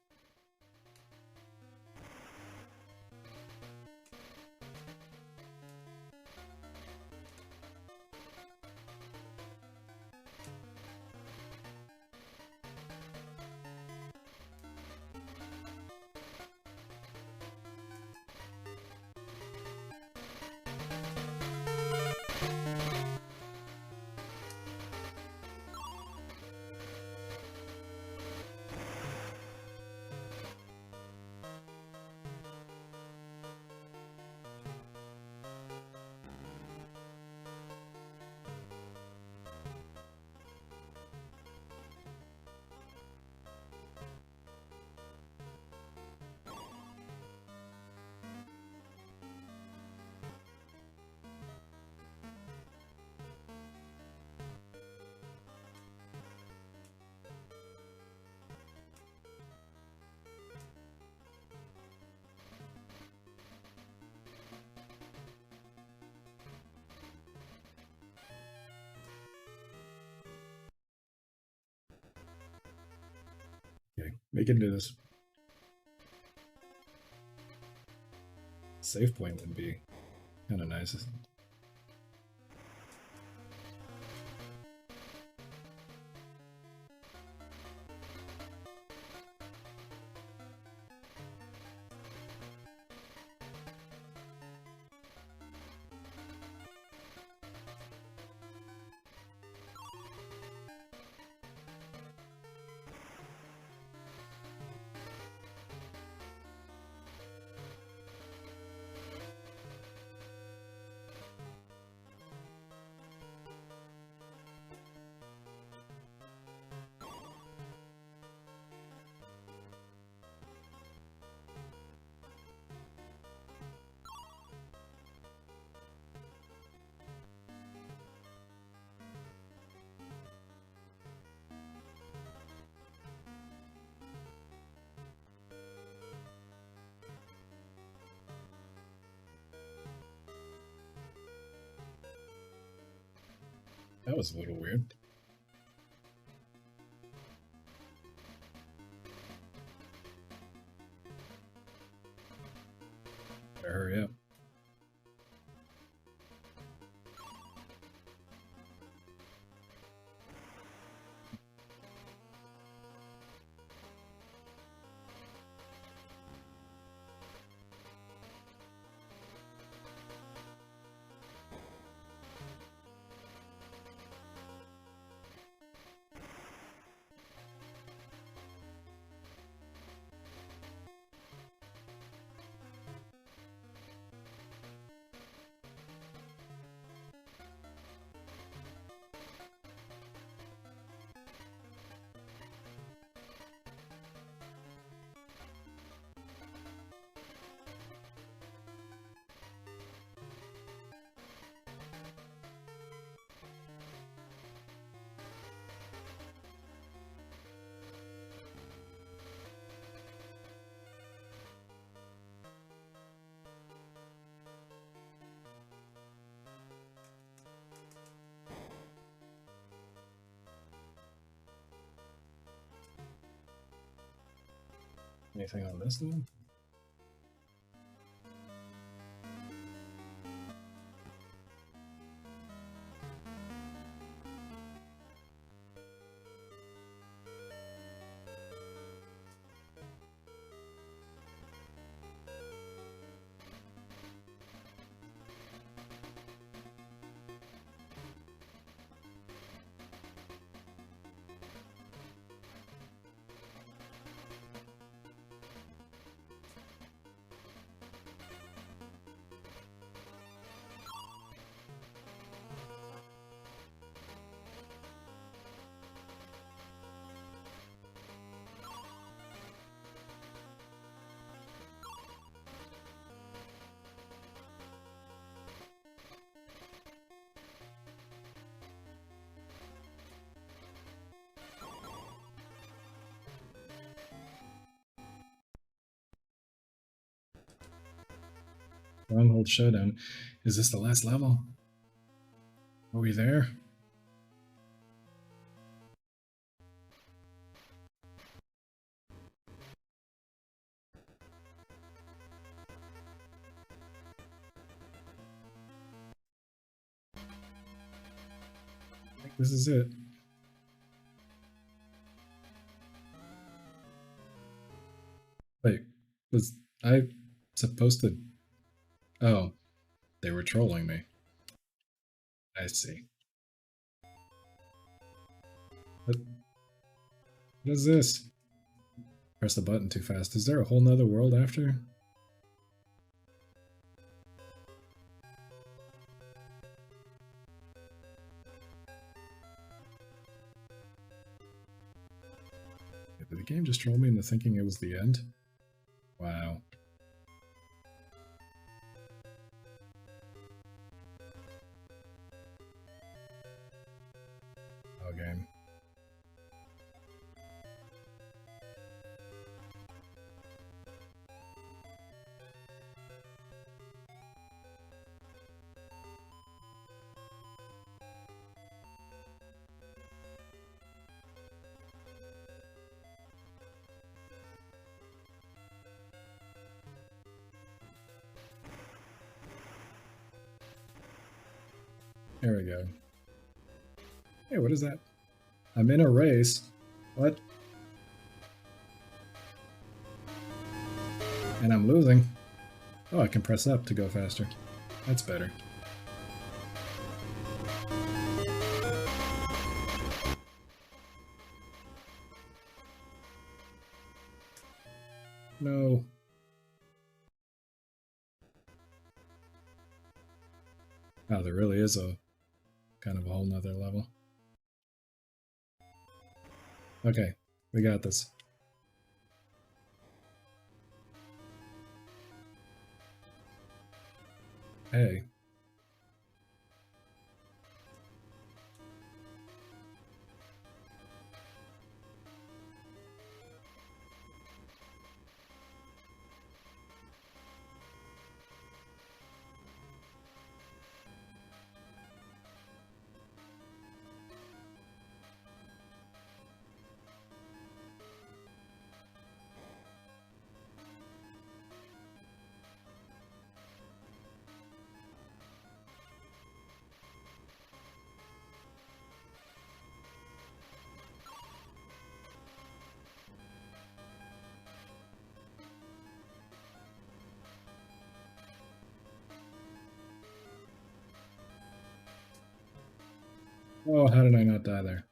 Okay, we can do this. Save point would be kind of nice. That was a little weird. Better hurry up. Anything on this one? Stronghold Showdown. Is this the last level? Are we there? I think this is it. Wait, was I supposed to... Oh, they were trolling me. I see. What is this? Press the button too fast. Is there a whole nother world after? Did the game just troll me into thinking it was the end? Wow. Oh, game. There we go. Hey, what is that? I'm in a race. What? And I'm losing. Oh, I can press up to go faster. That's better. No. Oh, there really is a kind of a whole nother level. Okay, we got this. Hey. Oh, how did I not die there?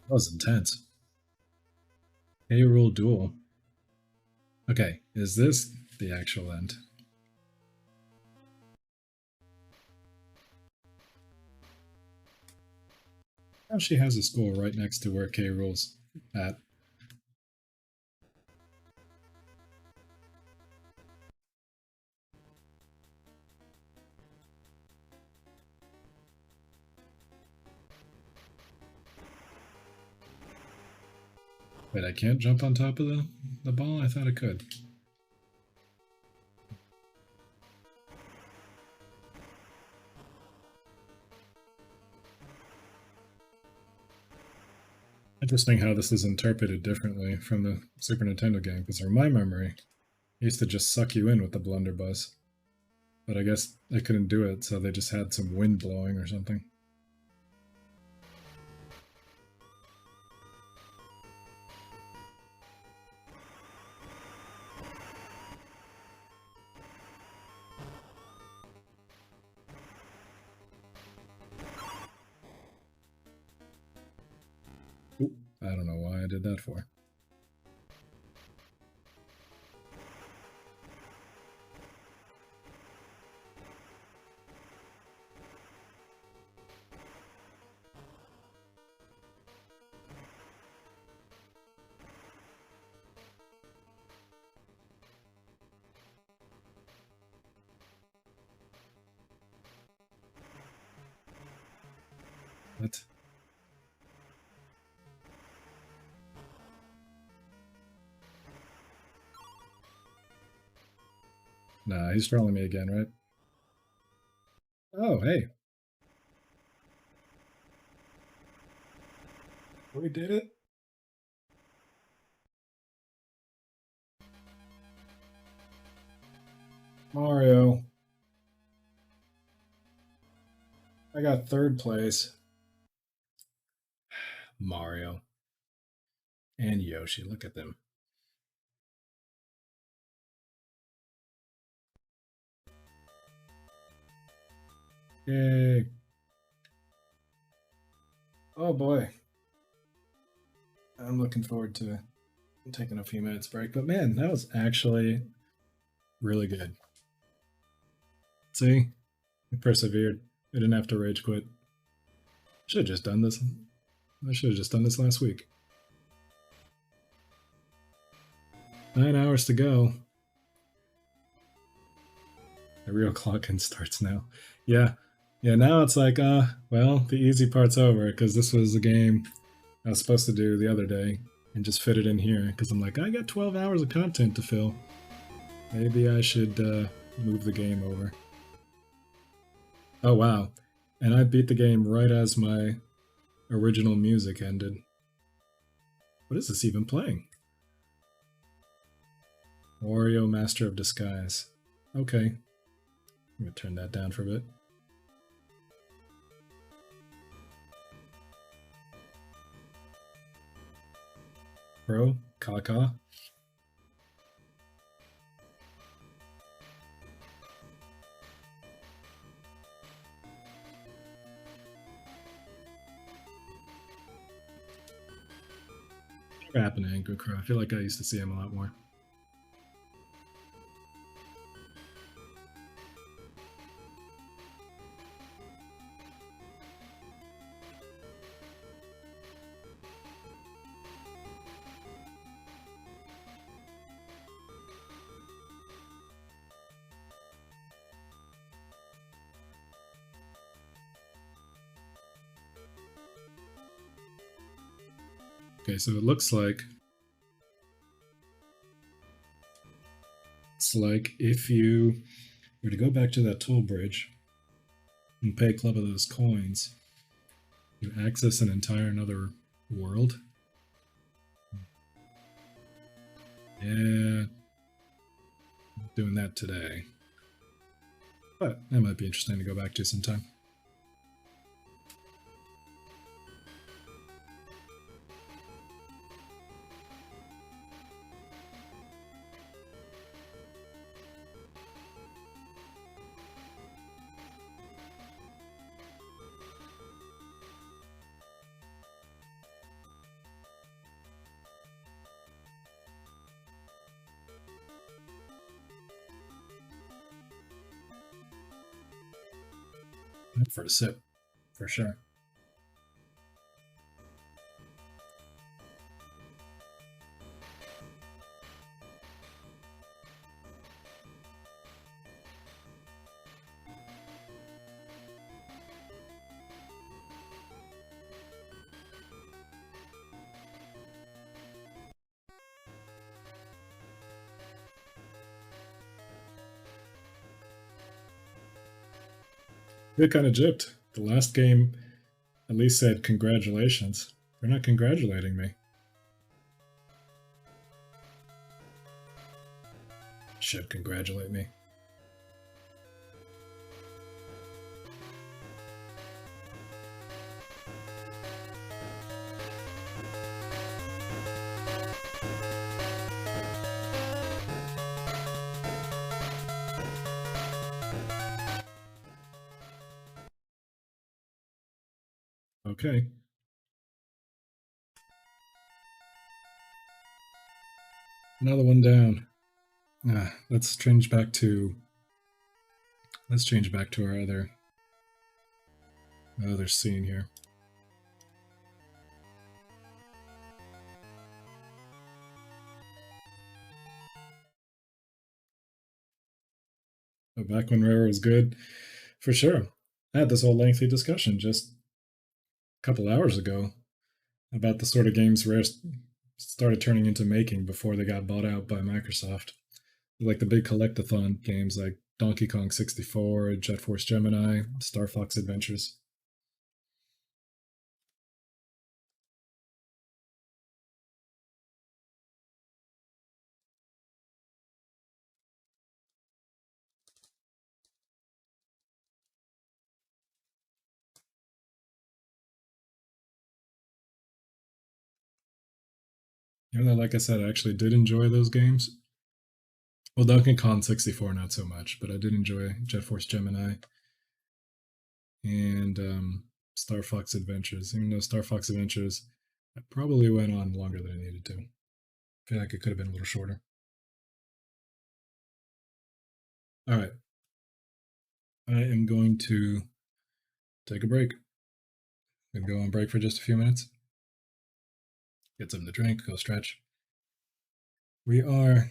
That was intense. A-Rule duel. Okay, is this the actual end? Now she has a school right next to where K-Rule's at. Wait, I can't jump on top of the ball? I thought I could. Interesting how this is interpreted differently from the Super Nintendo game, because from my memory, it used to just suck you in with the blunderbuss. But I guess they couldn't do it, so they just had some wind blowing or something. I don't know why I did that for. What? Nah, he's trolling me again, right? Oh, hey. We did it? Mario. I got third place. Mario. And Yoshi, look at them. Yay. Oh boy. I'm looking forward to taking a few minutes break, but man, that was actually really good. See? We persevered. We didn't have to rage quit. Should have just done this. I should have just done this last week. 9 hours to go. The real clock in starts now. Yeah. Yeah, now it's like, well, the easy part's over, because this was a game I was supposed to do the other day and just fit it in here, because I'm like, I got 12 hours of content to fill. Maybe I should move the game over. Oh, wow. And I beat the game right as my original music ended. What is this even playing? Wario Master of Disguise. Okay. I'm going to turn that down for a bit. Bro, Kaka. What happened to Angry Crow? I feel like I used to see him a lot more. Okay, so it looks like it's like if you were to go back to that toll bridge and pay a club of those coins, you access an entire another world. Yeah, doing that today. But that might be interesting to go back to sometime. For a sip, for sure. They kind of gypped. The last game at least said congratulations. They're not congratulating me. Should congratulate me. Okay. Another one down. Let's change back to our other scene here. Oh, back when Rare was good, for sure. I had this whole lengthy discussion just a couple hours ago about the sort of games Rare started turning into making before they got bought out by Microsoft. Like the big collectathon games like Donkey Kong 64, Jet Force Gemini, Star Fox Adventures. Even though, like I said, I actually did enjoy those games. Well, Donkey Kong 64, not so much, but I did enjoy Jet Force Gemini and Star Fox Adventures. Even though Star Fox Adventures probably went on longer than it needed to. I feel like it could have been a little shorter. All right. I am going to take a break. I'm going to go on break for just a few minutes. Get something to drink, go stretch. We are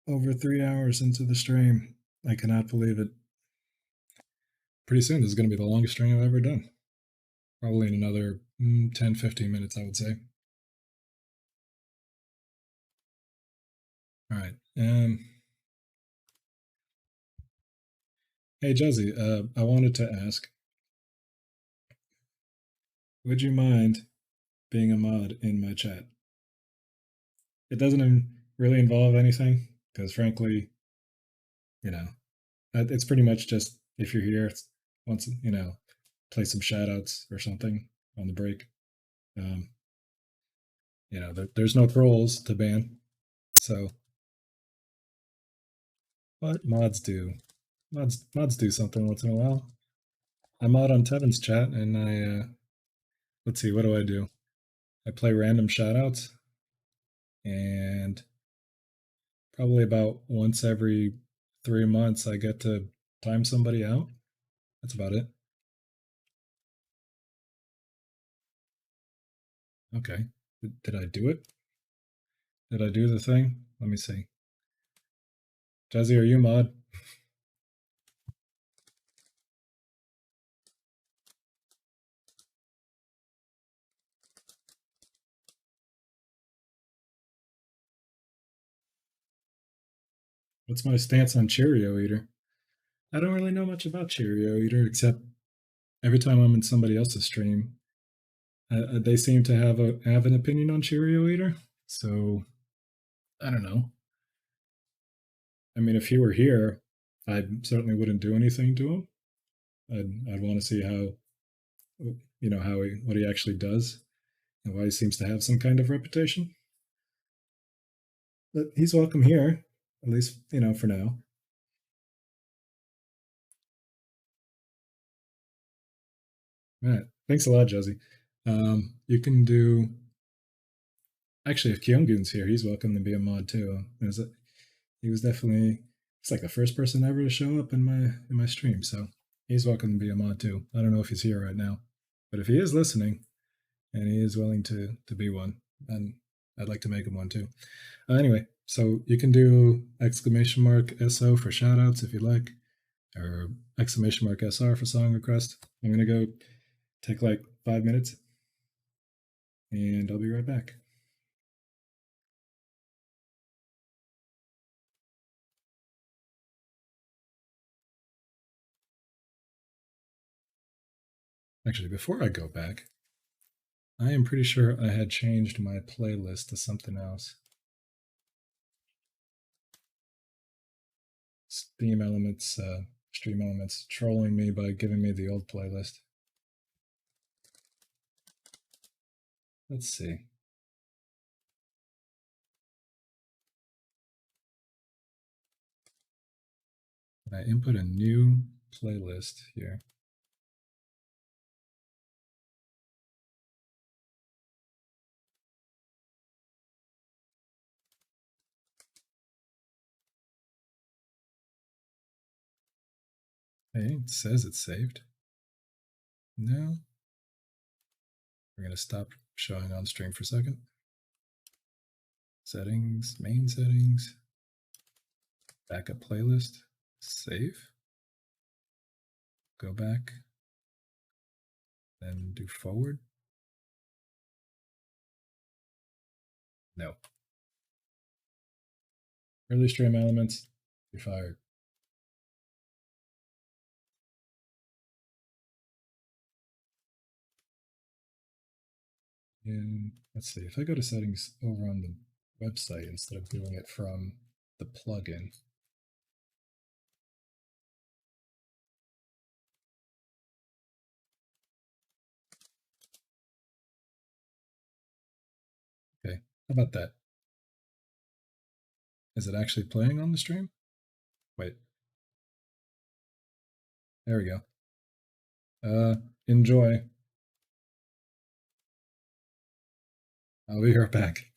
over 3 hours into the stream. I cannot believe it. Pretty soon, this is going to be the longest stream I've ever done. Probably in another 10, 15 minutes, I would say. All right. Hey, Jazzy, I wanted to ask, would you mind being a mod in my chat? It doesn't really involve anything, because frankly, it's pretty much just if you're here, once, play some shoutouts or something on the break. There's no trolls to ban, so what mods do? Mods do something once in a while. I mod on Tevin's chat, and I let's see, what do? I play random shoutouts, and probably about once every 3 months I get to time somebody out. That's about it. Okay. Did I do it? Did I do the thing? Let me see. Jazzy, are you mod? What's my stance on Cheerio Eater? I don't really know much about Cheerio Eater, except every time I'm in somebody else's stream, they seem to have an opinion on Cheerio Eater. So I don't know. I mean, if he were here, I certainly wouldn't do anything to him. I'd want to see how, what he actually does and why he seems to have some kind of reputation. But he's welcome here, at least, for now. All right. Thanks a lot, Josie. You can do. Actually, if Kyunggun's here, he's welcome to be a mod too. He was definitely. It's like the first person ever to show up in my stream, so he's welcome to be a mod too. I don't know if he's here right now, but if he is listening, and he is willing to be one, then I'd like to make him one too. Anyway, so you can do !SO for shoutouts if you like, or !SR for song request. I'm gonna go take like 5 minutes, and I'll be right back. Actually, before I go back, I am pretty sure I had changed my playlist to something else. Stream Elements trolling me by giving me the old playlist. Let's see. I input a new playlist here. Hey, it says it's saved. No. We're going to stop showing on stream for a second. Settings, main settings, backup playlist, save. Go back, then do forward. No. Early stream elements, you're fired. And let's see, if I go to settings over on the website instead of doing it from the plugin. Okay, how about that? Is it actually playing on the stream? Wait. There we go. Enjoy. I'll be right back.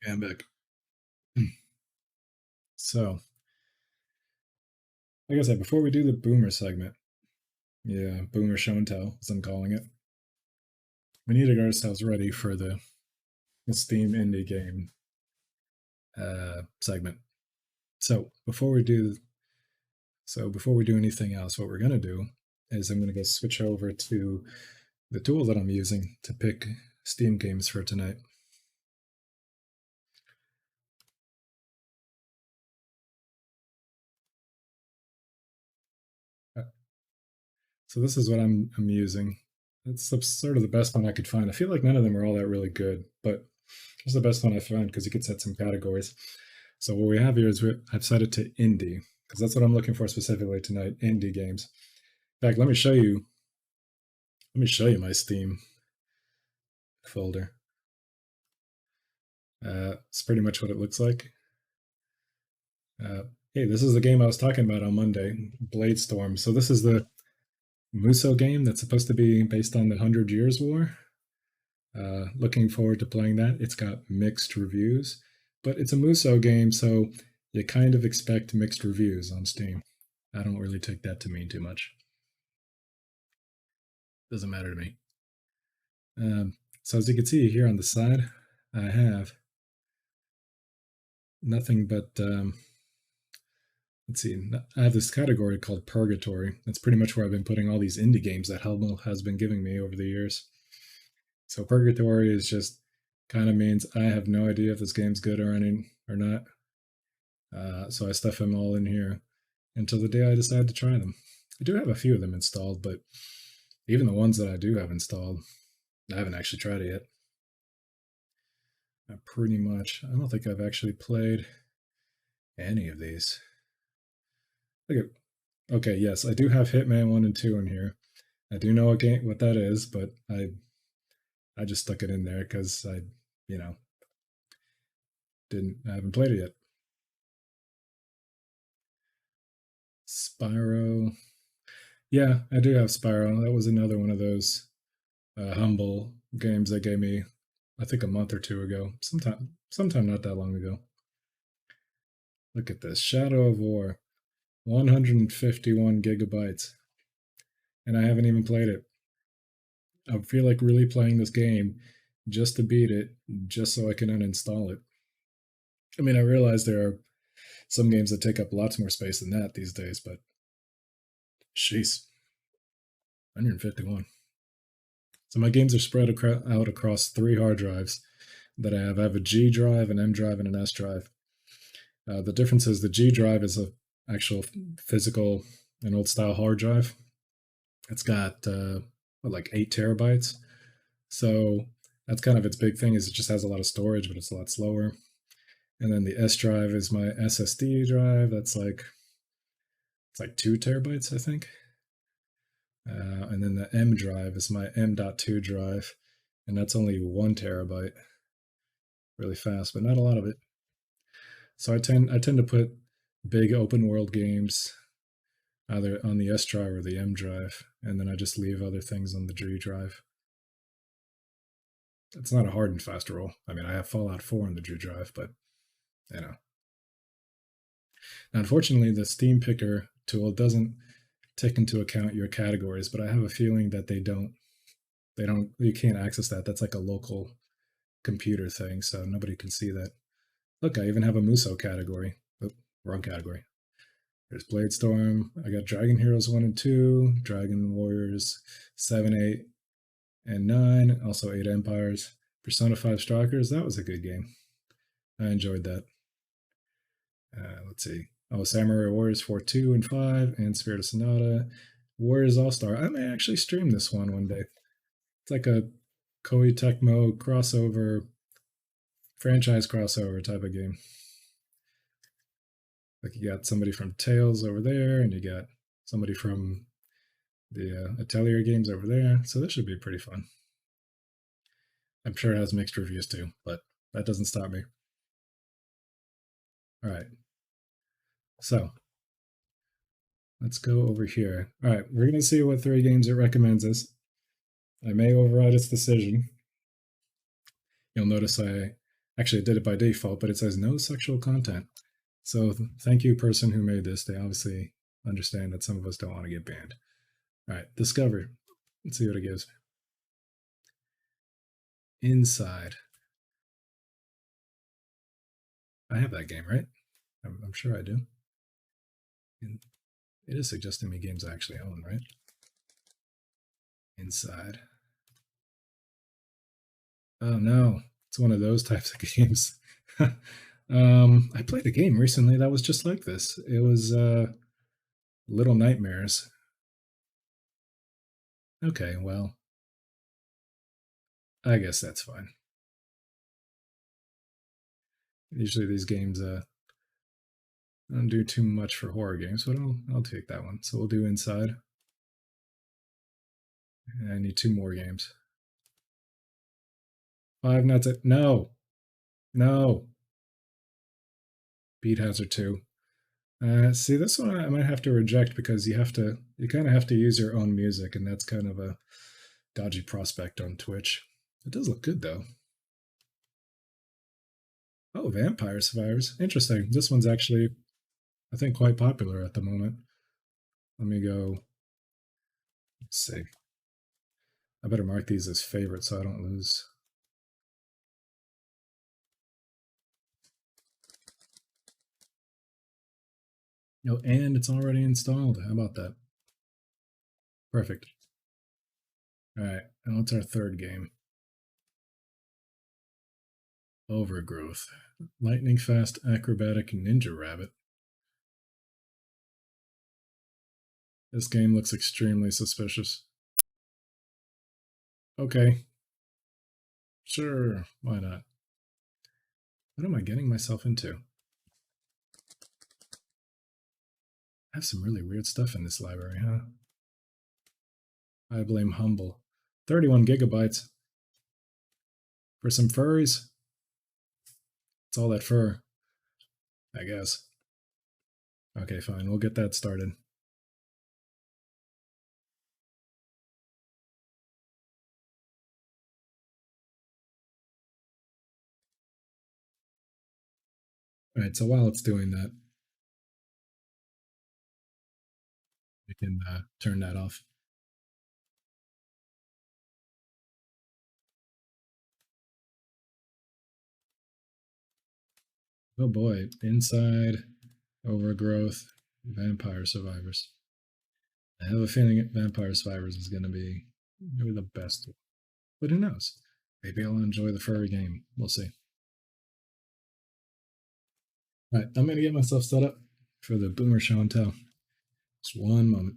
I'm back. So, like I said, before we do the boomer segment, yeah, boomer show and tell, as I'm calling it, we need to get ourselves ready for the Steam indie game segment. So before we do anything else, what we're gonna do is I'm gonna go switch over to the tool that I'm using to pick Steam games for tonight. So this is what I'm using. It's sort of the best one I could find. I feel like none of them are all that really good, but it's the best one I found because you could set some categories. So what we have here is I've set it to indie because that's what I'm looking for specifically tonight, indie games. In fact, let me show you my Steam folder. It's pretty much what it looks like. Hey, this is the game I was talking about on Monday, Bladestorm. So this is the Musou game that's supposed to be based on the 100 Years' War. Looking forward to playing that. It's got mixed reviews, but it's a Musou game, so you kind of expect mixed reviews on Steam. I don't really take that to mean too much. Doesn't matter to me. So as you can see here on the side, I have nothing but, let's see, I have this category called Purgatory. That's pretty much where I've been putting all these indie games that Helmel has been giving me over the years. So Purgatory is just kind of means I have no idea if this game's good or not. So I stuff them all in here until the day I decide to try them. I do have a few of them installed, but even the ones that I do have installed, I haven't actually tried it yet. Pretty much, I don't think I've actually played any of these. Okay, yes, I do have Hitman 1 and 2 in here. I do know what that is, but I just stuck it in there because I haven't played it yet. Spyro. Yeah, I do have Spyro. That was another one of those humble games they gave me, I think, a month or two ago. Sometime not that long ago. Look at this. Shadow of War. 151 gigabytes. And I haven't even played it. I feel like really playing this game just to beat it, just so I can uninstall it. I mean, I realize there are some games that take up lots more space than that these days, but jeez, 151. So my games are spread out across 3 hard drives that I have. I have a G drive, an M drive, and an S drive. The difference is the G drive is a actual physical and old style hard drive. It's got like 8 terabytes. So that's kind of its big thing, is it just has a lot of storage, but it's a lot slower. And then the S drive is my SSD drive. It's like 2 terabytes, I think. And then the M drive is my M.2 drive, and that's only 1 terabyte. Really fast, but not a lot of it. So I tend to put big open world games either on the S drive or the M drive, and then I just leave other things on the G drive. It's not a hard and fast rule. I mean, I have Fallout 4 on the G drive, but Now, unfortunately, the Steam Picker tool doesn't take into account your categories, but I have a feeling that you can't access that. That's like a local computer thing, so nobody can see that. Look, I even have a Musou category. Oh, wrong category. There's Bladestorm. I got Dragon Heroes 1 and 2, Dragon Warriors 7, 8, and 9, also 8 Empires. Persona 5 Strikers, that was a good game. I enjoyed that. Let's see. Oh, Samurai Warriors 4, 2, and 5, and Spirit of Sonata. Warriors All-Star. I may actually stream this one day. It's like a Koei Tecmo crossover, franchise crossover type of game. Like you got somebody from Tales over there, and you got somebody from the Atelier games over there. So this should be pretty fun. I'm sure it has mixed reviews too, but that doesn't stop me. All right. So let's go over here. All right, we're going to see what 3 games it recommends us. I may override its decision. You'll notice I Actually, it did it by default, but it says no sexual content. So thank you, person who made this. They obviously understand that some of us don't want to get banned. All right, Discover. Let's see what it gives. Inside. I have that game, right? I'm sure I do. And it is suggesting me games I actually own, right? Inside. Oh no, it's one of those types of games. I played a game recently that was just like this. It was Little Nightmares. Okay, well, I guess that's fine. Usually these games don't do too much for horror games, but I'll take that one. So we'll do Inside. And I need 2 more games. Five Nights at no. Beat Hazard 2. See, this one I might have to reject because you kind of have to use your own music, and that's kind of a dodgy prospect on Twitch. It does look good though. Oh, Vampire Survivors. Interesting. This one's actually, I think, quite popular at the moment. Let me go. Let's see. I better mark these as favorites so I don't lose. Oh, and it's already installed. How about that? Perfect. All right, and what's our third game? Overgrowth. Lightning fast acrobatic ninja rabbit. This game looks extremely suspicious. Okay. Sure, why not? What am I getting myself into? I have some really weird stuff in this library, huh? I blame Humble. 31 gigabytes. For some furries? It's all that fur. I guess. Okay, fine. We'll get that started. Alright, so while it's doing that, we can turn that off. Oh boy, Inside, Overgrowth, Vampire Survivors. I have a feeling Vampire Survivors is going to be maybe the best. But who knows? Maybe I'll enjoy the furry game. We'll see. Alright, I'm going to get myself set up for the Boomer Show and Tell. Just one moment.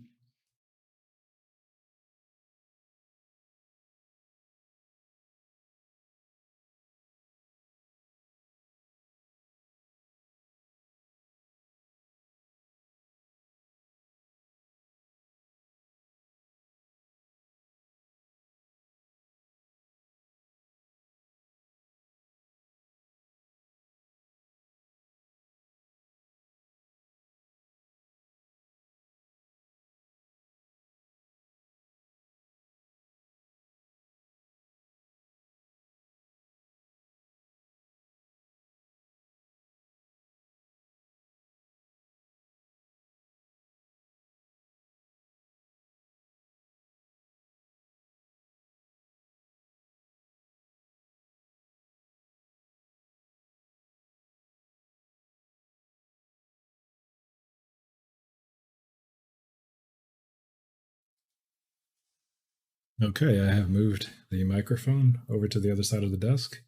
Okay, I have moved the microphone over to the other side of the desk,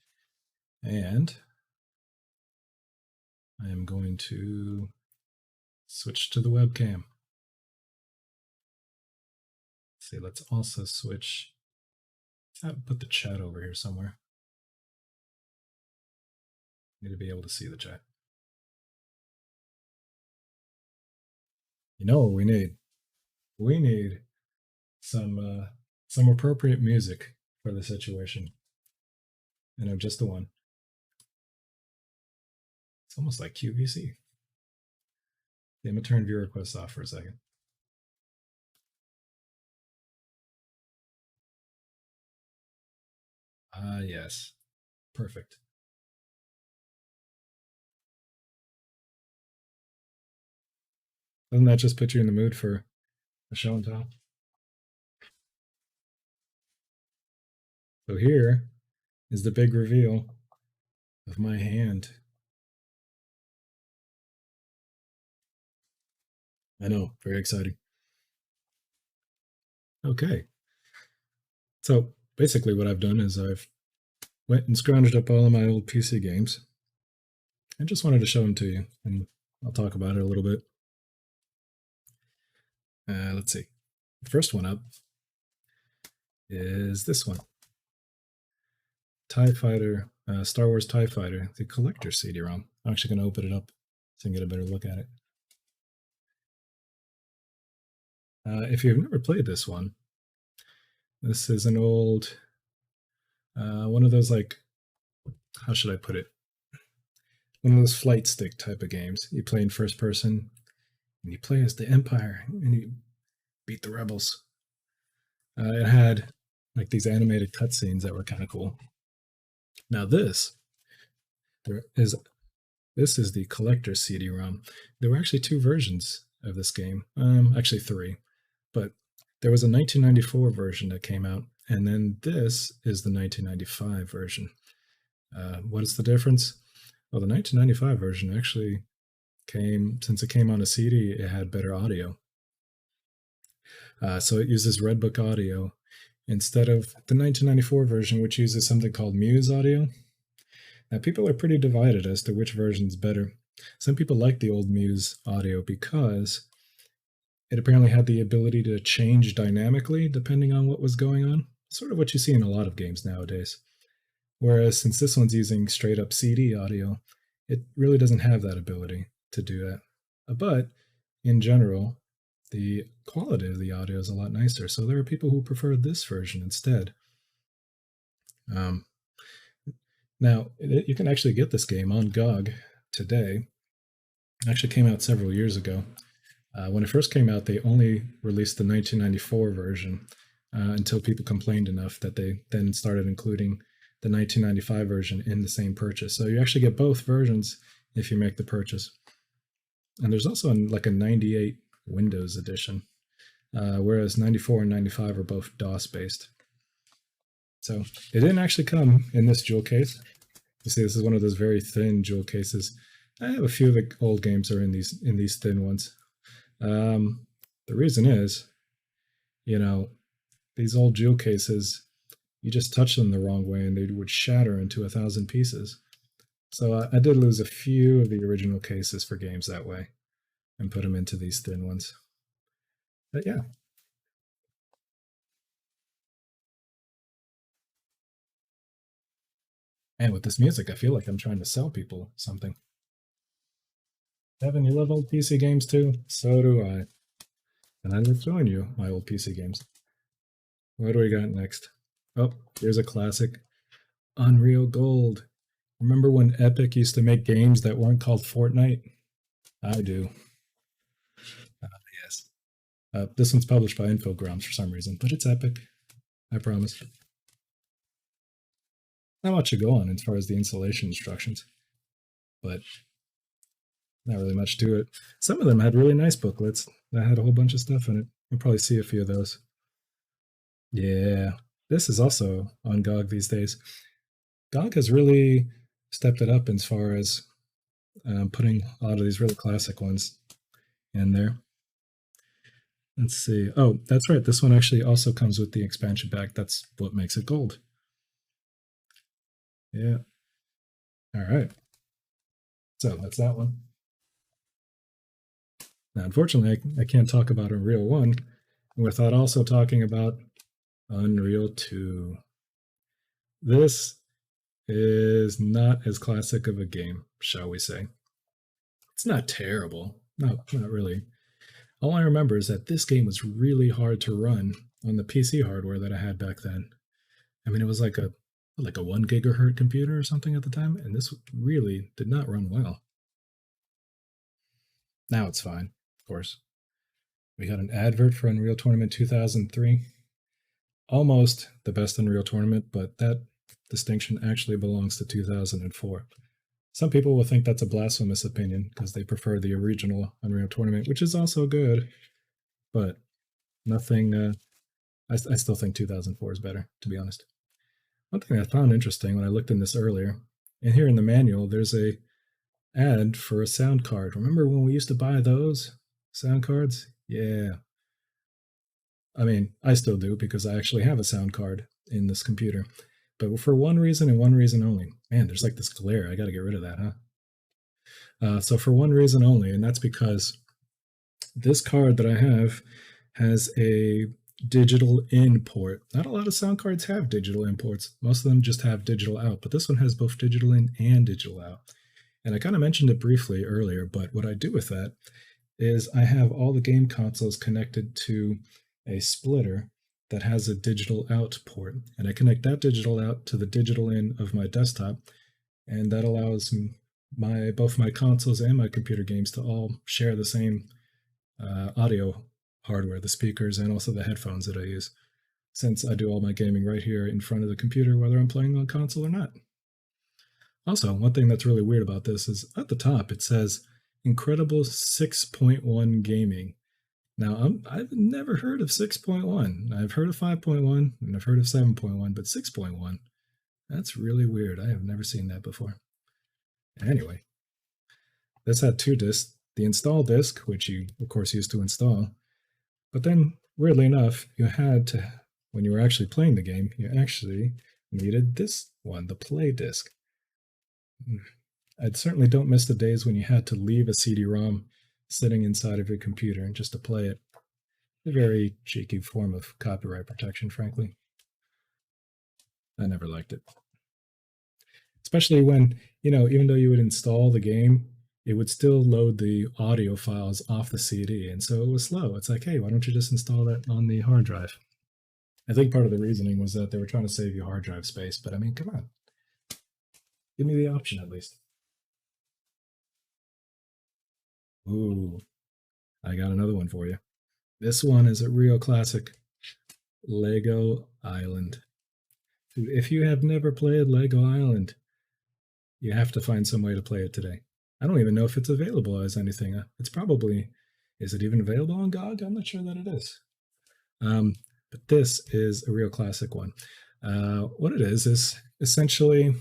and I am going to switch to the webcam. See, let's also switch. Let's put the chat over here somewhere. Need to be able to see the chat. You know what we need? We need some appropriate music for the situation. And I'm just the one. It's almost like QVC. I'm gonna turn view requests off for a second. Ah, yes. Perfect. Doesn't that just put you in the mood for a show and tell? So here is the big reveal of my hand. I know, very exciting. Okay. So basically what I've done is I've went and scrounged up all of my old PC games. I just wanted to show them to you, and I'll talk about it a little bit. Let's see. The first one up is this one. TIE Fighter, Star Wars TIE Fighter, the collector CD-ROM. I'm actually going to open it up so you can get a better look at it. If you've never played this one, this is an old, one of those, like, how should I put it? One of those flight stick type of games. You play in first person, and you play as the Empire, and you beat the rebels. It had like these animated cutscenes that were kind of cool. Now this is the collector CD-ROM. There were actually 2 versions of this game, actually 3, but there was a 1994 version that came out, and then this is the 1995 version. What is the difference? Well, the 1995 version actually since it came on a CD, it had better audio. So it uses Redbook audio instead of the 1994 version, which uses something called Muse audio. Now, people are pretty divided as to which version's better. Some people like the old Muse audio because it apparently had the ability to change dynamically depending on what was going on. Sort of what you see in a lot of games nowadays. Whereas since this one's using straight up CD audio, it really doesn't have that ability to do that. But in general, the quality of the audio is a lot nicer. So there are people who prefer this version instead. Now, you can actually get this game on GOG today. It actually came out several years ago. When it first came out, they only released the 1994 version until people complained enough that they then started including the 1995 version in the same purchase. So you actually get both versions if you make the purchase. And there's also like a 98 Windows edition, whereas 94 and 95 are both DOS based. So it didn't actually come in this jewel case. You see, this is one of those very thin jewel cases. I have a few of the old games are in these thin ones. The reason is, these old jewel cases, you just touch them the wrong way and they would shatter into 1,000 pieces. So I did lose a few of the original cases for games that way and put them into these thin ones. But yeah. And with this music, I feel like I'm trying to sell people something. Evan, you love old PC games too? So do I. And I love showing you my old PC games. What do we got next? Oh, here's a classic. Unreal Gold. Remember when Epic used to make games that weren't called Fortnite? I do. Yes. This one's published by Infogrames for some reason, but it's Epic. I promise. Not much to go on as far as the installation instructions, but not really much to it. Some of them had really nice booklets that had a whole bunch of stuff in it. You'll probably see a few of those. Yeah, this is also on GOG these days. GOG has really stepped it up as far as putting a lot of these really classic ones in there. Let's see. Oh, that's right. This one actually also comes with the expansion pack. That's what makes it gold. Yeah. All right. So that's that one. Now, unfortunately, I can't talk about Unreal 1 without also talking about Unreal 2. This is not as classic of a game, shall we say. It's not terrible. No, not really. All I remember is that this game was really hard to run on the PC hardware that I had back then. I mean, it was like a 1 gigahertz computer or something at the time, and this really did not run well. Now it's fine, of course. We got an advert for Unreal Tournament 2003. Almost the best Unreal Tournament, but that distinction actually belongs to 2004. Some people will think that's a blasphemous opinion because they prefer the original Unreal Tournament, which is also good, but nothing. I still think 2004 is better, to be honest. One thing I found interesting when I looked in this earlier, and here in the manual, there's a ad for a sound card. Remember when we used to buy those sound cards? Yeah. I mean, I still do because I actually have a sound card in this computer. But for one reason and one reason only. Man, there's like this glare. I got to get rid of that, huh? So for one reason only, and that's because this card that I have has a digital in port. Not a lot of sound cards have digital imports. Most of them just have digital out, but this one has both digital in and digital out. And I kind of mentioned it briefly earlier, but what I do with that is I have all the game consoles connected to a splitter that has a digital out port, and I connect that digital out to the digital in of my desktop, and that allows both my consoles and my computer games to all share the same audio hardware, the speakers and also the headphones that I use, since I do all my gaming right here in front of the computer, whether I'm playing on console or not. Also, one thing that's really weird about this is at the top it says Incredible 6.1 Gaming. Now, I've never heard of 6.1. I've heard of 5.1 and I've heard of 7.1, but 6.1, that's really weird. I have never seen that before. Anyway, this had two discs, the install disc, which you of course used to install, but then weirdly enough, you had to, when you were actually playing the game, you actually needed this one, the play disc. I certainly don't miss the days when you had to leave a CD-ROM sitting inside of your computer and just to play it. A very cheeky form of copyright protection, frankly. I never liked it. Especially when, even though you would install the game, it would still load the audio files off the CD, and so it was slow. It's like, hey, why don't you just install that on the hard drive? I think part of the reasoning was that they were trying to save you hard drive space, but I mean, come on. Give me the option at least. Ooh, I got another one for you. This one is a real classic. Lego Island. Dude, if you have never played Lego Island, you have to find some way to play it today. I don't even know if it's available as anything. It's probably, is it even available on GOG? I'm not sure that it is. But this is a real classic one. What it is essentially,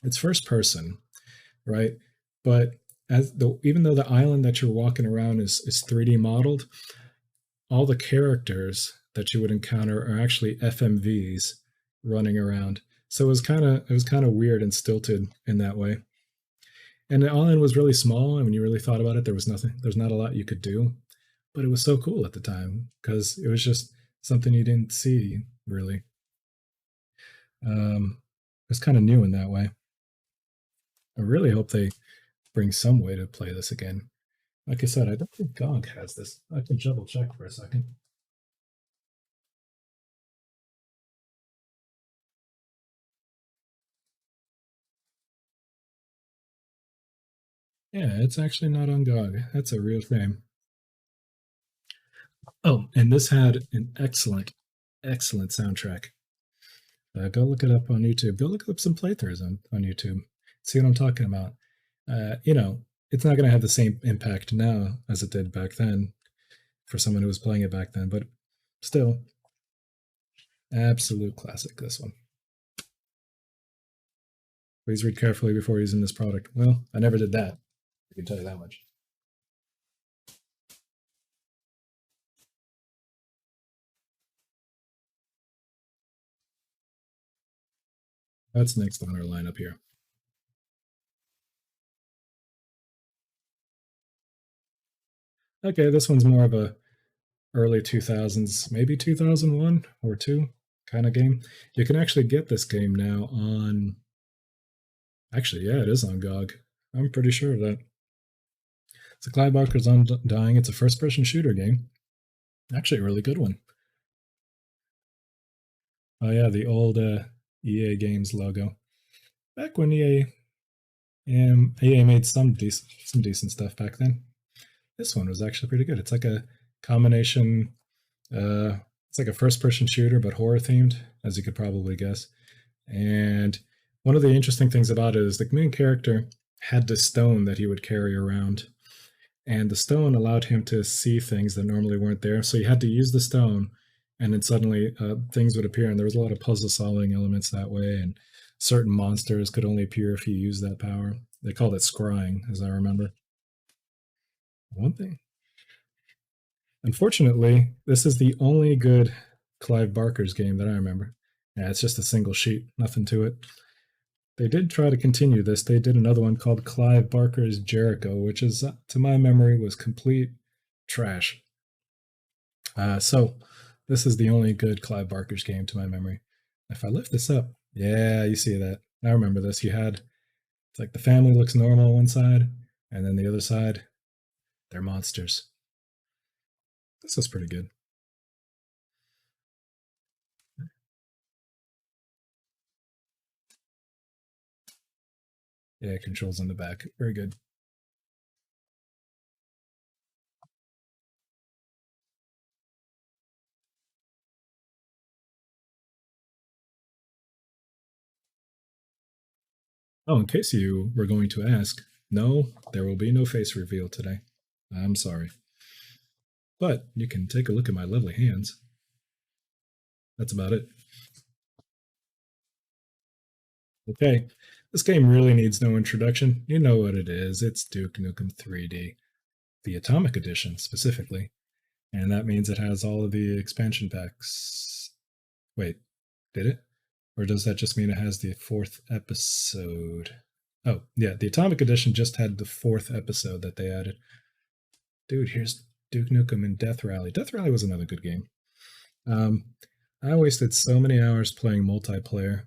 it's first person, right? But even though the island that you're walking around is 3D modeled, all the characters that you would encounter are actually FMVs running around. So it was kind of weird and stilted in that way. And the island was really small, and when you really thought about it, there's not a lot you could do. But it was so cool at the time because it was just something you didn't see really. It was kind of new in that way. I really hope they bring some way to play this again. Like I said, I don't think GOG has this. I can double check for a second. Yeah, it's actually not on GOG. That's a real shame. Oh, and this had an excellent soundtrack. Go look it up on YouTube. Go look up some playthroughs on YouTube. See what I'm talking about. It's not going to have the same impact now as it did back then for someone who was playing it back then, but still, absolute classic, this one. Please read carefully before using this product. Well, I never did that. I can tell you that much. That's next on our lineup here. Okay, this one's more of a early 2000s, maybe 2001 or 2 kind of game. You can actually get this game now on... Actually, yeah, it is on GOG. I'm pretty sure of that. It's a Clive Barker's Undying. It's a first-person shooter game. Actually, a really good one. Oh yeah, the old EA Games logo. Back when EA made some decent stuff back then. This one was actually pretty good. It's like a combination, it's like a first-person shooter, but horror-themed, as you could probably guess. And one of the interesting things about it is the main character had this stone that he would carry around, and the stone allowed him to see things that normally weren't there. So he had to use the stone, and then suddenly things would appear, and there was a lot of puzzle solving elements that way, and certain monsters could only appear if you used that power. They called it scrying, as I remember. One thing. Unfortunately, this is the only good Clive Barker's game that I remember. Yeah, it's just a single sheet, nothing to it. They did try to continue this. They did another one called Clive Barker's Jericho, which is, to my memory, was complete trash. So this is the only good Clive Barker's game to my memory. If I lift this up, yeah, you see that. I remember this. You had, it's like the family looks normal on one side, and then the other side, they're monsters. This is pretty good. Yeah, controls in the back. Very good. Oh, in case you were going to ask, no, there will be no face reveal today. I'm sorry. But you can take a look at my lovely hands. That's about it. Okay, this game really needs no introduction. You know what it is. It's Duke Nukem 3D. The Atomic Edition, specifically. And that means it has all of the expansion packs. Wait, did it? Or does that just mean it has the 4th episode? Oh, yeah, the Atomic Edition just had the 4th episode that they added. Dude, here's Duke Nukem and Death Rally. Death Rally was another good game. I wasted so many hours playing multiplayer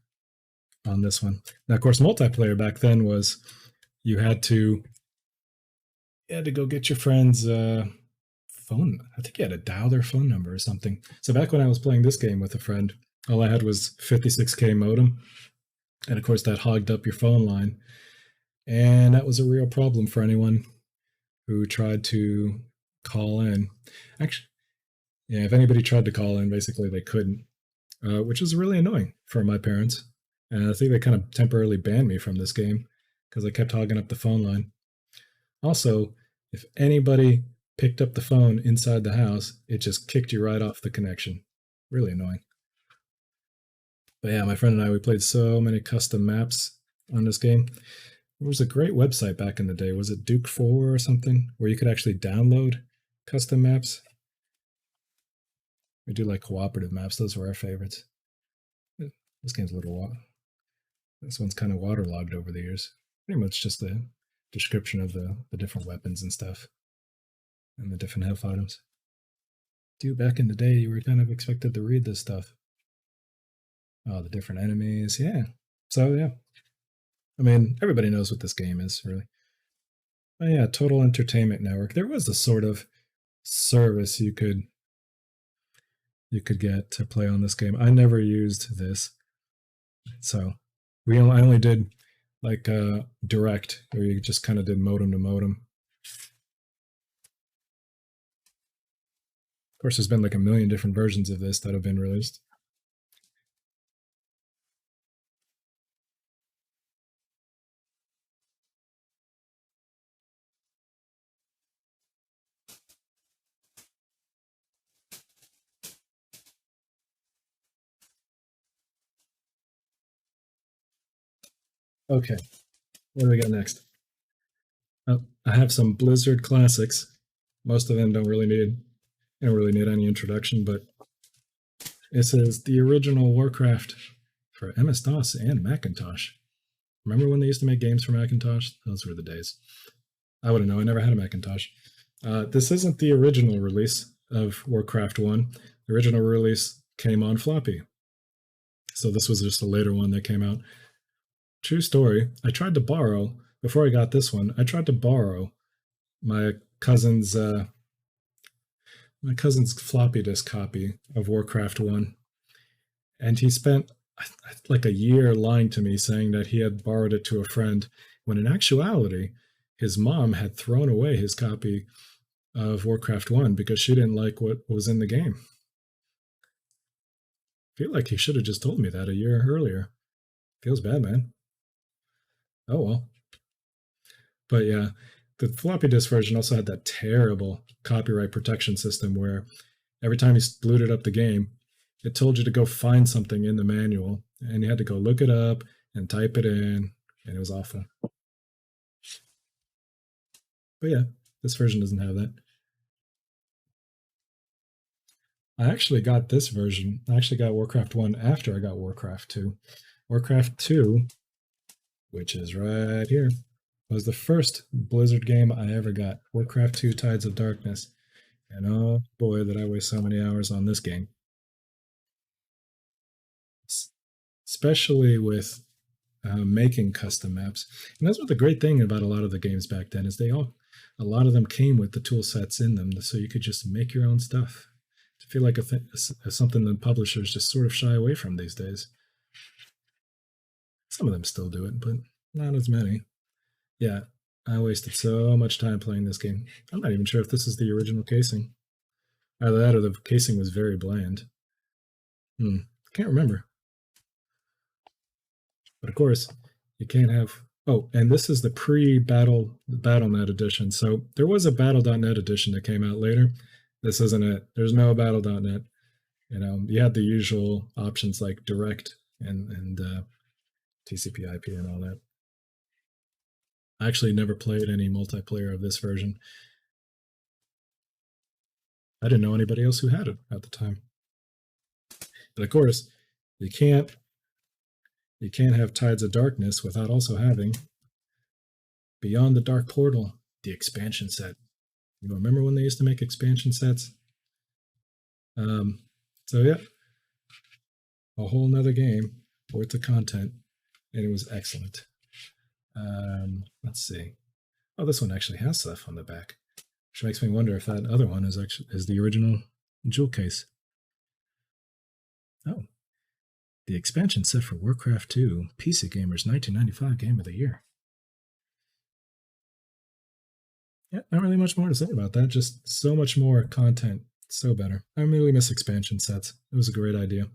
on this one. Now, of course, multiplayer back then was you had to go get your friend's phone. I think you had to dial their phone number or something. So back when I was playing this game with a friend, all I had was 56K modem. And of course, that hogged up your phone line. And that was a real problem for anyone who tried to call in. Actually, yeah, if anybody tried to call in, basically they couldn't, which was really annoying for my parents. And I think they kind of temporarily banned me from this game because I kept hogging up the phone line. Also, if anybody picked up the phone inside the house, it just kicked you right off the connection. Really annoying. But yeah, my friend and I, we played so many custom maps on this game. There was a great website back in the day. Was it Duke 4 or something? Where you could actually download custom maps. We do like cooperative maps. Those were our favorites. This game's a little this one's kind of waterlogged over the years. Pretty much just the description of the different weapons and stuff. And the different health items. Dude, back in the day, you were kind of expected to read this stuff. Oh, the different enemies. Yeah. So, yeah. I mean, everybody knows what this game is, really. Oh, yeah, Total Entertainment Network. There was a sort of service you could get to play on this game. I never used this. So, I only did like direct, where you just kind of did modem to modem. Of course, there's been like a million different versions of this that have been released. Okay, what do we got next? Oh, I have some Blizzard classics. Most of them don't really need any introduction, but this is the original Warcraft for MS-DOS and Macintosh. Remember when they used to make games for Macintosh? Those were the days. I wouldn't know. I never had a Macintosh. This isn't the original release of Warcraft 1. The original release came on floppy. So this was just a later one that came out. True story. I tried to borrow, before I got this one, I tried to borrow my cousin's floppy disk copy of Warcraft 1. And he spent like a year lying to me saying that he had borrowed it to a friend, when in actuality, his mom had thrown away his copy of Warcraft 1 because she didn't like what was in the game. I feel like he should have just told me that a year earlier. Feels bad, man. Oh well. But yeah, the floppy disk version also had that terrible copyright protection system where every time you booted up the game, it told you to go find something in the manual, and you had to go look it up and type it in, and it was awful. But yeah, this version doesn't have that. I actually got this version. I actually got Warcraft 1 after I got Warcraft 2. Warcraft 2, which is right here, was the first Blizzard game I ever got. Warcraft 2 Tides of Darkness. And oh boy, did I waste so many hours on this game. Especially with making custom maps. And that's what the great thing about a lot of the games back then is a lot of them came with the tool sets in them, so you could just make your own stuff. I feel like something that publishers just sort of shy away from these days. Some of them still do it, but not as many. Yeah, I wasted so much time playing this game. I'm not even sure if this is the original casing. Either that or the casing was very bland. Can't remember. But of course, you can't have... Oh, and this is the pre-Battle.net edition. So there was a Battle.net edition that came out later. This isn't it. There's no Battle.net. You had the usual options like direct and TCP/IP and all that. I actually never played any multiplayer of this version. I didn't know anybody else who had it at the time. But of course, you can't have Tides of Darkness without also having Beyond the Dark Portal, the expansion set. You remember when they used to make expansion sets? So yeah, a whole nother game worth of content, and it was excellent. Let's see. Oh, this one actually has stuff on the back, which makes me wonder if that other one is the original jewel case. Oh, the expansion set for Warcraft 2, PC Gamer's 1995 Game of the Year. Yeah, not really much more to say about that. Just so much more content. So better. I really miss expansion sets. It was a great idea.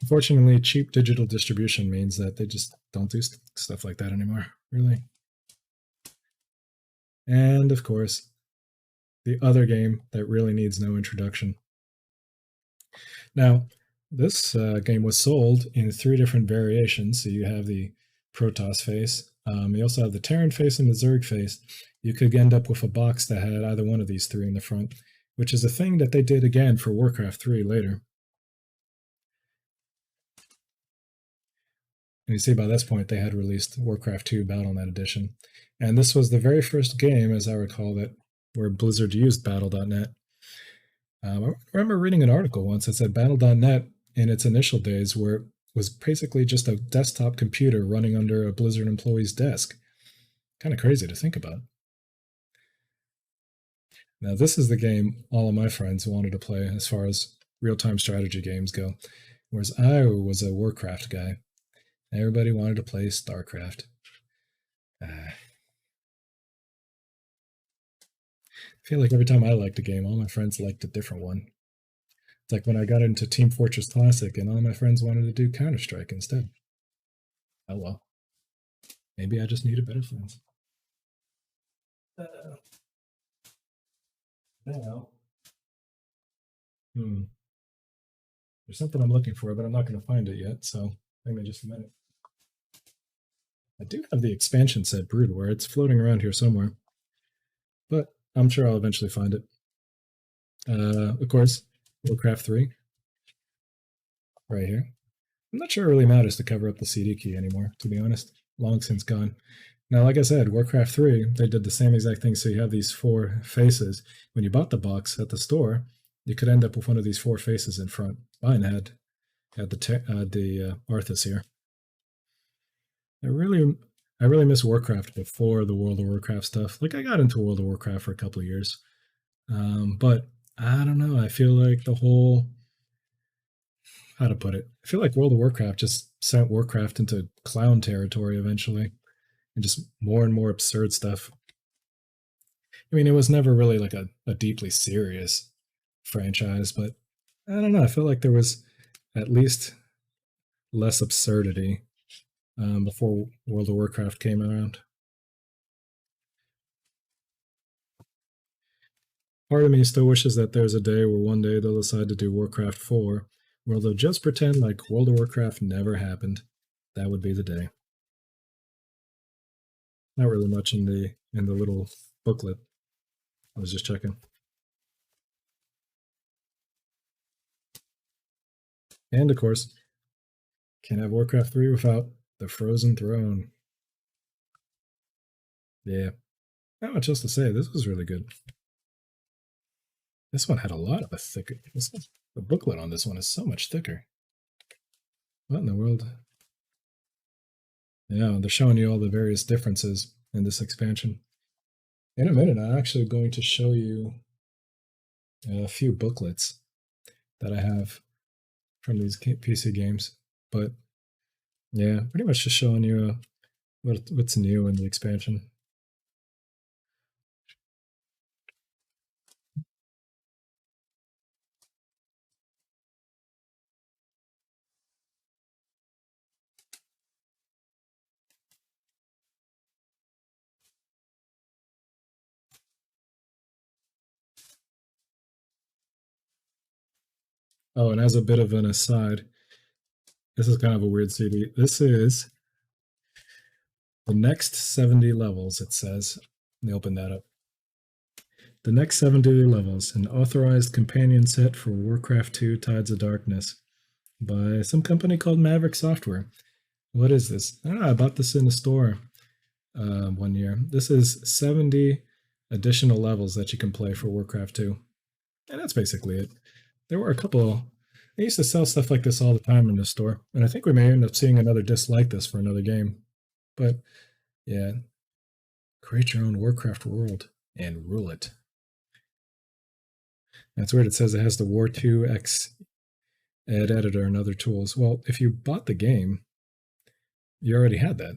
Unfortunately, cheap digital distribution means that they just don't do stuff like that anymore, really. And, of course, the other game that really needs no introduction. Now, this game was sold in 3 different variations. So you have the Protoss face. You also have the Terran face and the Zerg face. You could end up with a box that had either one of these 3 in the front, which is a thing that they did again for Warcraft 3 later. And you see by this point they had released Warcraft 2 Battle.net Edition. And this was the very first game, as I recall it, where Blizzard used Battle.net. I remember reading an article once that said Battle.net in its initial days was basically just a desktop computer running under a Blizzard employee's desk. Kind of crazy to think about. Now, this is the game all of my friends wanted to play as far as real-time strategy games go, whereas I was a Warcraft guy. Everybody wanted to play StarCraft. I feel like every time I liked a game, all my friends liked a different one. It's like when I got into Team Fortress Classic and all my friends wanted to do Counter-Strike instead. Oh well. Maybe I just needed better friends. Now. There's something I'm looking for, but I'm not going to find it yet, so give me just a minute. I do have the expansion set Broodware. It's floating around here somewhere, but I'm sure I'll eventually find it. Of course, Warcraft 3, right here. I'm not sure it really matters to cover up the CD key anymore, to be honest. Long since gone. Now, like I said, Warcraft 3, they did the same exact thing. So you have these 4 faces. When you bought the box at the store, you could end up with one of these 4 faces in front. Mine had the Arthas here. I really miss Warcraft before the World of Warcraft stuff. Like, I got into World of Warcraft for a couple of years. But I don't know. I feel like the whole... How to put it? I feel like World of Warcraft just sent Warcraft into clown territory eventually. And just more and more absurd stuff. I mean, it was never really like a deeply serious franchise, but I don't know. I feel like there was at least less absurdity before World of Warcraft came around. Part of me still wishes that there's a day where one day they'll decide to do Warcraft 4, where they'll just pretend like World of Warcraft never happened. That would be the day. Not really much in the little booklet. I was just checking. And of course, can't have Warcraft 3 without the Frozen Throne. Yeah. Not much else to say. This was really good. This one had a lot of a thicker. The booklet on this one is so much thicker. What in the world? Yeah, they're showing you all the various differences in this expansion. In a minute, I'm actually going to show you a few booklets that I have from these PC games. But yeah, pretty much just showing you what's new in the expansion. Oh, and as a bit of an aside, this is kind of a weird CD. This is the next 70 levels, it says. Let me open that up. The next 70 levels, an authorized companion set for Warcraft 2 Tides of Darkness by some company called Maverick Software. What is this? I don't know, I bought this in the store one year. This is 70 additional levels that you can play for Warcraft 2. And that's basically it. There were a couple. They used to sell stuff like this all the time in the store, and I think we may end up seeing another disc like this for another game. But yeah, create your own Warcraft world and rule it. That's weird. It says it has the War 2X Ed editor and other tools. Well, if you bought the game, you already had that.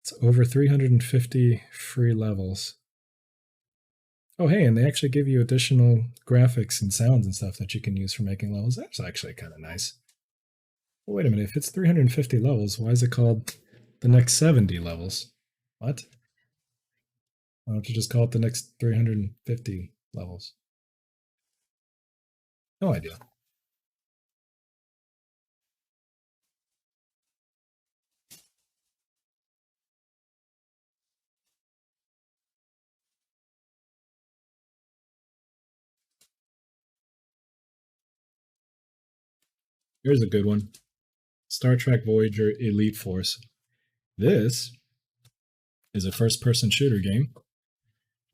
It's over 350 free levels. Oh, hey, and they actually give you additional graphics and sounds and stuff that you can use for making levels. That's actually kind of nice. Well, wait a minute. If it's 350 levels, why is it called the next 70 levels? What? Why don't you just call it the next 350 levels? No idea. Here's a good one. Star Trek Voyager Elite Force. This is a first-person shooter game.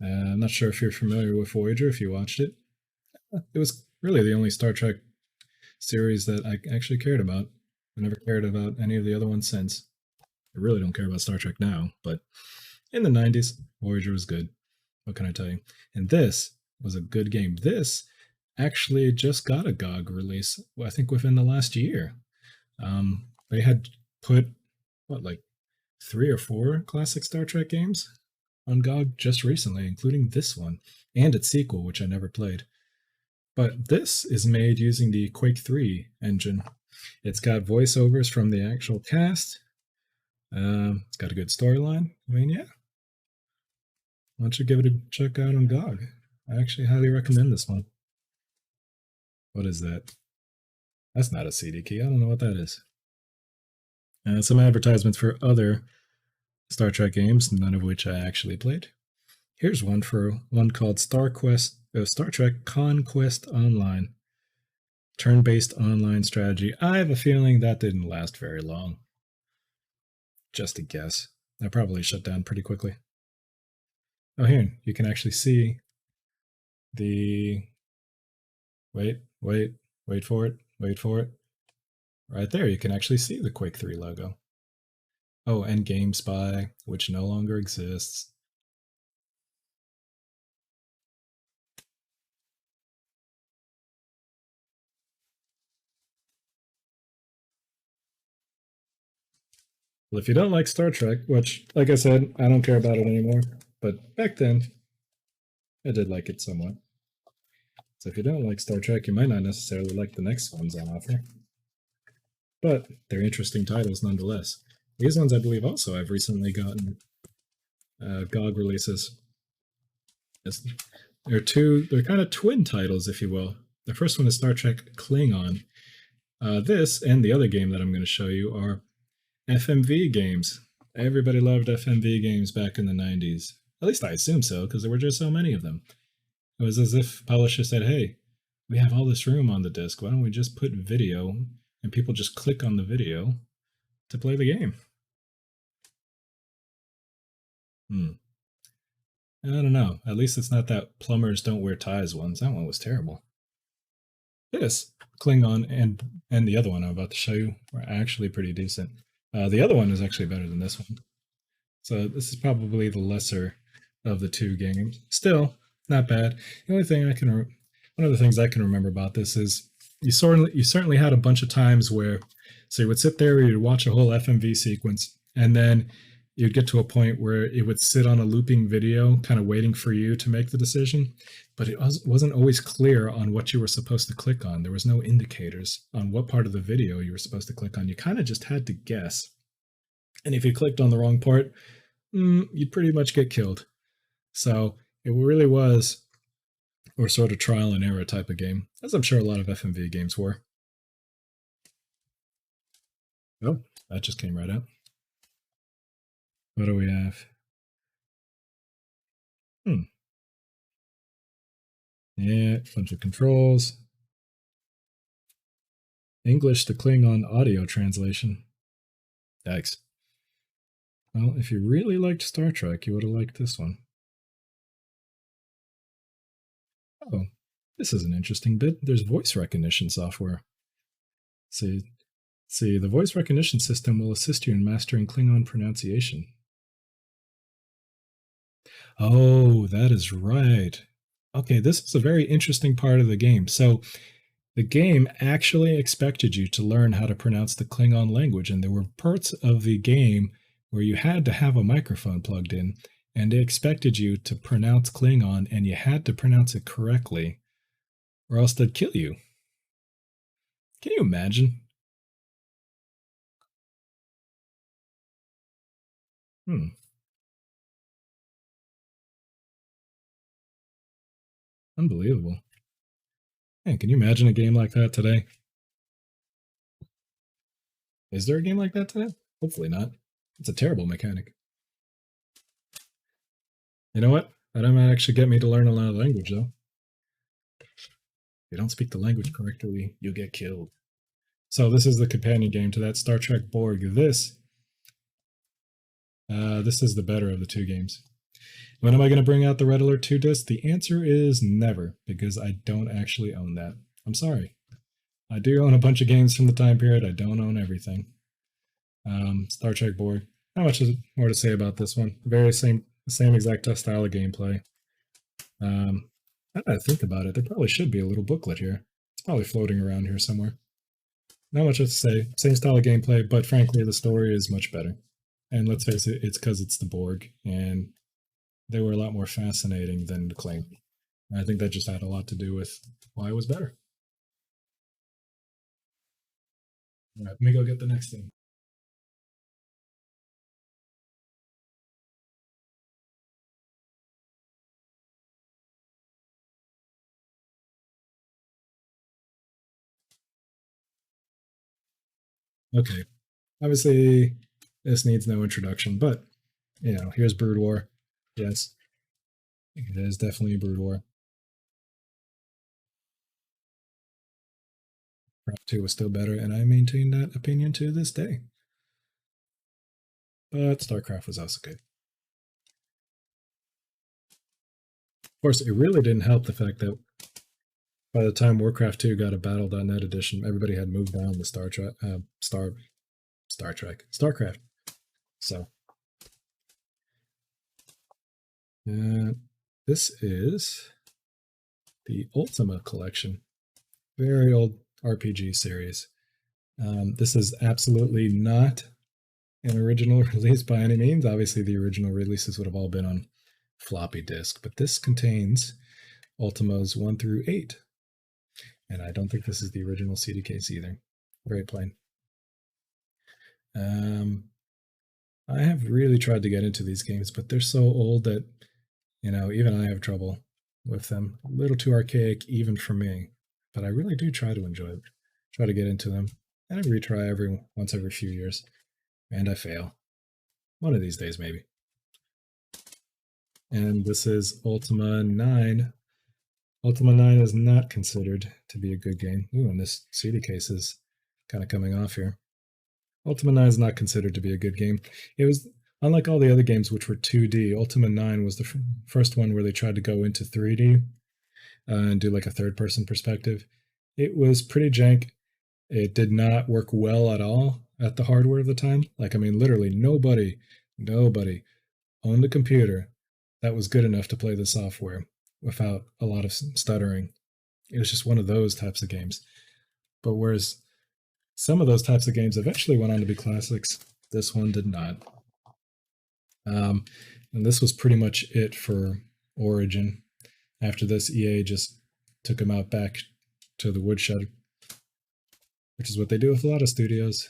I'm not sure if you're familiar with Voyager, if you watched it. It was really the only Star Trek series that I actually cared about. I never cared about any of the other ones since. I really don't care about Star Trek now, but in the 90s, Voyager was good. What can I tell you? And this was a good game. This actually just got a GOG release, I think within the last year. They had put, like 3 or 4 classic Star Trek games on GOG just recently, including this one, and its sequel, which I never played. But this is made using the Quake 3 engine. It's got voiceovers from the actual cast. It's got a good storyline. I mean, yeah. Why don't you give it a check out on GOG? I actually highly recommend this one. What is that? That's not a CD key. I don't know what that is. Some advertisements for other Star Trek games, none of which I actually played. Here's one for one called Star Trek Conquest Online. Turn-based online strategy. I have a feeling that didn't last very long. Just a guess. That probably shut down pretty quickly. Oh, here, you can actually see the... Wait for it. Right there, you can actually see the Quake 3 logo. Oh, and GameSpy, which no longer exists. Well, if you don't like Star Trek, which, like I said, I don't care about it anymore, but back then, I did like it somewhat. So if you don't like Star Trek, you might not necessarily like the next ones on offer. But they're interesting titles nonetheless. These ones, I believe, also have recently gotten GOG releases. They're kind of twin titles, if you will. The first one is Star Trek Klingon. This and the other game that I'm going to show you are FMV games. Everybody loved FMV games back in the 90s. At least I assume so, because there were just so many of them. It was as if publisher said, hey, we have all this room on the disc. Why don't we just put video, and people just click on the video to play the game? I don't know. At least it's not that plumbers don't wear ties ones. That one was terrible. This, Klingon, and the other one I'm about to show you were actually pretty decent. The other one is actually better than this one. So this is probably the lesser of the two games. Still, not bad. The only thing one of the things I can remember about this is you certainly had a bunch of times where, so you would sit there, you'd watch a whole FMV sequence, and then you'd get to a point where it would sit on a looping video, kind of waiting for you to make the decision, but it wasn't always clear on what you were supposed to click on. There was no indicators on what part of the video you were supposed to click on. You kind of just had to guess. And if you clicked on the wrong part, you'd pretty much get killed. So it really was or sort of trial and error type of game, as I'm sure a lot of FMV games were. Oh, that just came right out. What do we have? Yeah, bunch of controls. English to Klingon audio translation. Yikes. Well, if you really liked Star Trek, you would have liked this one. Oh, this is an interesting bit. There's voice recognition software. See, the voice recognition system will assist you in mastering Klingon pronunciation. Oh, that is right. Okay, this is a very interesting part of the game. So the game actually expected you to learn how to pronounce the Klingon language, and there were parts of the game where you had to have a microphone plugged in, and they expected you to pronounce Klingon, and you had to pronounce it correctly, or else they'd kill you. Can you imagine? Unbelievable. Man, can you imagine a game like that today? Is there a game like that today? Hopefully not. It's a terrible mechanic. You know what? That might actually get me to learn a lot of language, though. If you don't speak the language correctly, you'll get killed. So this is the companion game to that Star Trek Borg. This is the better of the two games. When am I going to bring out the Red Alert 2 disc? The answer is never, because I don't actually own that. I'm sorry. I do own a bunch of games from the time period. I don't own everything. Star Trek Borg. Not much more to say about this one. Very same exact style of gameplay. Now that I think about it, there probably should be a little booklet here. It's probably floating around here somewhere. Not much to say. Same style of gameplay, but frankly, the story is much better. And let's face it, it's because it's the Borg, and they were a lot more fascinating than the Kling. I think that just had a lot to do with why it was better. All right, let me go get the next thing. Okay, obviously this needs no introduction, but, you know, here's Brood War. Yes, it is definitely Brood War. Craft 2 was still better, and I maintain that opinion to this day. But StarCraft was also good. Of course, it really didn't help the fact that by the time Warcraft 2 got a Battle.net edition, everybody had moved on to StarCraft. So, this is the Ultima collection. Very old RPG series. This is absolutely not an original release by any means. Obviously, the original releases would have all been on floppy disk, but this contains Ultimas 1 through 8. And I don't think this is the original CD case either. Very plain. I have really tried to get into these games, but they're so old that, even I have trouble with them. A little too archaic even for me, but I really do try to enjoy it, try to get into them, and I retry once every few years, and I fail. One of these days, maybe. And this is Ultima 9. Ultima 9 is not considered to be a good game. Ooh, and this CD case is kind of coming off here. Ultima 9 is not considered to be a good game. It was, unlike all the other games which were 2D, Ultima 9 was the first one where they tried to go into 3D and do like a third-person perspective. It was pretty jank. It did not work well at all at the hardware of the time. Literally nobody owned a computer that was good enough to play the software without a lot of stuttering. It was just one of those types of games. But whereas some of those types of games eventually went on to be classics, this one did not. And this was pretty much it for Origin. After this, EA just took them out back to the woodshed, which is what they do with a lot of studios.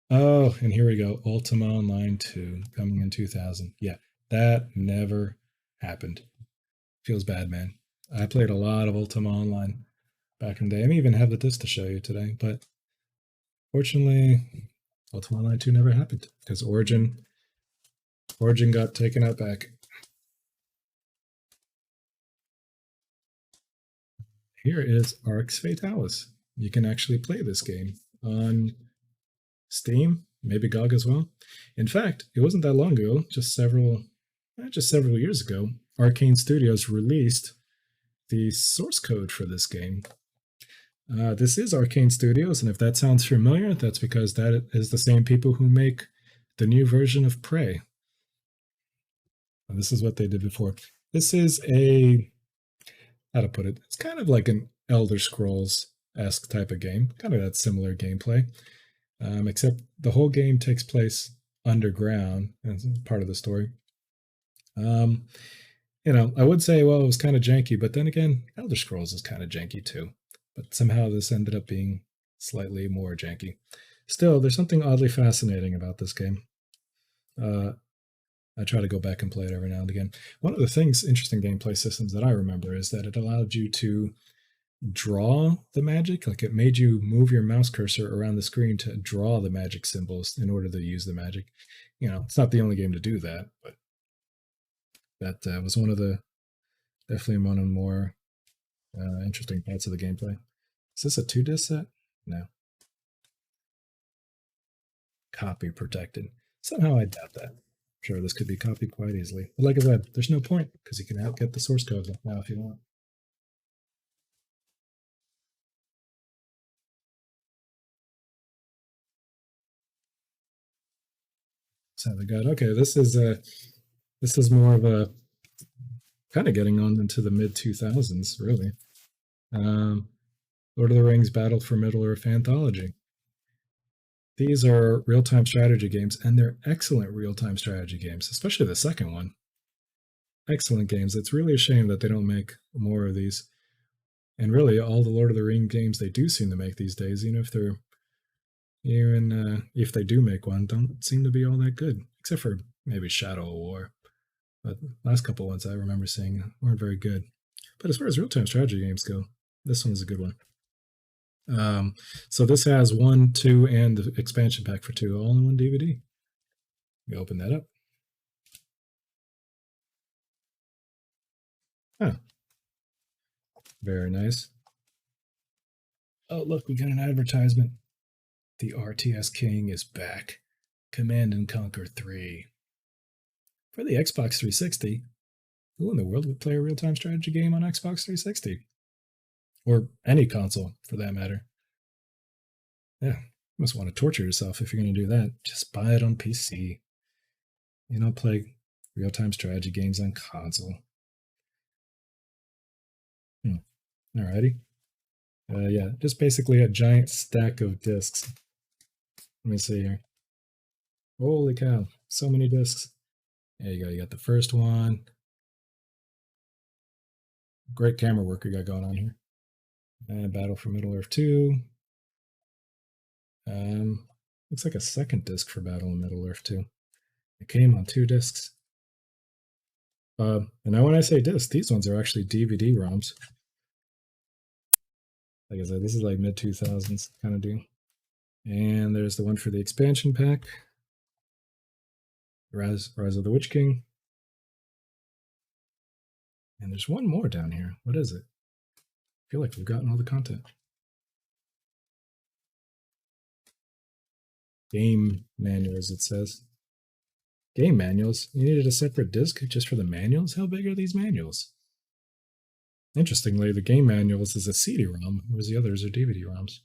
Oh, and here we go. Ultima Online 2 coming in 2000. Yeah, that never happened. Feels bad, man. I played a lot of Ultima Online back in the day. I may even have the disc to show you today, but fortunately, Ultima Online 2 never happened because Origin got taken out back. Here is Arx Fatalis. You can actually play this game on Steam, maybe GOG as well. In fact, it wasn't that long ago, just several years ago, Arcane Studios released the source code for this game. This is Arcane Studios, and if that sounds familiar, that's because that is the same people who make the new version of Prey. And this is what they did before. This is how to put it? It's kind of like an Elder Scrolls-esque type of game, kind of that similar gameplay, except the whole game takes place underground, and it's part of the story. I would say, well, it was kind of janky, but then again, Elder Scrolls is kind of janky too. But somehow this ended up being slightly more janky. Still, there's something oddly fascinating about this game. I try to go back and play it every now and again. One of the interesting gameplay systems that I remember is that it allowed you to draw the magic. Like it made you move your mouse cursor around the screen to draw the magic symbols in order to use the magic. It's not the only game to do that, but that was definitely one of the more interesting parts of the gameplay. Is this a 2-disc set? No. Copy protected. Somehow I doubt that. I'm sure this could be copied quite easily. But like I said, there's no point because you can get the source code now if you want. So we got, okay, this is more of a kind of getting on into the mid 2000s, really. Lord of the Rings Battle for Middle-earth Anthology. These are real-time strategy games, and they're excellent real-time strategy games, especially the second one. Excellent games. It's really a shame that they don't make more of these. And really, all the Lord of the Rings games they do seem to make these days, if they do make one, don't seem to be all that good, except for maybe Shadow of War. But the last couple ones I remember seeing weren't very good. But as far as real-time strategy games go, this one's a good one. So this has 1, 2, and the expansion pack for 2, all in one DVD. You open that up. Huh. Very nice. Oh, look, we got an advertisement. The RTS King is back. Command & Conquer 3. For the Xbox 360, who in the world would play a real-time strategy game on Xbox 360? Or any console, for that matter. Yeah, you must want to torture yourself if you're going to do that. Just buy it on PC. You don't play real-time strategy games on console. Alrighty. Yeah, just basically a giant stack of discs. Let me see here. Holy cow, so many discs. There you go, you got the first one. Great camera work we got going on here. And Battle for Middle-earth 2. Looks like a second disc for Battle in Middle-earth 2. It came on 2 discs. And now when I say disc, these ones are actually DVD ROMs. Like I said, this is like mid-2000s kind of deal. And there's the one for the expansion pack. Rise of the Witch King. And there's one more down here. What is it? I feel like we've gotten all the content. Game manuals, it says. Game manuals? You needed a separate disc just for the manuals? How big are these manuals? Interestingly, the game manuals is a CD-ROM, whereas the others are DVD-ROMs.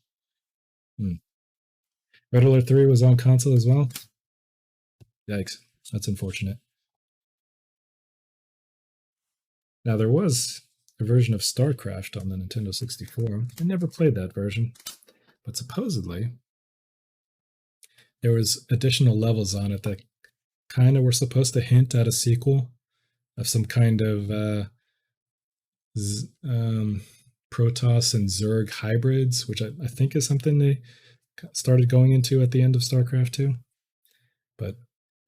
Red Alert 3 was on console as well? Yikes, that's unfortunate. Now, there was a version of StarCraft on the Nintendo 64. I never played that version, but supposedly there was additional levels on it that kind of were supposed to hint at a sequel of some kind of Protoss and Zerg hybrids, which I think is something they started going into at the end of StarCraft 2. But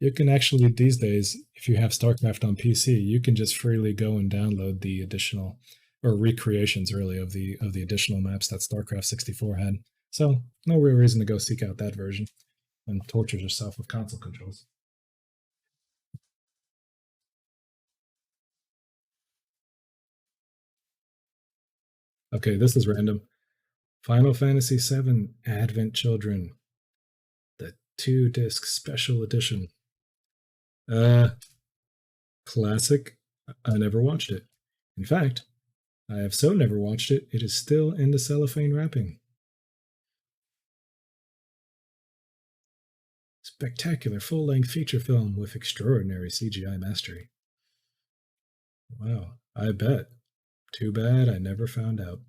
you can actually, these days, if you have StarCraft on PC, you can just freely go and download the additional, or recreations really, of the additional maps that StarCraft 64 had. So no real reason to go seek out that version and torture yourself with console controls. Okay, this is random. Final Fantasy VII Advent Children, the 2-disc special edition. Classic. I never watched it. In fact, I have so never watched it, it is still in the cellophane wrapping. Spectacular full-length feature film with extraordinary CGI mastery. Wow, I bet. Too bad I never found out.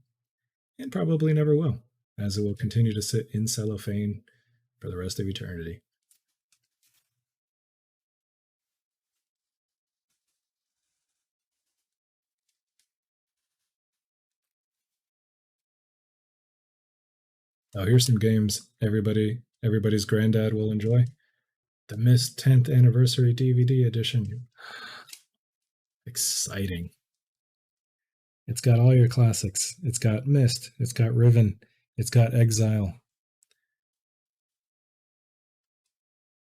And probably never will, as it will continue to sit in cellophane for the rest of eternity. Oh, here's some games everybody's granddad will enjoy. The Myst 10th Anniversary DVD Edition. Exciting. It's got all your classics. It's got Myst. It's got Riven. It's got Exile.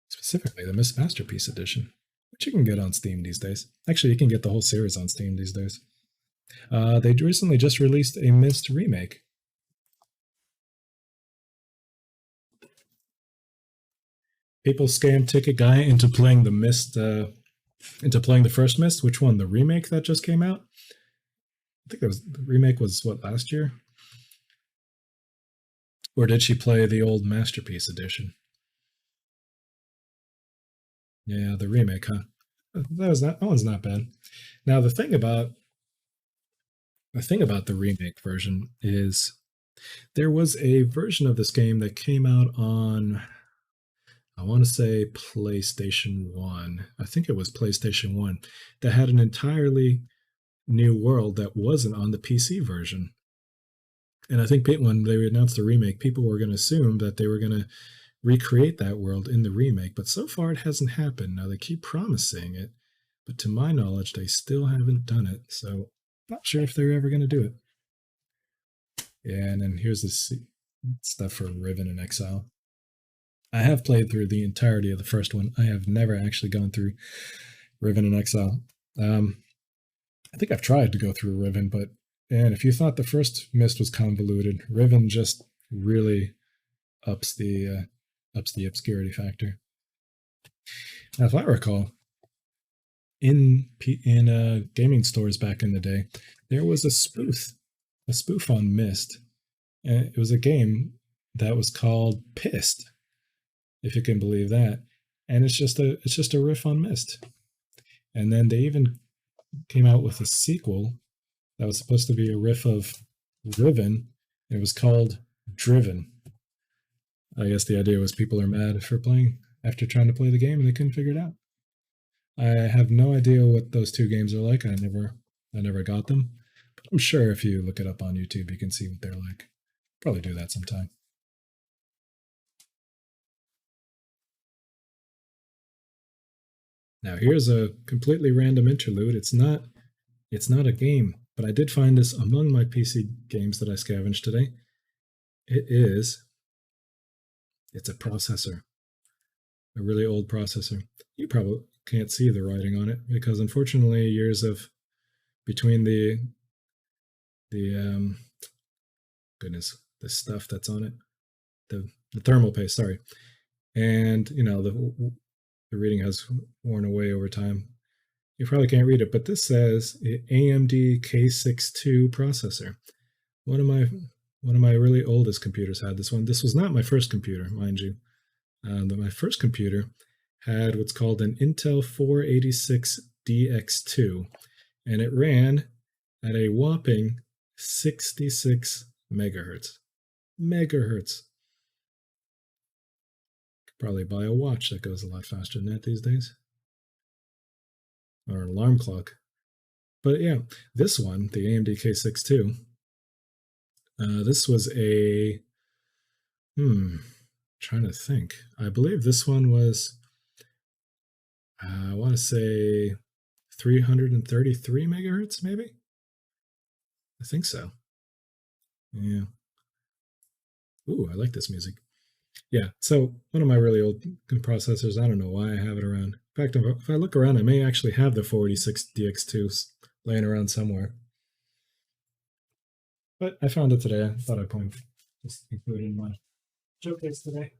Specifically, the Myst Masterpiece Edition, which you can get on Steam these days. Actually, you can get the whole series on Steam these days. They recently just released a Myst remake. People scammed Ticket Guy into playing the Myst, into playing the first Myst. Which one? The remake that just came out? I think the remake was, what, last year? Or did she play the old Masterpiece Edition? Yeah, the remake, huh? That one's not bad. Now the thing about the remake version is there was a version of this game that came out on, I want to say PlayStation 1. I think it was PlayStation 1 that had an entirely new world that wasn't on the PC version. And I think when they announced the remake, people were going to assume that they were going to recreate that world in the remake, but so far it hasn't happened. Now they keep promising it, but to my knowledge, they still haven't done it. So not sure if they're ever going to do it. Yeah, and then here's this stuff for Riven and Exile. I have played through the entirety of the first one. I have never actually gone through Riven and Exile. I think I've tried to go through Riven, but and if you thought the first Myst was convoluted, Riven just really ups the obscurity factor. Now, if I recall, in gaming stores back in the day, there was a spoof on Myst, and it was a game that was called Pissed, if you can believe that, and it's just a riff on Myst. And then they even came out with a sequel that was supposed to be a riff of Riven. It was called Driven. I guess the idea was people are mad after trying to play the game and they couldn't figure it out. I have no idea what those two games are like. I never got them. But I'm sure if you look it up on YouTube, you can see what they're like. Probably do that sometime. Now here's a completely random interlude. It's not a game, but I did find this among my PC games that I scavenged today. It's a processor. A really old processor. You probably can't see the writing on it because unfortunately years of between the stuff that's on it, the thermal paste, sorry, and the reading has worn away over time. You probably can't read it, but this says AMD K62 processor. One of my really oldest computers had this one. This was not my first computer, mind you. But my first computer had what's called an Intel 486DX2, and it ran at a whopping 66 megahertz. Could probably buy a watch that goes a lot faster than that these days, or an alarm clock. But yeah, this one, the AMD K62, this was a trying to think. I believe this one was, I want to say 333 megahertz, maybe? I think so. Yeah. Ooh, I like this music. Yeah, so one of my really old processors, I don't know why I have it around. In fact, if I look around, I may actually have the 486DX2 laying around somewhere. But I found it today. I thought I'd just include it in my showcase today.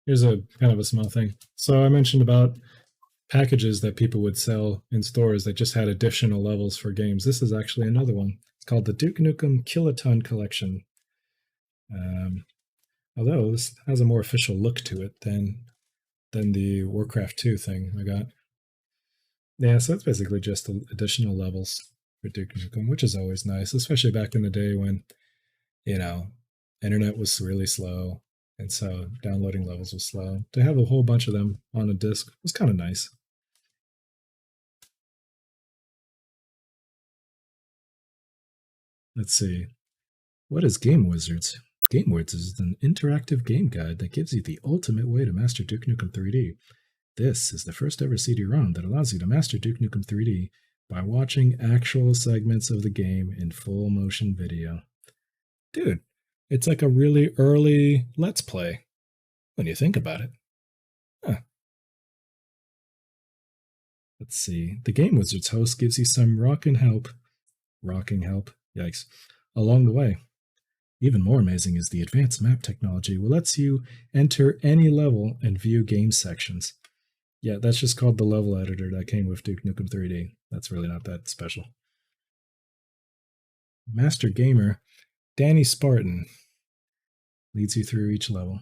Here's a kind of a small thing. So I mentioned about packages that people would sell in stores that just had additional levels for games. This is actually another one. It's called the Duke Nukem Kiloton Collection. Although this has a more official look to it than the Warcraft 2 thing I got. Yeah, so it's basically just additional levels for Duke Nukem, which is always nice, especially back in the day when, internet was really slow. And so downloading levels was slow. To have a whole bunch of them on a disk was kind of nice. Let's see. What is Game Wizards? Game Wizards is an interactive game guide that gives you the ultimate way to master Duke Nukem 3D. This is the first ever CD-ROM that allows you to master Duke Nukem 3D by watching actual segments of the game in full motion video. Dude, it's like a really early Let's Play when you think about it. Huh. Let's see. The Game Wizards host gives you some rocking help, yikes, along the way. Even more amazing is the advanced map technology, which lets you enter any level and view game sections. Yeah, that's just called the level editor that came with Duke Nukem 3D. That's really not that special. Master Gamer Danny Spartan leads you through each level.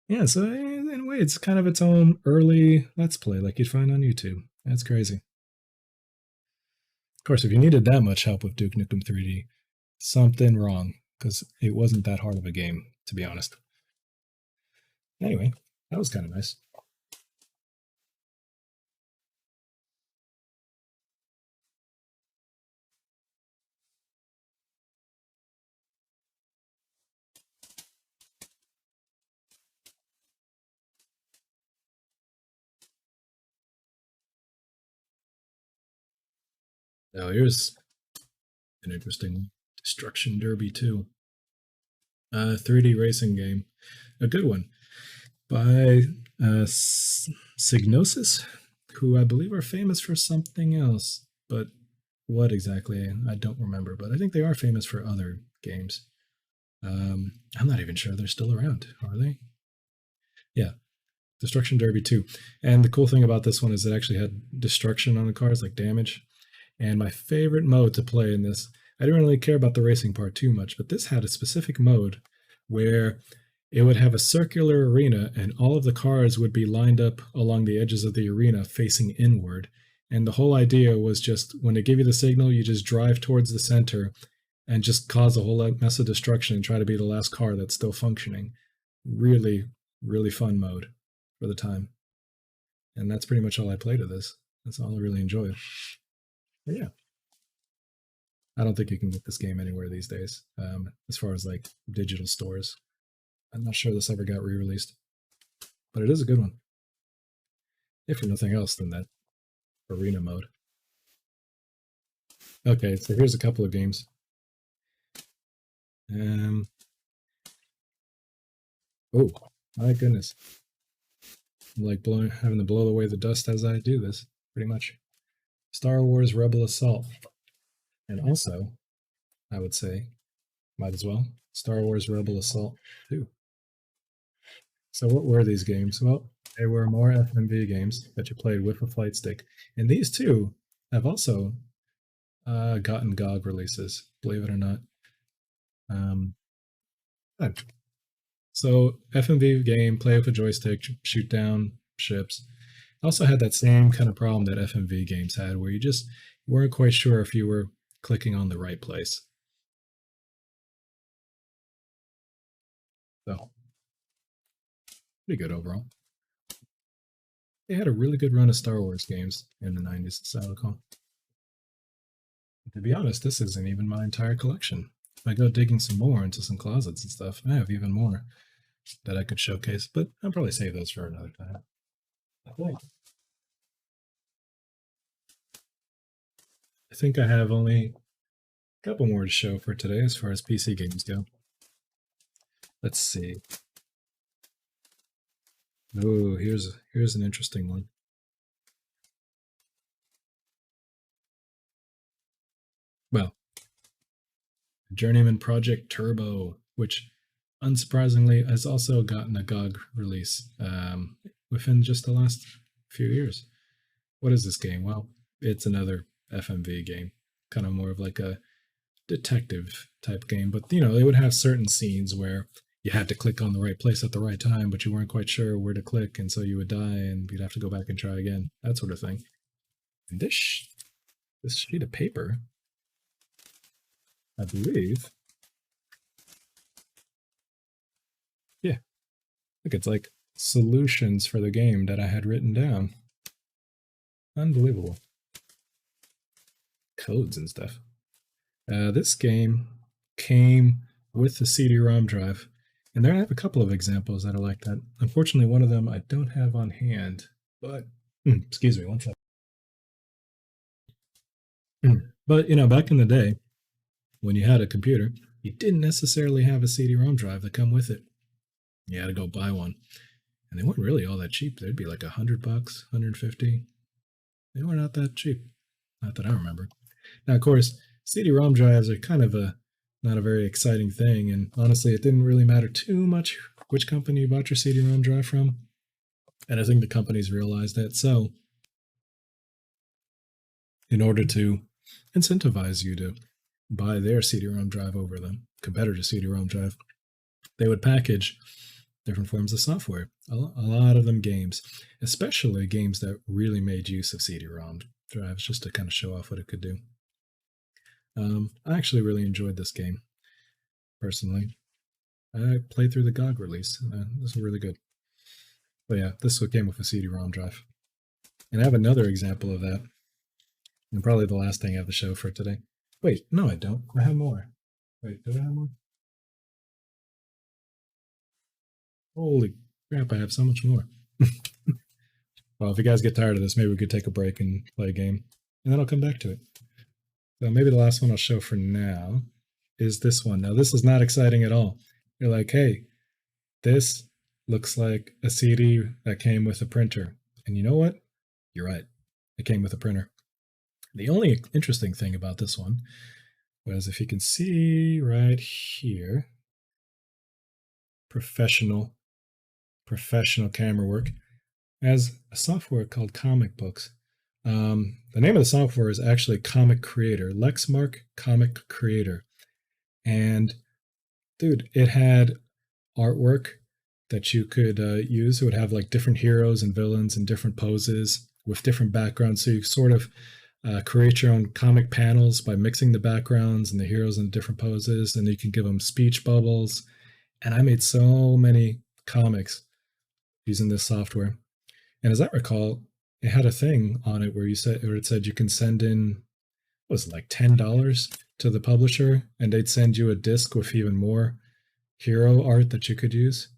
Yeah, so in a way, it's kind of its own early Let's Play like you'd find on YouTube. That's crazy. Of course, if you needed that much help with Duke Nukem 3D, something wrong, because it wasn't that hard of a game, to be honest. Anyway, that was kind of nice. Now here's an interesting Destruction Derby 2. 3D racing game. A good one. By Psygnosis, who I believe are famous for something else. But what exactly, I don't remember. But I think they are famous for other games. I'm not even sure they're still around. Are they? Yeah. Destruction Derby 2. And the cool thing about this one is it actually had destruction on the cars, like damage. And my favorite mode to play in this, I didn't really care about the racing part too much, but this had a specific mode where it would have a circular arena and all of the cars would be lined up along the edges of the arena facing inward. And the whole idea was just when they give you the signal, you just drive towards the center and just cause a whole mess of destruction and try to be the last car that's still functioning. Really, really fun mode for the time. And that's pretty much all I played of this. That's all I really enjoyed. But yeah. I don't think you can get this game anywhere these days, as far as like digital stores. I'm not sure this ever got re-released. But it is a good one. If for nothing else than that arena mode. Okay, so here's a couple of games. Oh, my goodness. I'm like having to blow away the dust as I do this, pretty much. Star Wars Rebel Assault. And also, I would say, might as well, Star Wars Rebel Assault 2. So what were these games? Well, they were more FMV games that you played with a flight stick. And these two have also gotten GOG releases, believe it or not. So FMV game, play with a joystick, shoot down ships. Also had that same kind of problem that FMV games had, where you just weren't quite sure if you were clicking on the right place. So, pretty good overall. They had a really good run of Star Wars games in the 90s, as I recall. To be honest, this isn't even my entire collection. If I go digging some more into some closets and stuff, I have even more that I could showcase, but I'll probably save those for another time. I think I have only a couple more to show for today as far as PC games go. Let's see. Oh, here's an interesting one. Well, Journeyman Project Turbo, which unsurprisingly has also gotten a GOG release within just the last few years. What is this game? Well, it's another FMV game, kind of more of like a detective type game, but you know, they would have certain scenes where you had to click on the right place at the right time, but you weren't quite sure where to click, and so you would die and you'd have to go back and try again, that sort of thing. And this sheet of paper, I believe, yeah, look, it's like solutions for the game that I had written down. Unbelievable. Codes and stuff. This game came with the CD-ROM drive, and there I have a couple of examples that are like that. Unfortunately, one of them I don't have on hand, but excuse me, one second. But you know, back in the day, when you had a computer, you didn't necessarily have a CD-ROM drive that come with it. You had to go buy one, and they weren't really all that cheap. They'd be like $100, $150. They were not that cheap, not that I remember. Now, of course, CD-ROM drives are kind of not a very exciting thing, and honestly, it didn't really matter too much which company you bought your CD-ROM drive from, and I think the companies realized that. So, in order to incentivize you to buy their CD-ROM drive over the competitor CD-ROM drive, they would package different forms of software, a lot of them games, especially games that really made use of CD-ROM drives, just to kind of show off what it could do. I actually really enjoyed this game, personally. I played through the GOG release. This was really good. But yeah, this one came with a CD-ROM drive. And I have another example of that. And probably the last thing I have to show for today. Wait, no I don't. I have more. Wait, do I have more? Holy crap, I have so much more. Well, if you guys get tired of this, maybe we could take a break and play a game. And then I'll come back to it. So maybe the last one I'll show for now is this one. Now, this is not exciting at all. You're like, hey, this looks like a CD that came with a printer. And you know what? You're right. It came with a printer. The only interesting thing about this one was, if you can see right here, professional camera work, has a software called Comic Books. The name of the software is actually Comic Creator, Lexmark Comic Creator. And dude, it had artwork that you could use. It would have like different heroes and villains and different poses with different backgrounds. So you sort of create your own comic panels by mixing the backgrounds and the heroes in different poses, and you can give them speech bubbles. And I made so many comics using this software. And as I recall, it had a thing on it where it said you can send in, what was it, like $10 to the publisher, and they'd send you a disc with even more hero art that you could use.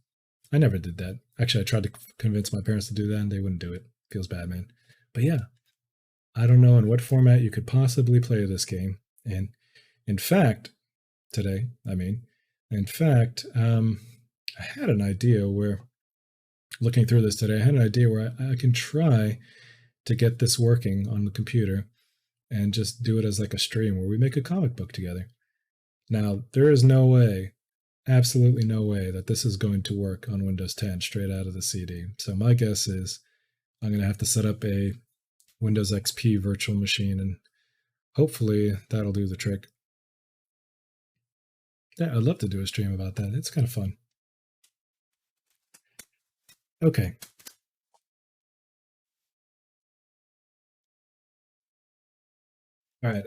I never did that. Actually, I tried to convince my parents to do that, and they wouldn't do it. Feels bad, man. But yeah, I don't know in what format you could possibly play this game. And in fact, I had an idea where, looking through this today, I had an idea where I can try to get this working on the computer and just do it as like a stream where we make a comic book together. Now, there is no way, absolutely no way, that this is going to work on Windows 10 straight out of the CD. So my guess is I'm going to have to set up a Windows XP virtual machine, and hopefully that'll do the trick. Yeah, I'd love to do a stream about that. It's kind of fun. Okay. All right,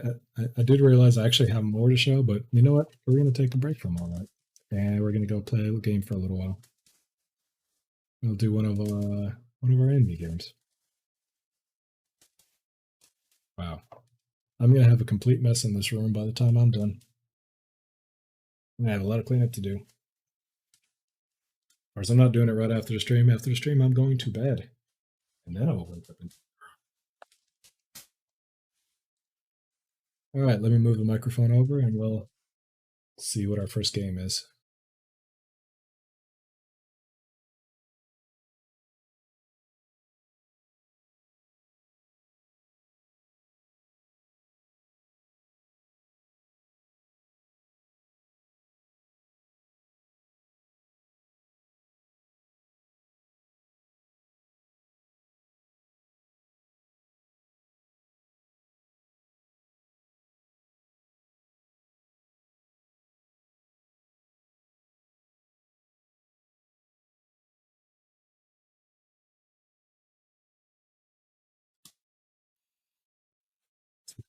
I did realize I actually have more to show, but you know what? We're going to take a break from all that, and we're going to go play a game for a little while. We'll do one of our enemy games. Wow. I'm going to have a complete mess in this room by the time I'm done. I'm going to have a lot of cleanup to do. Of course, I'm not doing it right after the stream. After the stream, I'm going to bed. And then I'll wake up. All right, let me move the microphone over and we'll see what our first game is.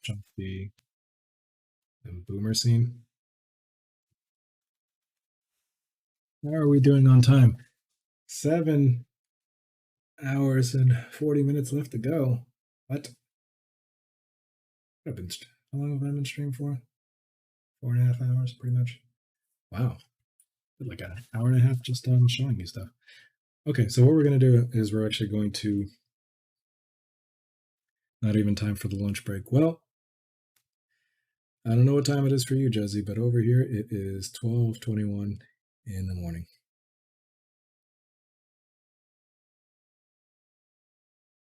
Jump the boomer scene. How are we doing on time? 7 hours and 40 minutes left to go. What? How long have I been streaming for? 4.5 hours, pretty much. Wow. Like an hour and a half just on showing you stuff. Okay, so what we're going to do is we're actually going to... Not even time for the lunch break. Well, I don't know what time it is for you, Jesse, but over here it is 12:21 in the morning.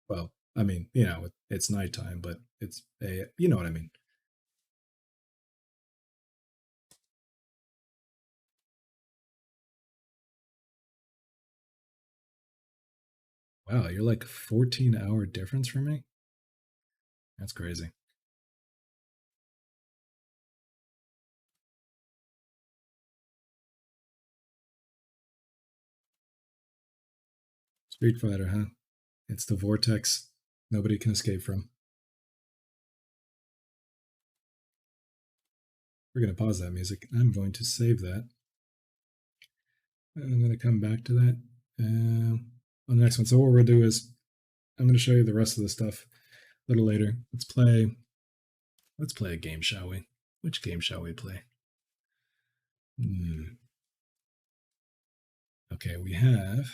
Well, I mean, you know, it's nighttime, but it's you know what I mean. Wow, you're like 14-hour difference from me? That's crazy. Street Fighter, huh? It's the vortex nobody can escape from. We're going to pause that music. I'm going to save that. I'm going to come back to that on the next one. So what we're going to do is I'm going to show you the rest of the stuff a little later. Let's play a game, shall we? Which game shall we play? Okay, we have...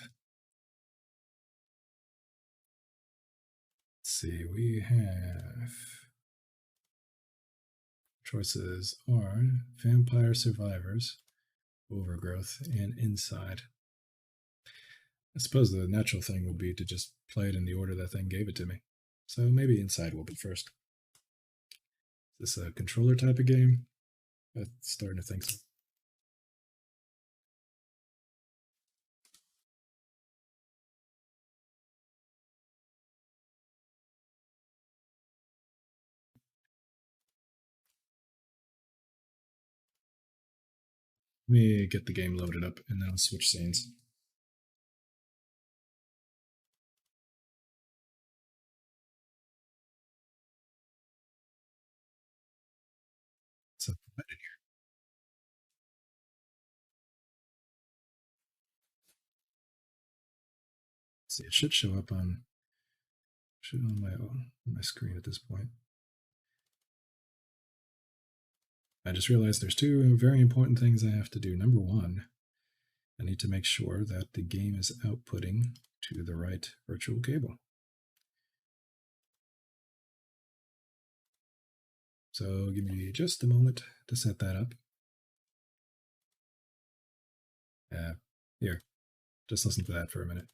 Let's see, we have... Choices are Vampire Survivors, Overgrowth, and Inside. I suppose the natural thing would be to just play it in the order that thing gave it to me. So maybe Inside will be first. Is this a controller type of game? I'm starting to think so. Let me get the game loaded up and then I'll switch scenes. See, it should show up on my screen at this point. I just realized there's two very important things I have to do. Number one, I need to make sure that the game is outputting to the right virtual cable. So give me just a moment to set that up. Here, just listen to that for a minute.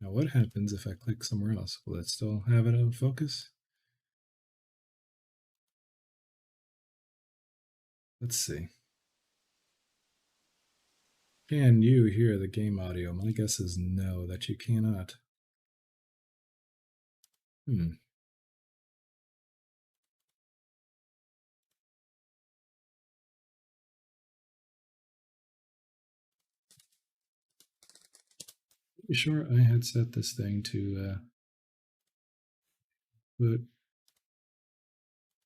Now what happens if I click somewhere else? Will it still have it on focus? Let's see. Can you hear the game audio? My guess is no, that you cannot. Pretty sure I had set this thing to put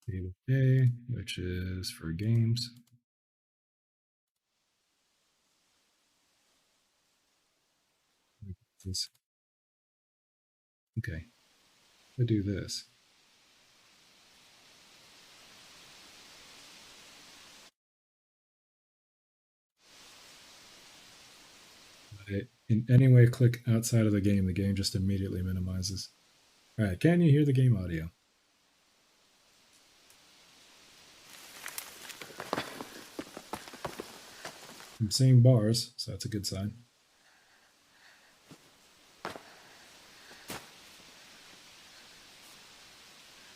table A, which is for games. Okay, I do this. In any way click outside of the game just immediately minimizes. All right, can you hear the game audio? I'm seeing bars, so that's a good sign.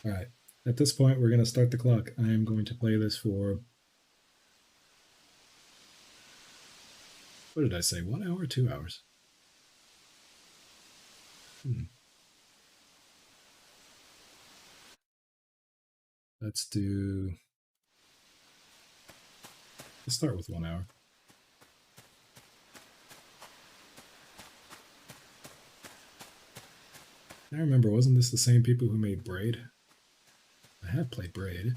All right, at this point, we're going to start the clock. I am going to play this for, what did I say, 1 hour, 2 hours? Let's start with 1 hour. I remember, wasn't this the same people who made Braid? I had played Braid.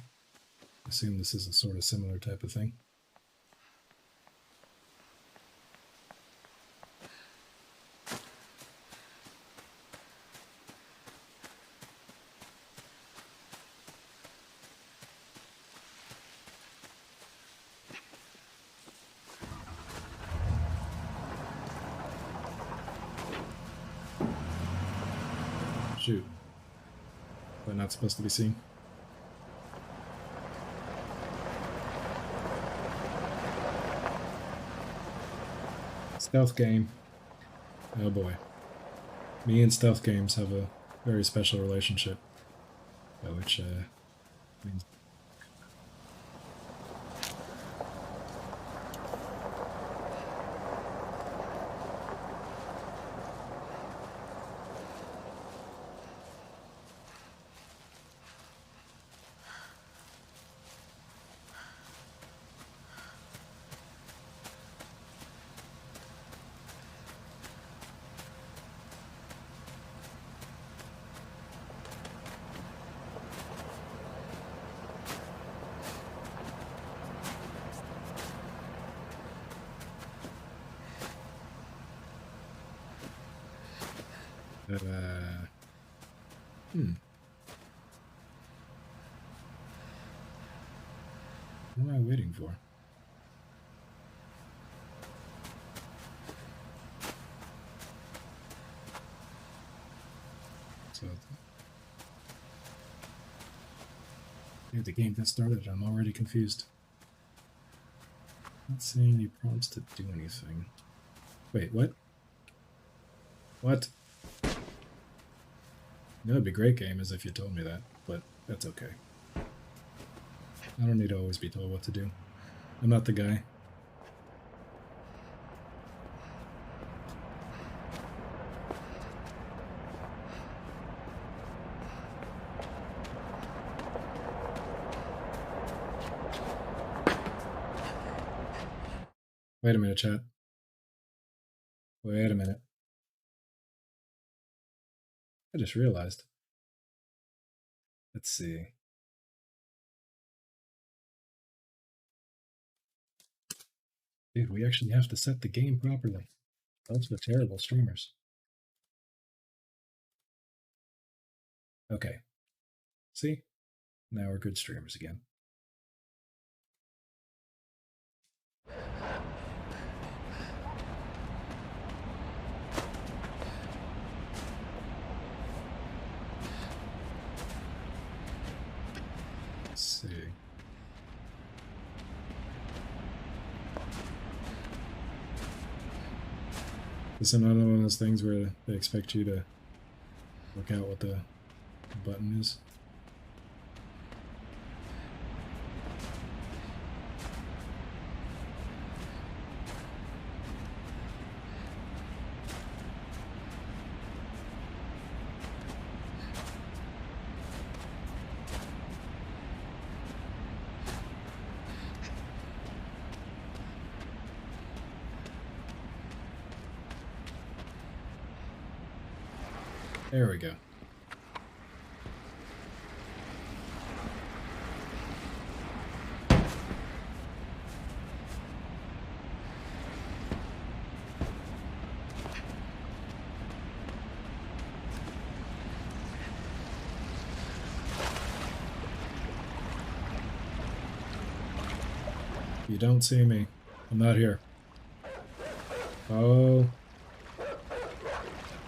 I assume this is a sort of similar type of thing. Shoot. But not supposed to be seen. Stealth game. Oh boy. Me and stealth games have a very special relationship. Which means what am I waiting for? So, if the game got started, I'm already confused. Not seeing any prompts to do anything. Wait, what? What? You know, it'd be a great game as if you told me that, but that's okay. I don't need to always be told what to do. I'm not the guy. Wait a minute, chat. Wait a minute. I just realized. Let's see. Dude, we actually have to set the game properly. Those are terrible streamers. Okay. See? Now we're good streamers again. Let's see. This is another one of those things where they expect you to work out what the button is. There we go. You don't see me. I'm not here. Oh.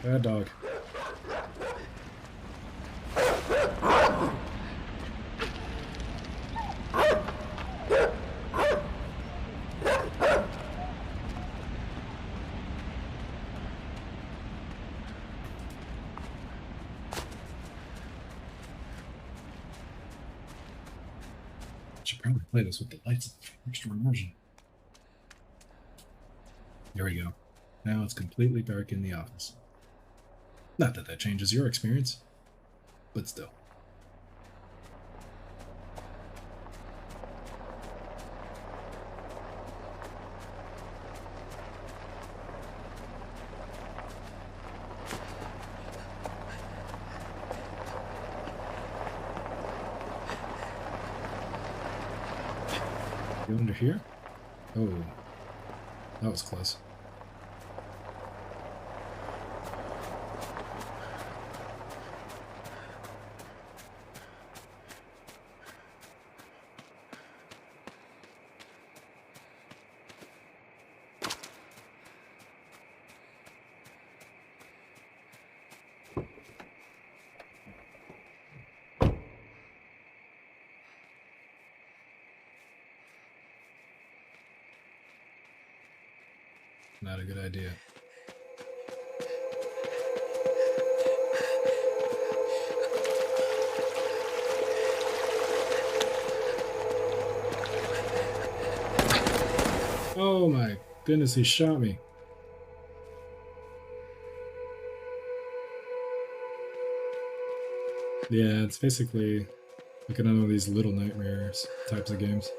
Bad dog. Should probably play this with the lights on for extra immersion. There we go. Now it's completely dark in the office. Not that that changes your experience, but still. You under here? Oh, that was close. Not a good idea. Oh my goodness, he shot me. Yeah, it's basically like another of these Little Nightmares types of games.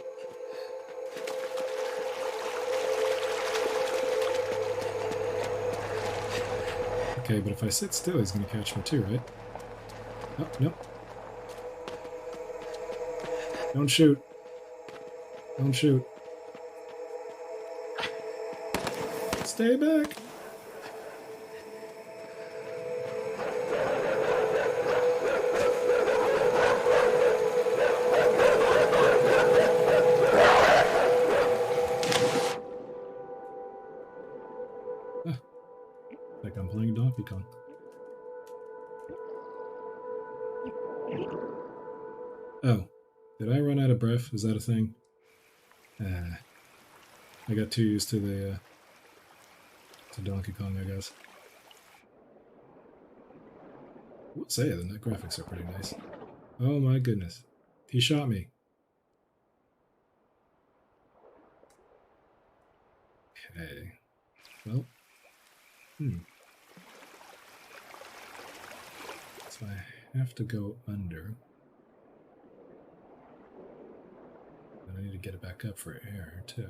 Okay, but if I sit still, he's gonna catch me too, right? Oh, no. Don't shoot. Don't shoot. Stay back. Like I'm playing Donkey Kong. Oh, did I run out of breath? Is that a thing? I got too used to the to Donkey Kong, I guess. I will say the net graphics are pretty nice. Oh my goodness, he shot me. Okay. Well, so I have to go under. And I need to get it back up for air, too.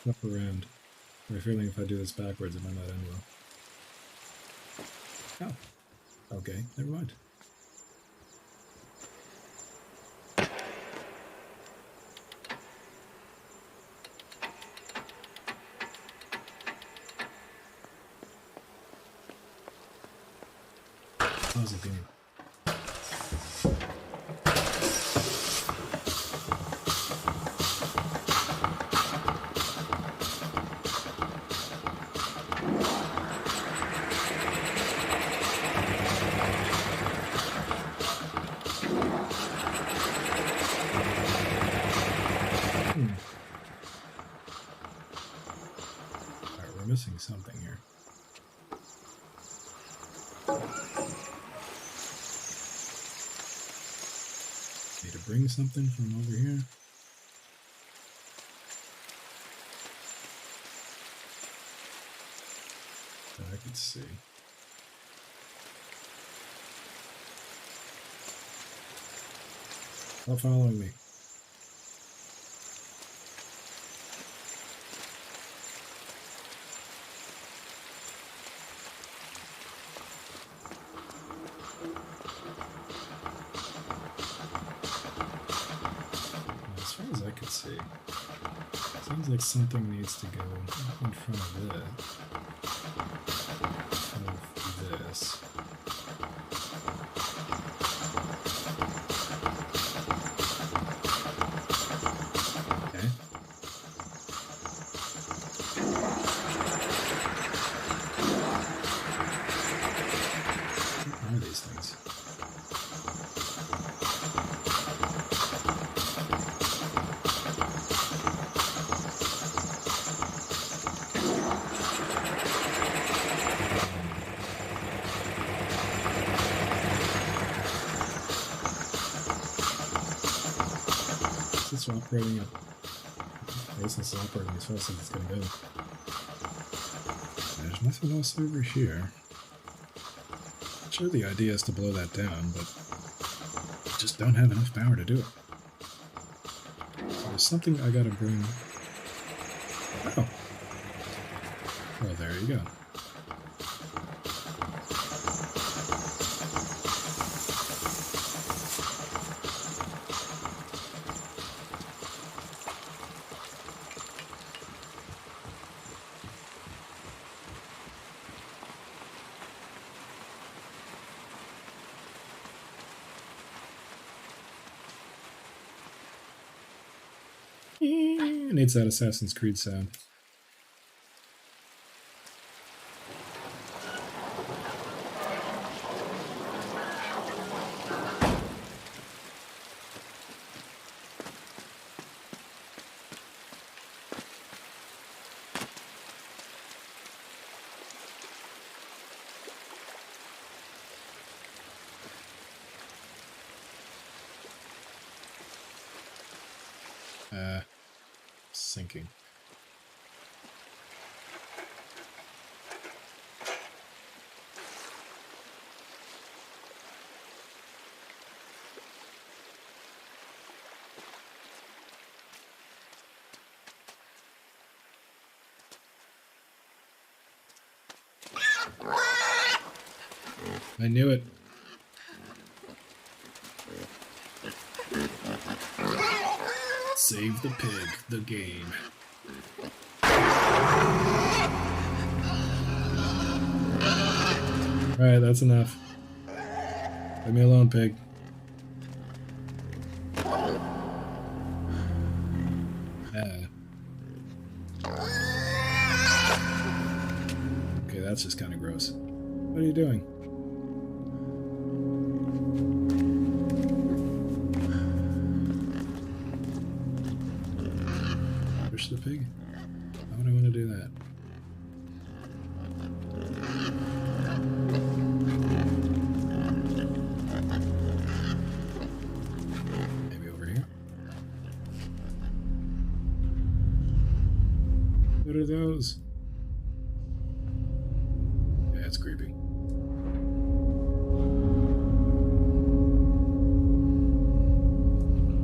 Up around. I have a feeling if I do this backwards, it might not end well. Oh. Okay, never mind. How's it going? Alright, we're missing something here. Need to bring something from over here. That I could see. Stop following me. As far as I could see, sounds like something needs to go in front of this. Okay. What are these things? It's operating at this is operating as fast as it's gonna go. There's nothing else over here. Sure, the idea is to blow that down, but I just don't have enough power to do it. So there's something I gotta bring. Oh. Well, there you go. It needs that Assassin's Creed sound. Sinking. I knew it. Save the pig, the game. Alright, that's enough. Leave me alone, pig. Okay, that's just kind of gross. What are you doing? Push the pig? Why would I want to do that? Maybe over here? What are those? Yeah, it's creepy.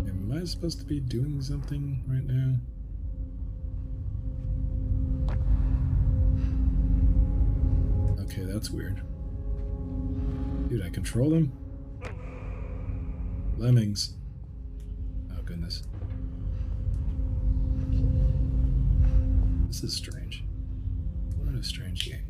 Am I supposed to be doing something right now? Okay, that's weird. Dude, I control them? Lemmings. Oh, goodness. This is strange. What a strange game.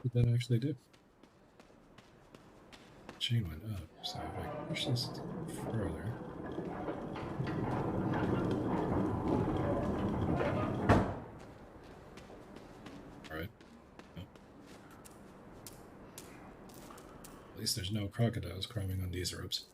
What did that actually do? Chain went up, so if I push this further. Alright. Oh. At least there's no crocodiles crawling on these ropes.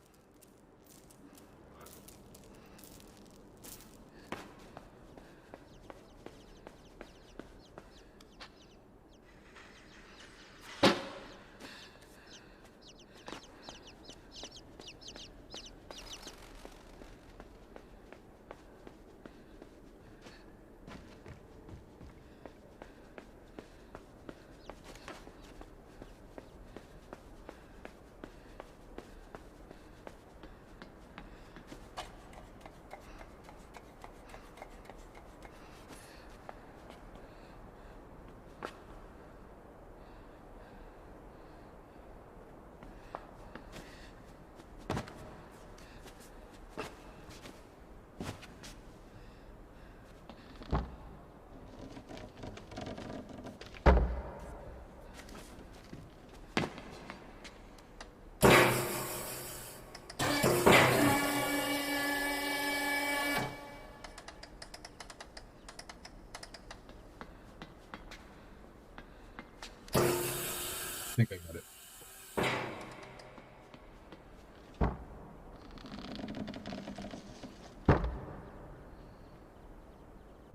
think I got it.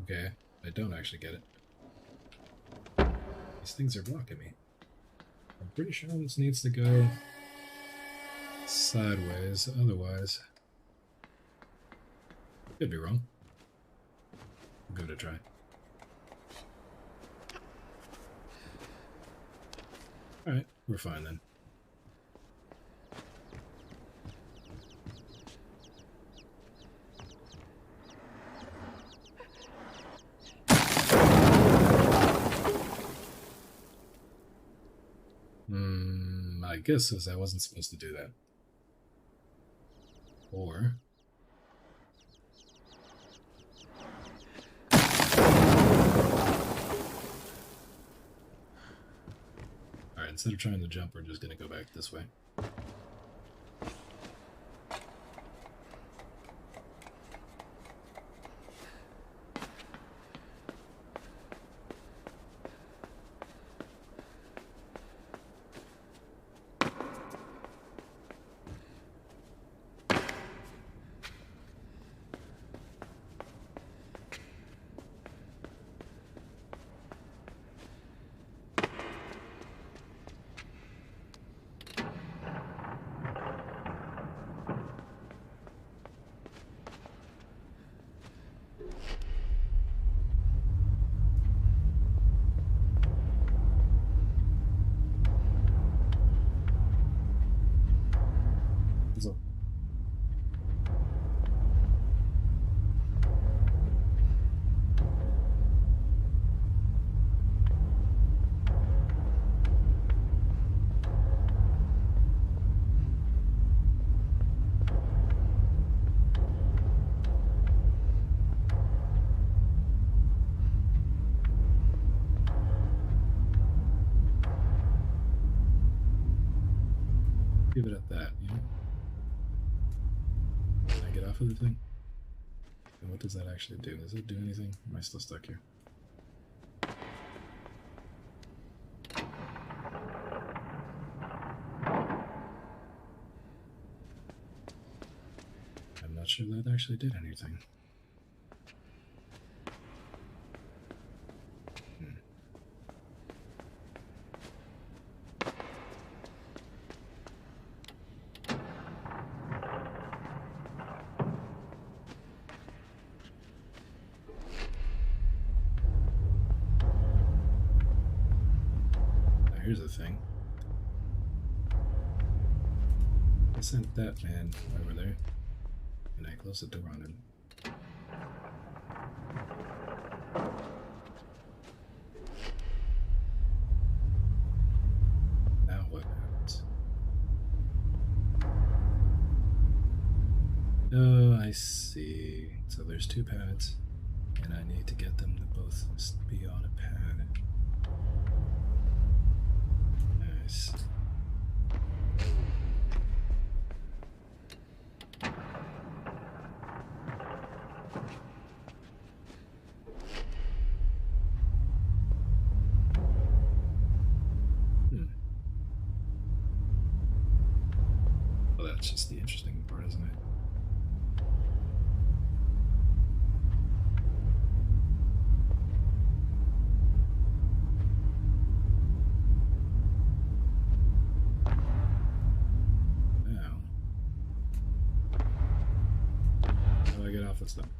Okay, I don't actually get it. These things are blocking me. I'm pretty sure this needs to go sideways, otherwise... Could be wrong. I'll give it a try. Alright, we're fine then. My guess is I wasn't supposed to do that. Or... Alright, instead of trying to jump, we're just gonna go back this way. So. Leave it at that, you know? Can I get off of the thing? And what does that actually do? Does it do anything? Am I still stuck here? I'm not sure that actually did anything. Here's the thing. I sent that man over there, and I closed the door on him. Now what happens? Oh, I see. So there's two pads, and I need to get them to both be on a pad. Nice. Well, that's just the interesting part, isn't it? That's them.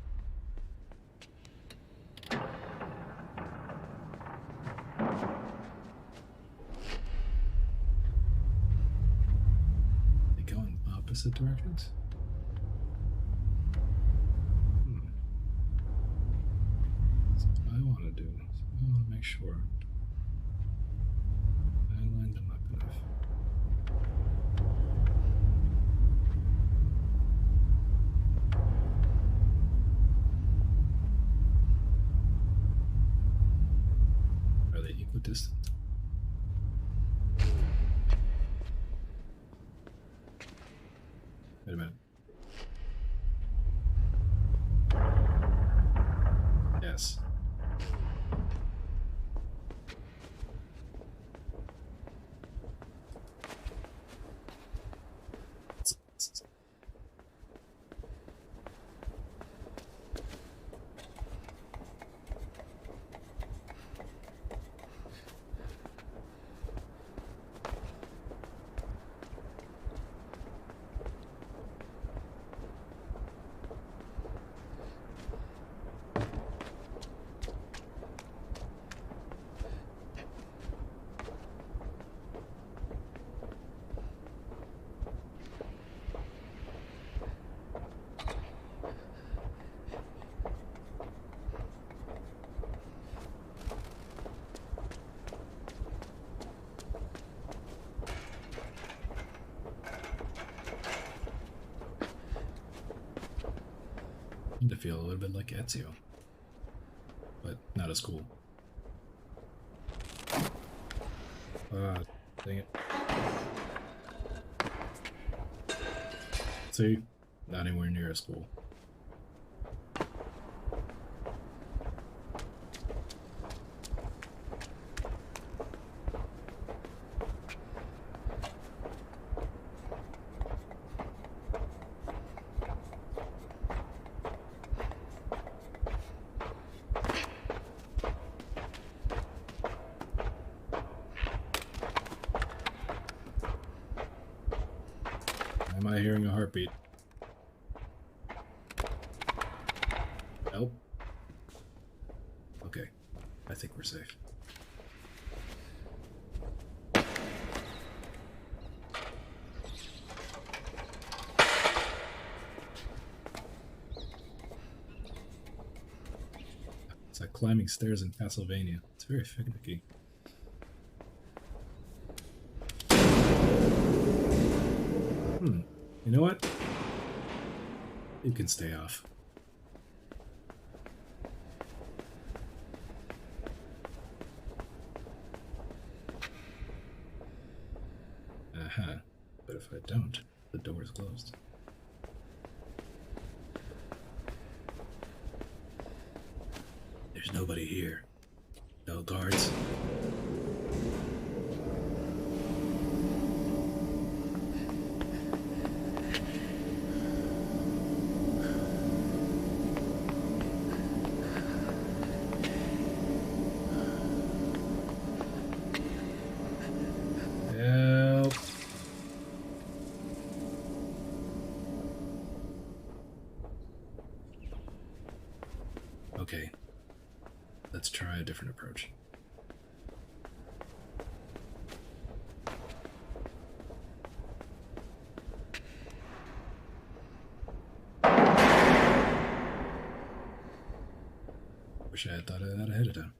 They go in opposite directions? That's what I want to do. I want to make sure I line them up enough. Equidistant. Wait a minute. Yes. starting to feel a little bit like Ezio. But not as cool. Ah, dang it. See? Not anywhere near as cool. Am I hearing a heartbeat? Nope. Okay. I think we're safe. It's like climbing stairs in Castlevania. It's very finicky. You know what? You can stay off. Uh-huh. But if I don't, the door is closed. There's nobody here. No guards. Help. Okay. Let's try a different approach. Wish I had thought of that ahead of time.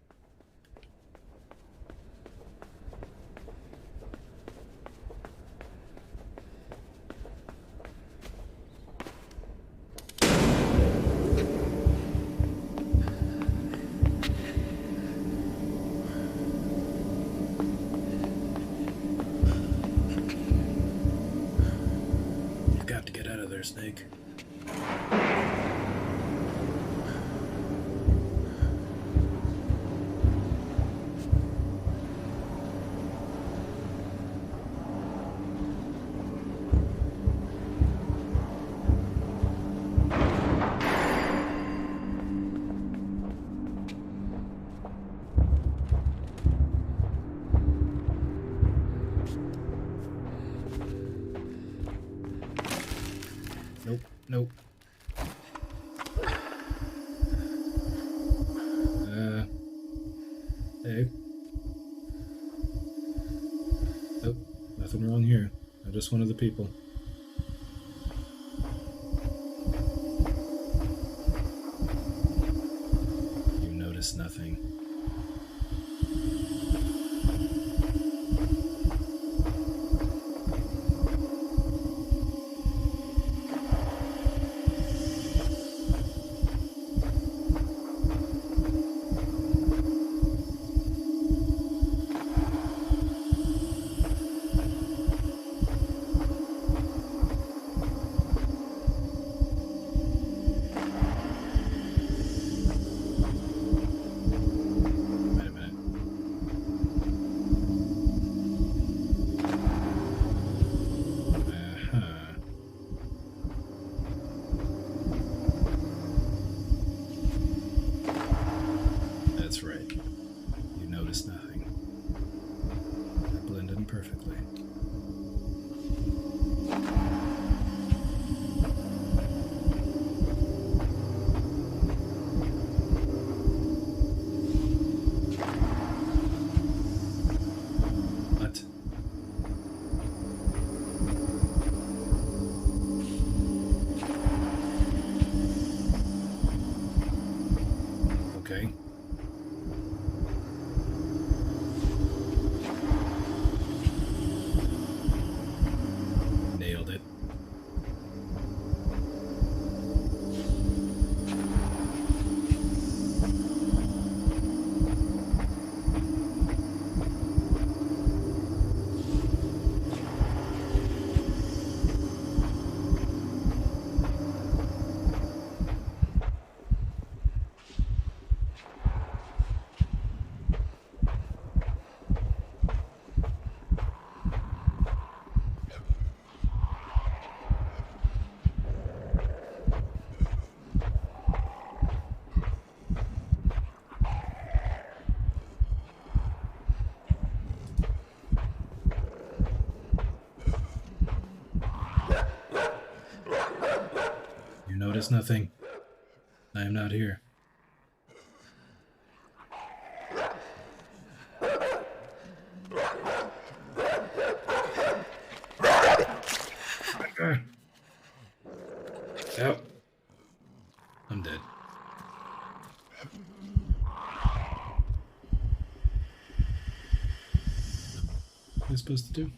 You've got to get out of there, Snake. Nope, nope. Hey. Nope, nothing wrong here. I'm just one of the people. You notice nothing. is nothing. I am not here. Oh. I'm dead. What am I supposed to do?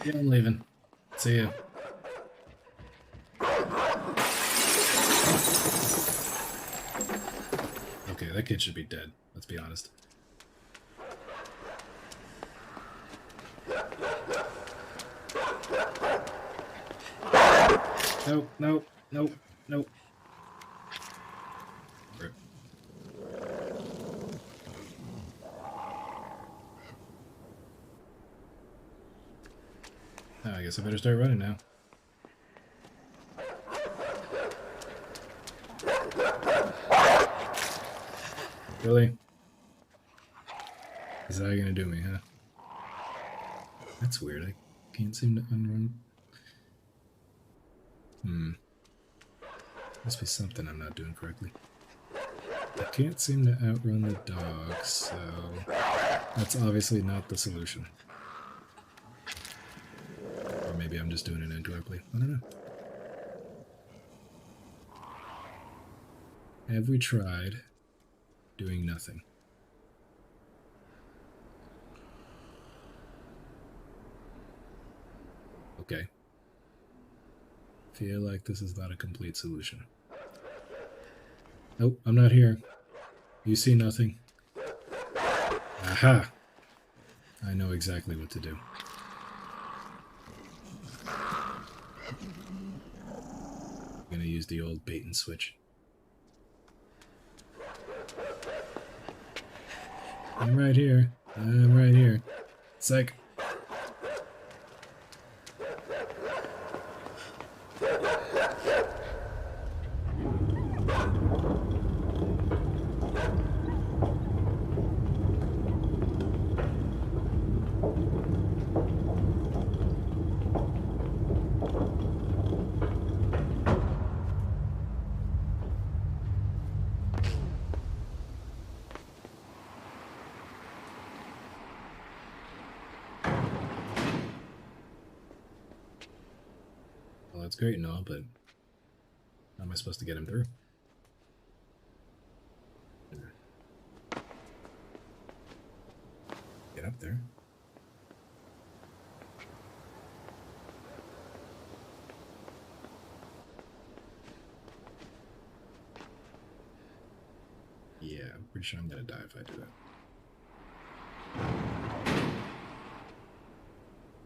Yeah, I'm leaving. See ya. Okay, that kid should be dead. Let's be honest. Nope, nope, nope, nope. Rip. Oh, I guess I better start running now. Really? Is that gonna do me, huh? That's weird. I can't seem to unrun. Must be something I'm not doing correctly. I can't seem to outrun the dogs, so that's obviously not the solution. Or maybe I'm just doing it incorrectly. I don't know. Have we tried doing nothing? Okay. Feel like this is not a complete solution. Nope, I'm not here. You see nothing. Aha! I know exactly what to do. I'm gonna use the old bait and switch. I'm right here. I'm right here. Psych. Well, that's great and all, but how am I supposed to get him through? Get up there. Yeah, I'm pretty sure I'm gonna die if I do that.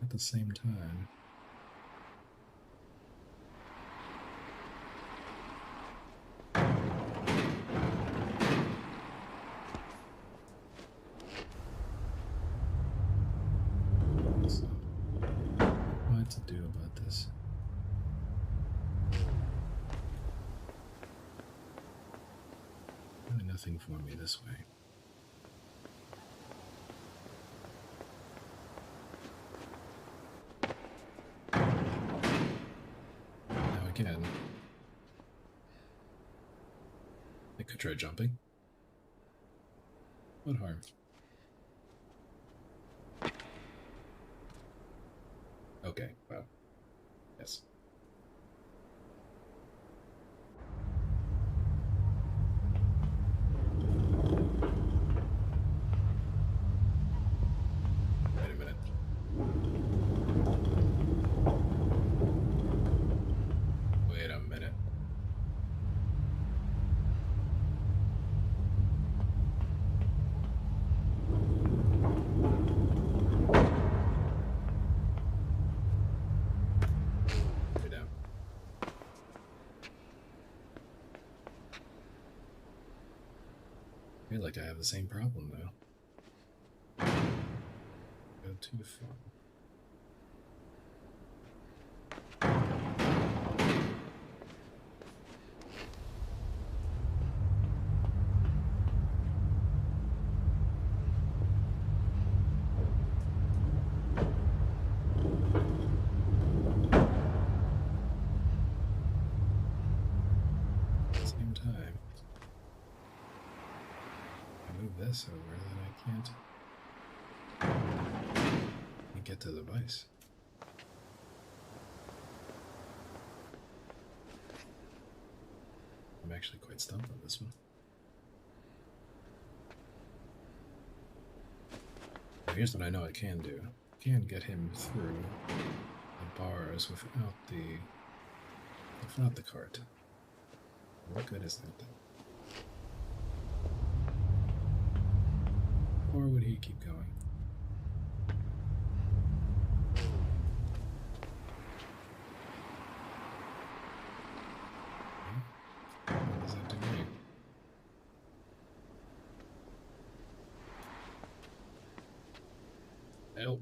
At the same time... What to do about this? Really nothing for me this way. Now again, I could try jumping. What harm? Okay, well, yes. Wait a minute. Wait a minute. I feel like I have the same problem though. Go too far. this over, then I can't get to the device. I'm actually quite stumped on this one. Now here's what I know I can do. I can get him through the bars without the cart. What good is that? Or would he keep going? What does that do me? Help.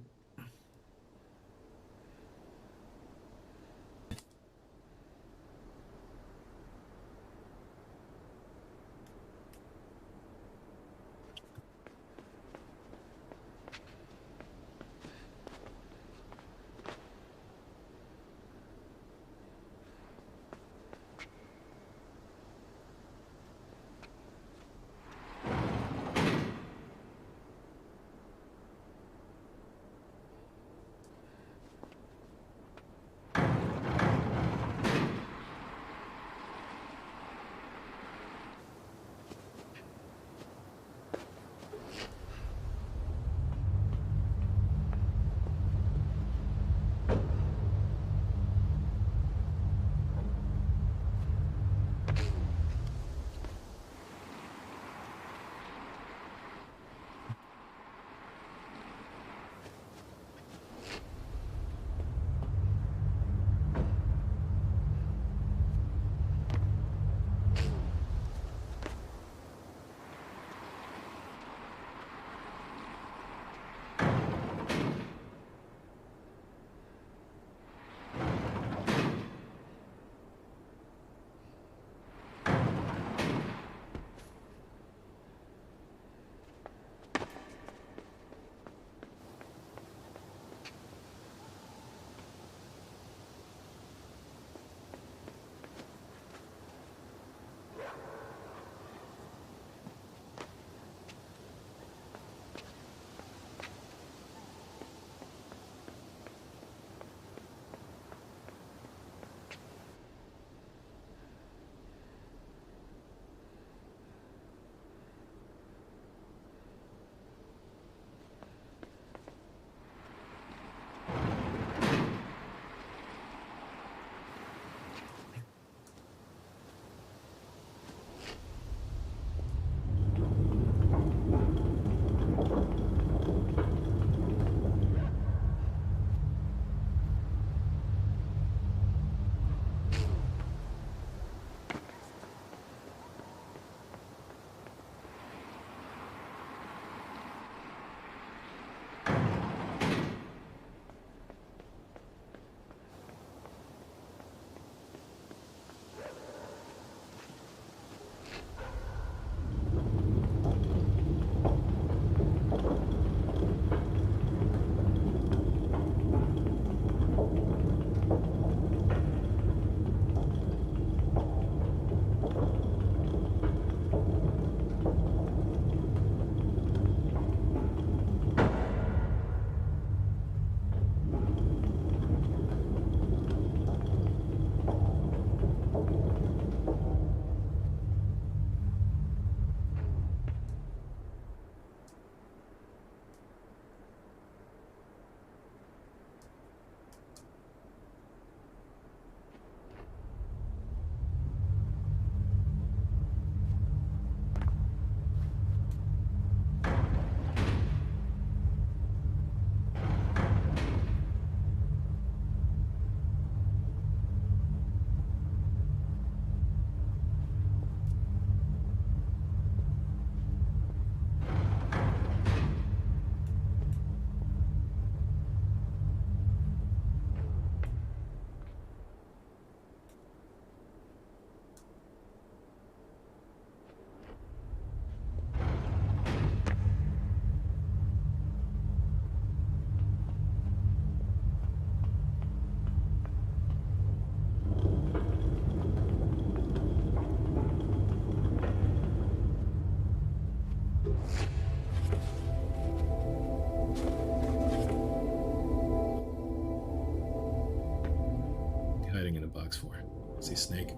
See Snake.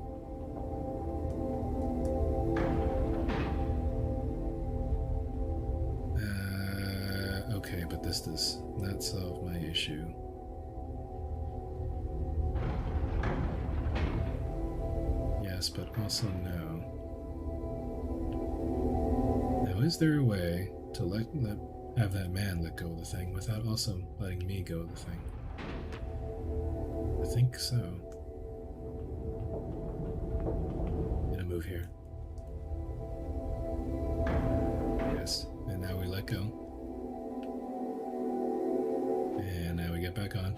Okay, but this does not solve my issue. Yes, but also no. Now, is there a way to have that man let go of the thing without also letting me go of the thing? I think so. Gonna move here. Yes, and now we let go. And now we get back on.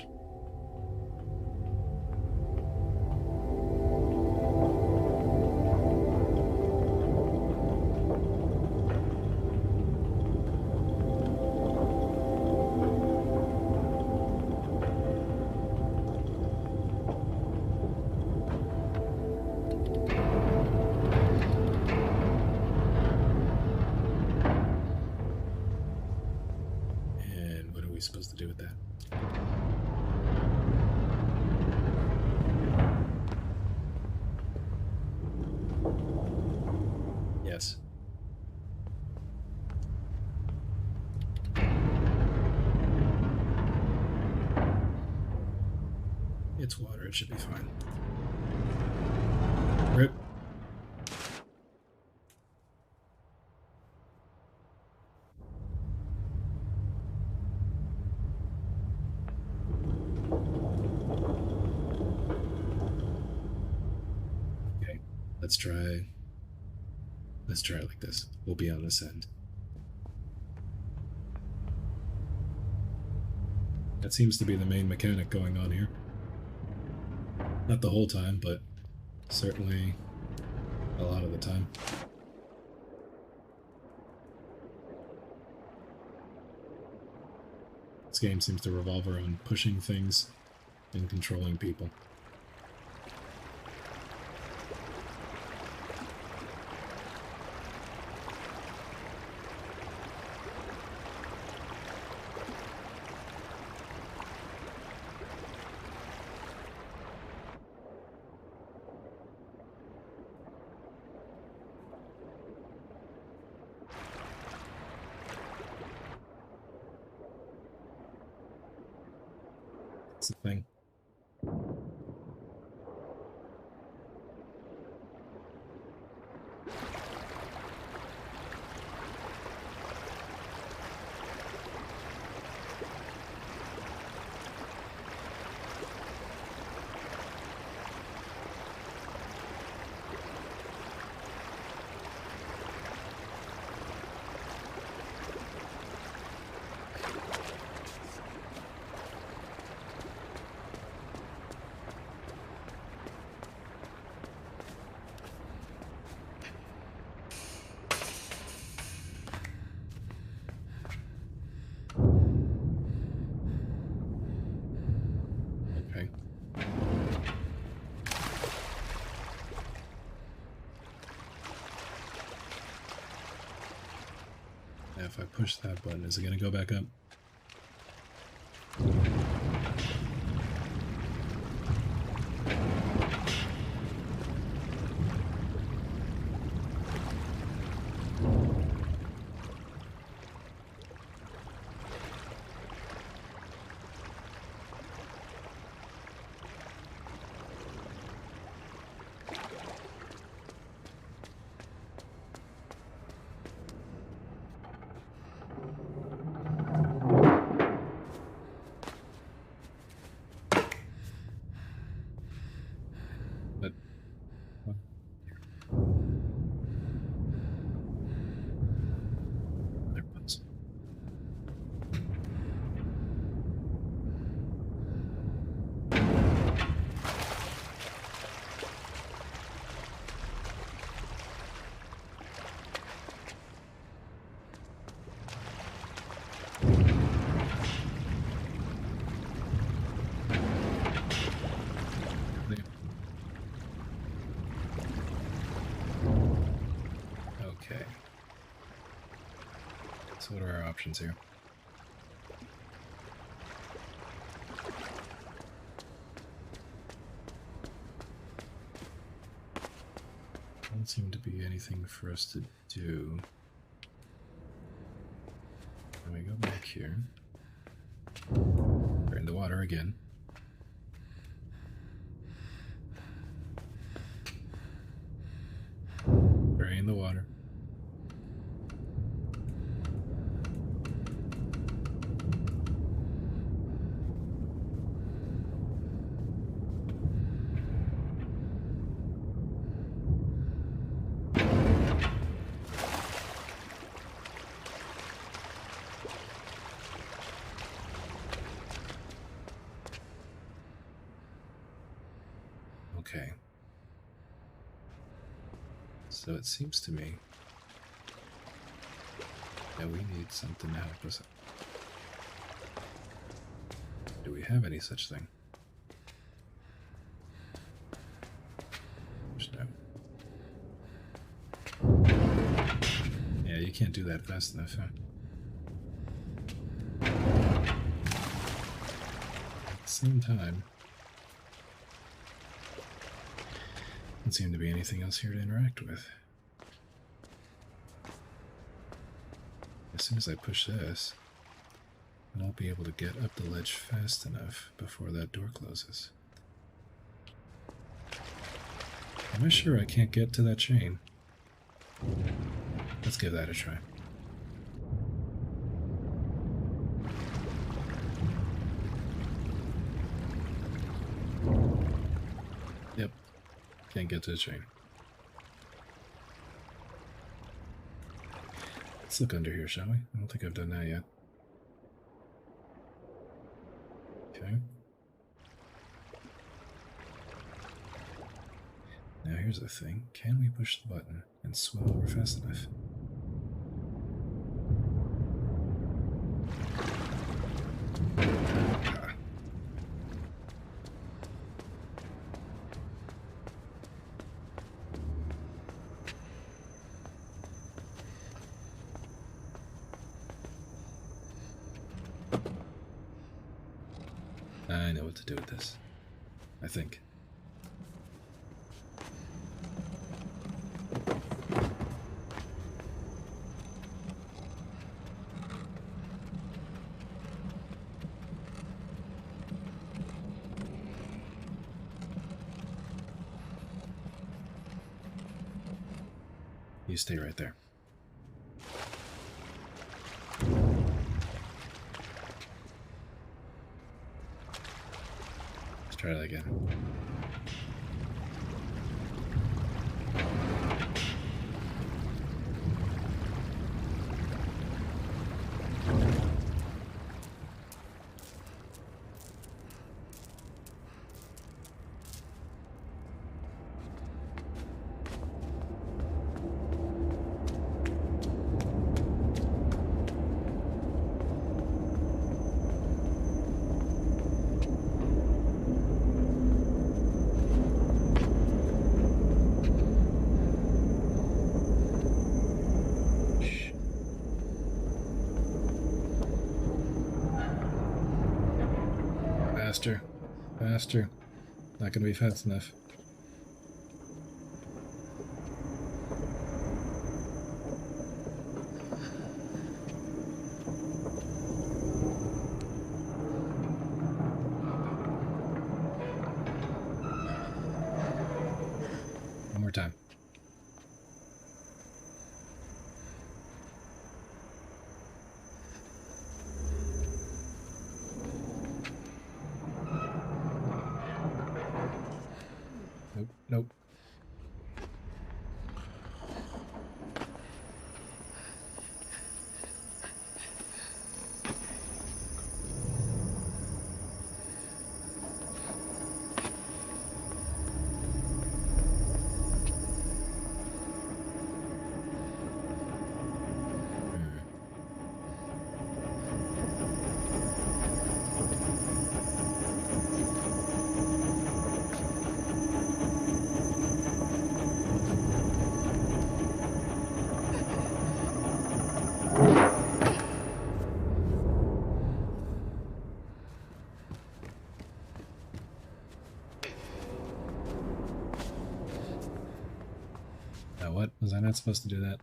Supposed to do with that? Yes. It's water, it should be fine. Rip. Let's try it like this. We'll be on this end. That seems to be the main mechanic going on here. Not the whole time, but certainly a lot of the time. This game seems to revolve around pushing things and controlling people. That's the thing. If I push that button, is it going to go back up? So what are our options here? Doesn't seem to be anything for us to do. Let me go back here. We're in the water again. Drain the water. Okay. So it seems to me that we need something to help us. Do we have any such thing? No. Yeah, you can't do that fast enough, huh? At the same time, doesn't seem to be anything else here to interact with. As soon as I push this, I won't be able to get up the ledge fast enough before that door closes. Am I sure I can't get to that chain? Let's give that a try. Yep. Can't get to the chain. Let's look under here, shall we? I don't think I've done that yet. Okay. Now here's the thing. Can we push the button and swim over fast enough? Ah. I know what to do with this. I think. You stay right there. Let's try that again. Faster. Faster. Not gonna be fast enough. One more time. What? Was I not supposed to do that?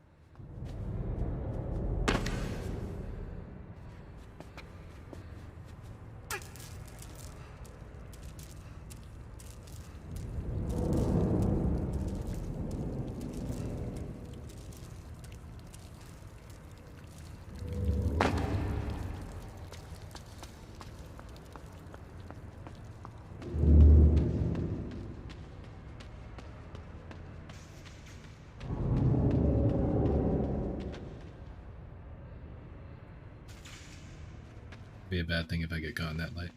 Be a bad thing if I get caught in that light.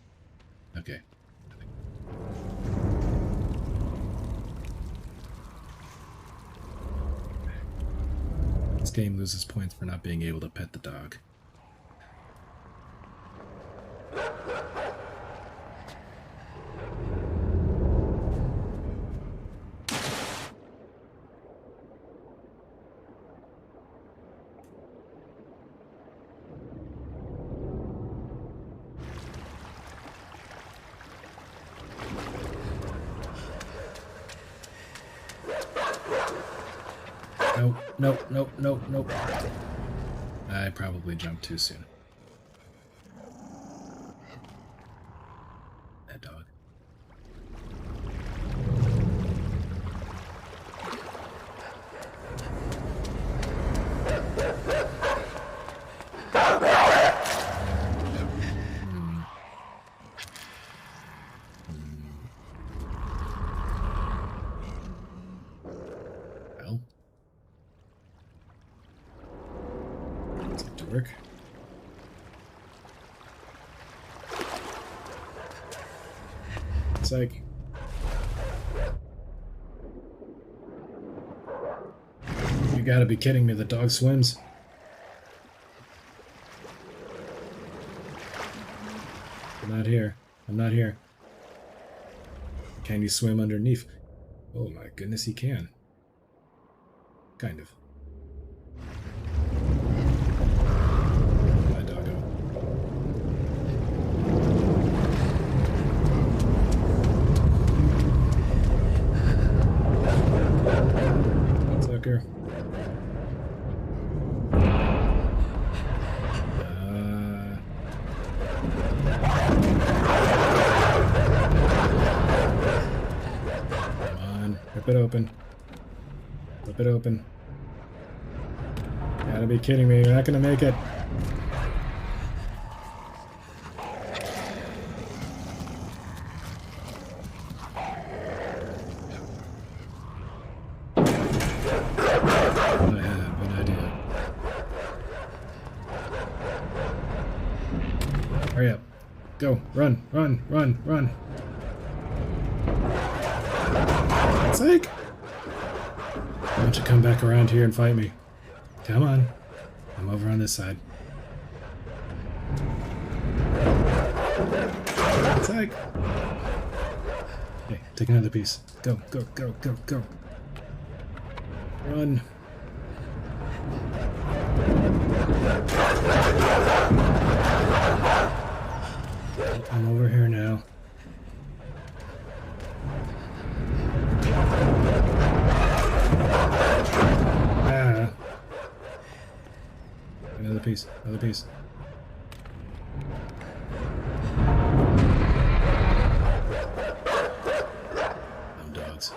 Okay. This game loses points for not being able to pet the dog. Nope. I probably jumped too soon. That dog. Well. Work. It's like you gotta be kidding me, the dog swims. I'm not here. I'm not here. Can you swim underneath? Oh my goodness, he can. Kind of. Sucker. Come on, rip it open. Rip it open. You gotta be kidding me, you're not gonna make it. Hurry up. Go. Run. Run. Run. Run. Sake! Why don't you come back around here and fight me? Come on. I'm over on this side. Sake! Hey, take another piece. Go. Go. Go. Go. Go. Run. I'm over here now. Ah. Another piece. Another piece. Dumb dogs.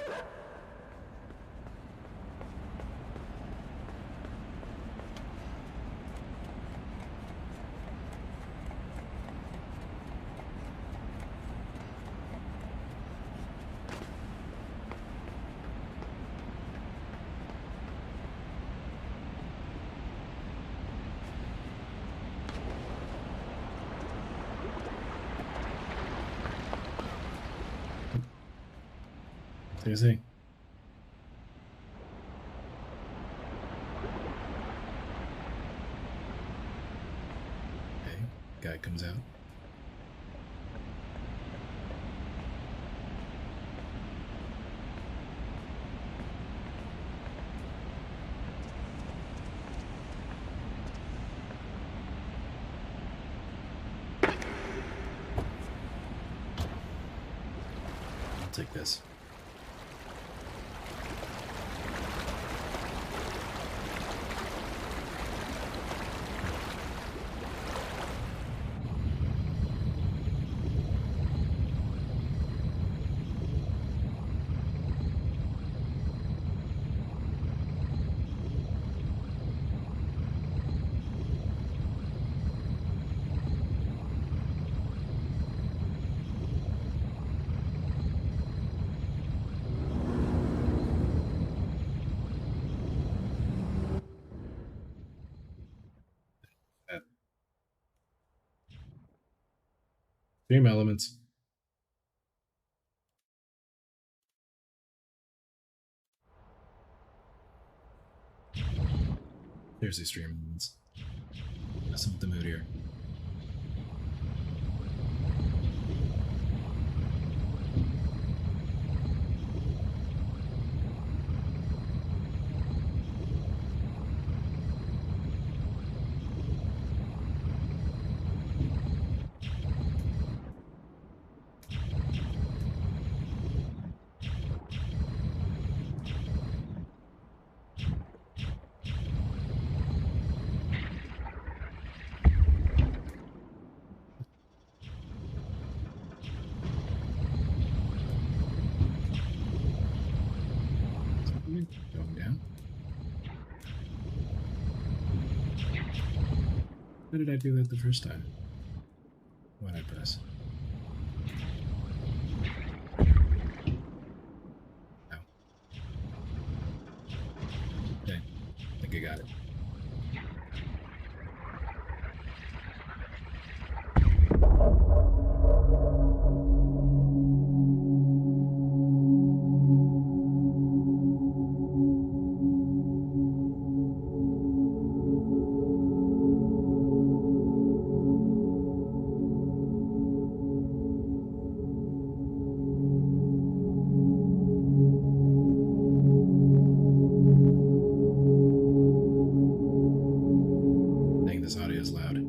Seriously? Okay, guy comes out. I'll take this. Stream elements. There's the stream elements. Messing with the mood here. Going down. How did I do that the first time? What did I press? Oh. Okay, I think I got it. Dang, this audio is loud.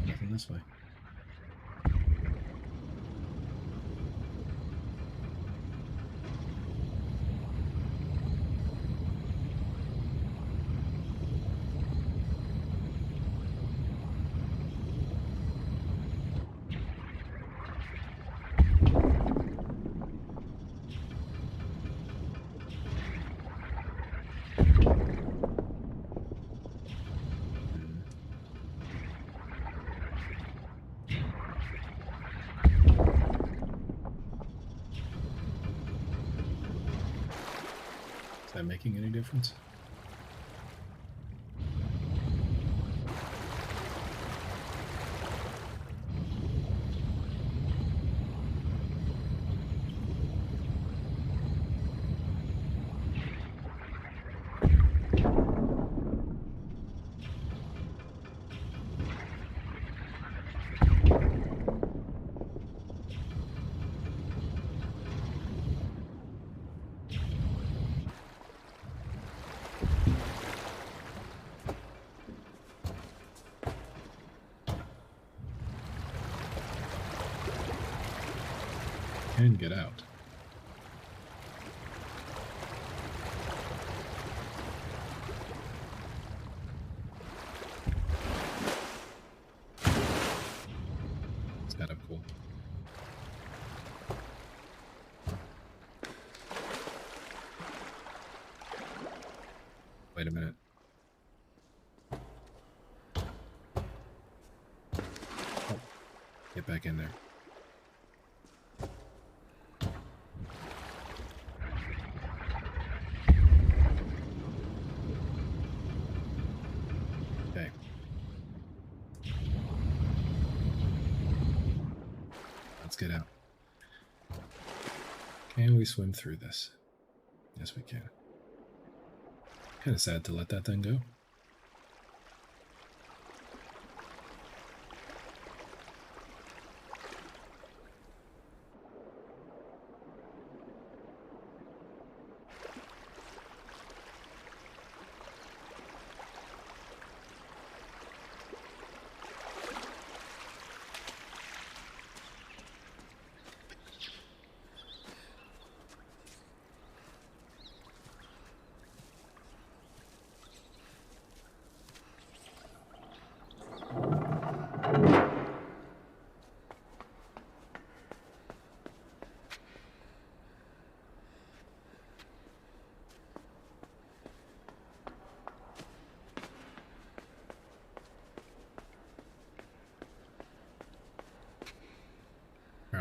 Nothing this way. Is that making any difference? And get out. It's kind of cool. Wait a minute. Oh, get back in there. Okay. Let's get out. Can we swim through this? Yes, we can. Kind of sad to let that thing go.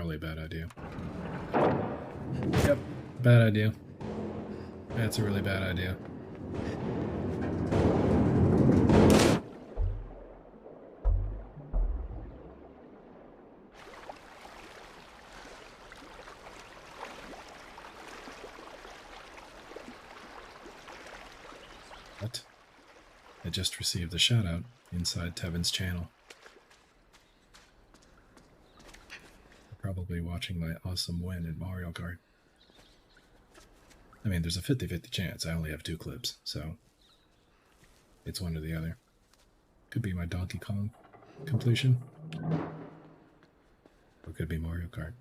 probably a bad idea. Yep, bad idea. That's a really bad idea. What? I just received a shout-out inside Tevin's channel. Probably watching my awesome win in Mario Kart. I mean, there's a 50-50 chance. I only have 2 clips, so it's one or the other. Could be my Donkey Kong completion, or it could be Mario Kart.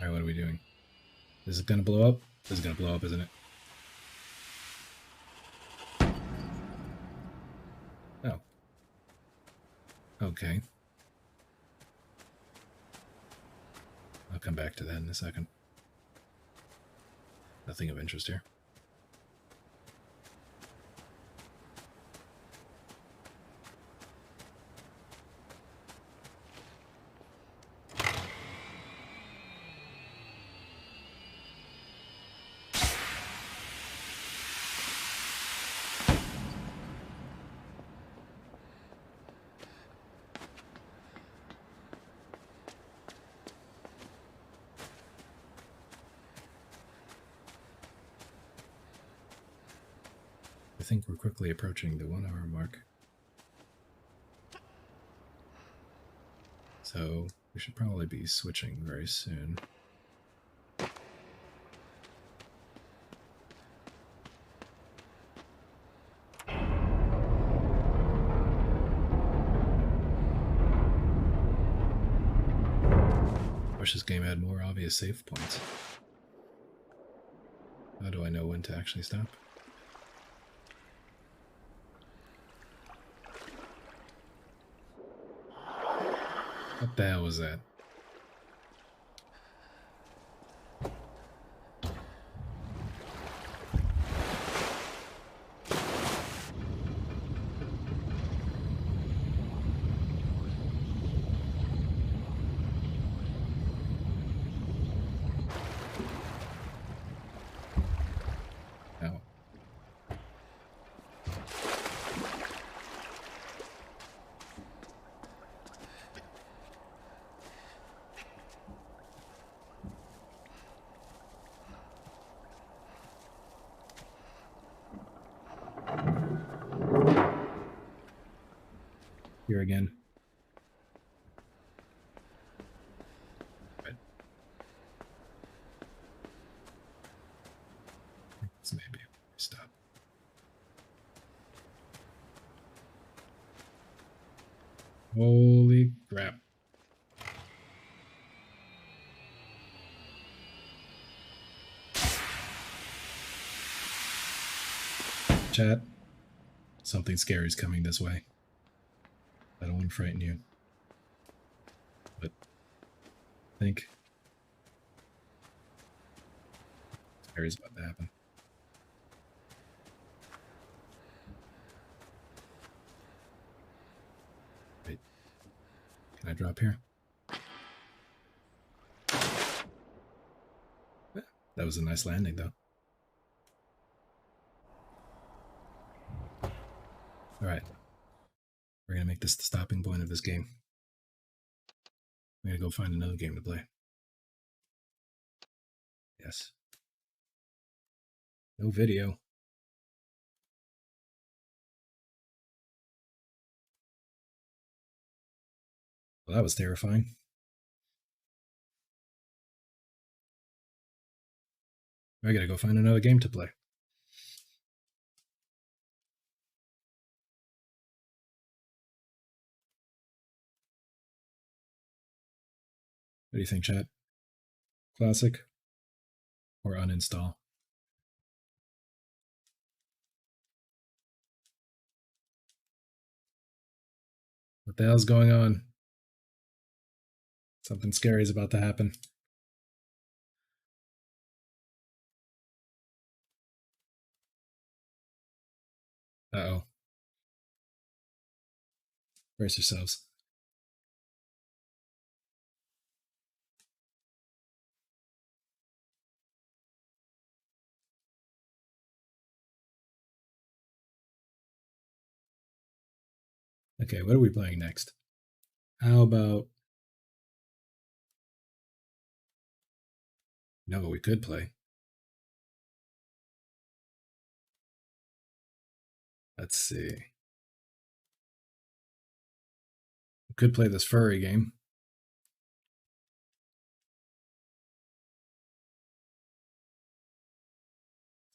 Alright, what are we doing? Is it gonna blow up? This is gonna blow up, isn't it? Oh. Okay. I'll come back to that in a second. Nothing of interest here. I think we're quickly approaching the 1 hour mark. So we should probably be switching very soon. Wish this game had more obvious save points. How do I know when to actually stop? What the hell was that? Oh. Here again. Right. Let's maybe stop. Holy crap. Chat, something scary is coming this way. I don't want to frighten you, but I think scary is about to happen. Wait, can I drop here? Yeah, that was a nice landing, though. All right. We're going to make this the stopping point of this game. I'm going to go find another game to play. Yes. No video. Well, that was terrifying. I got to go find another game to play. What do you think, chat? Classic or uninstall? What the hell's going on? Something scary is about to happen. Uh-oh. Brace yourselves. Okay, what are we playing next? How about... You know what we could play? Let's see. We could play this furry game.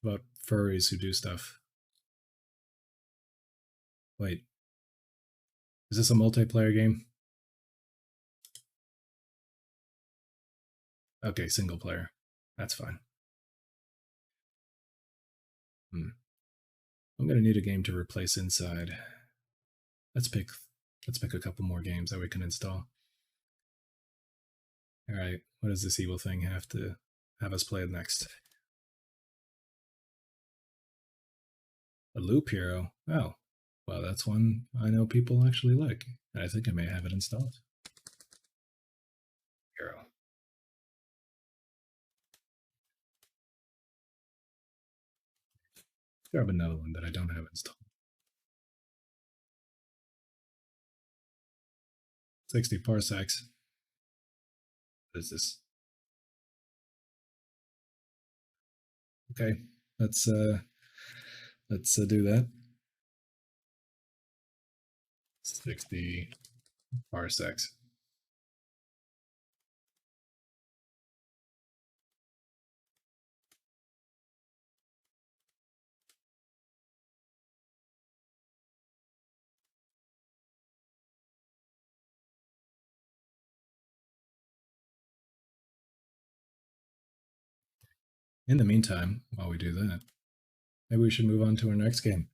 About furries who do stuff. Wait. Is this a multiplayer game? Okay, single player. That's fine. I'm gonna need a game to replace Inside. Let's pick a couple more games that we can install. Alright, what does this evil thing have to have us play next? A Loop Hero? Oh, well, that's one I know people actually like. And I think I may have it installed. Hero. Grab another one that I don't have installed. 60 parsecs. What is this? Okay, let's do that. 60 parsecs. In the meantime, while we do that, maybe we should move on to our next game.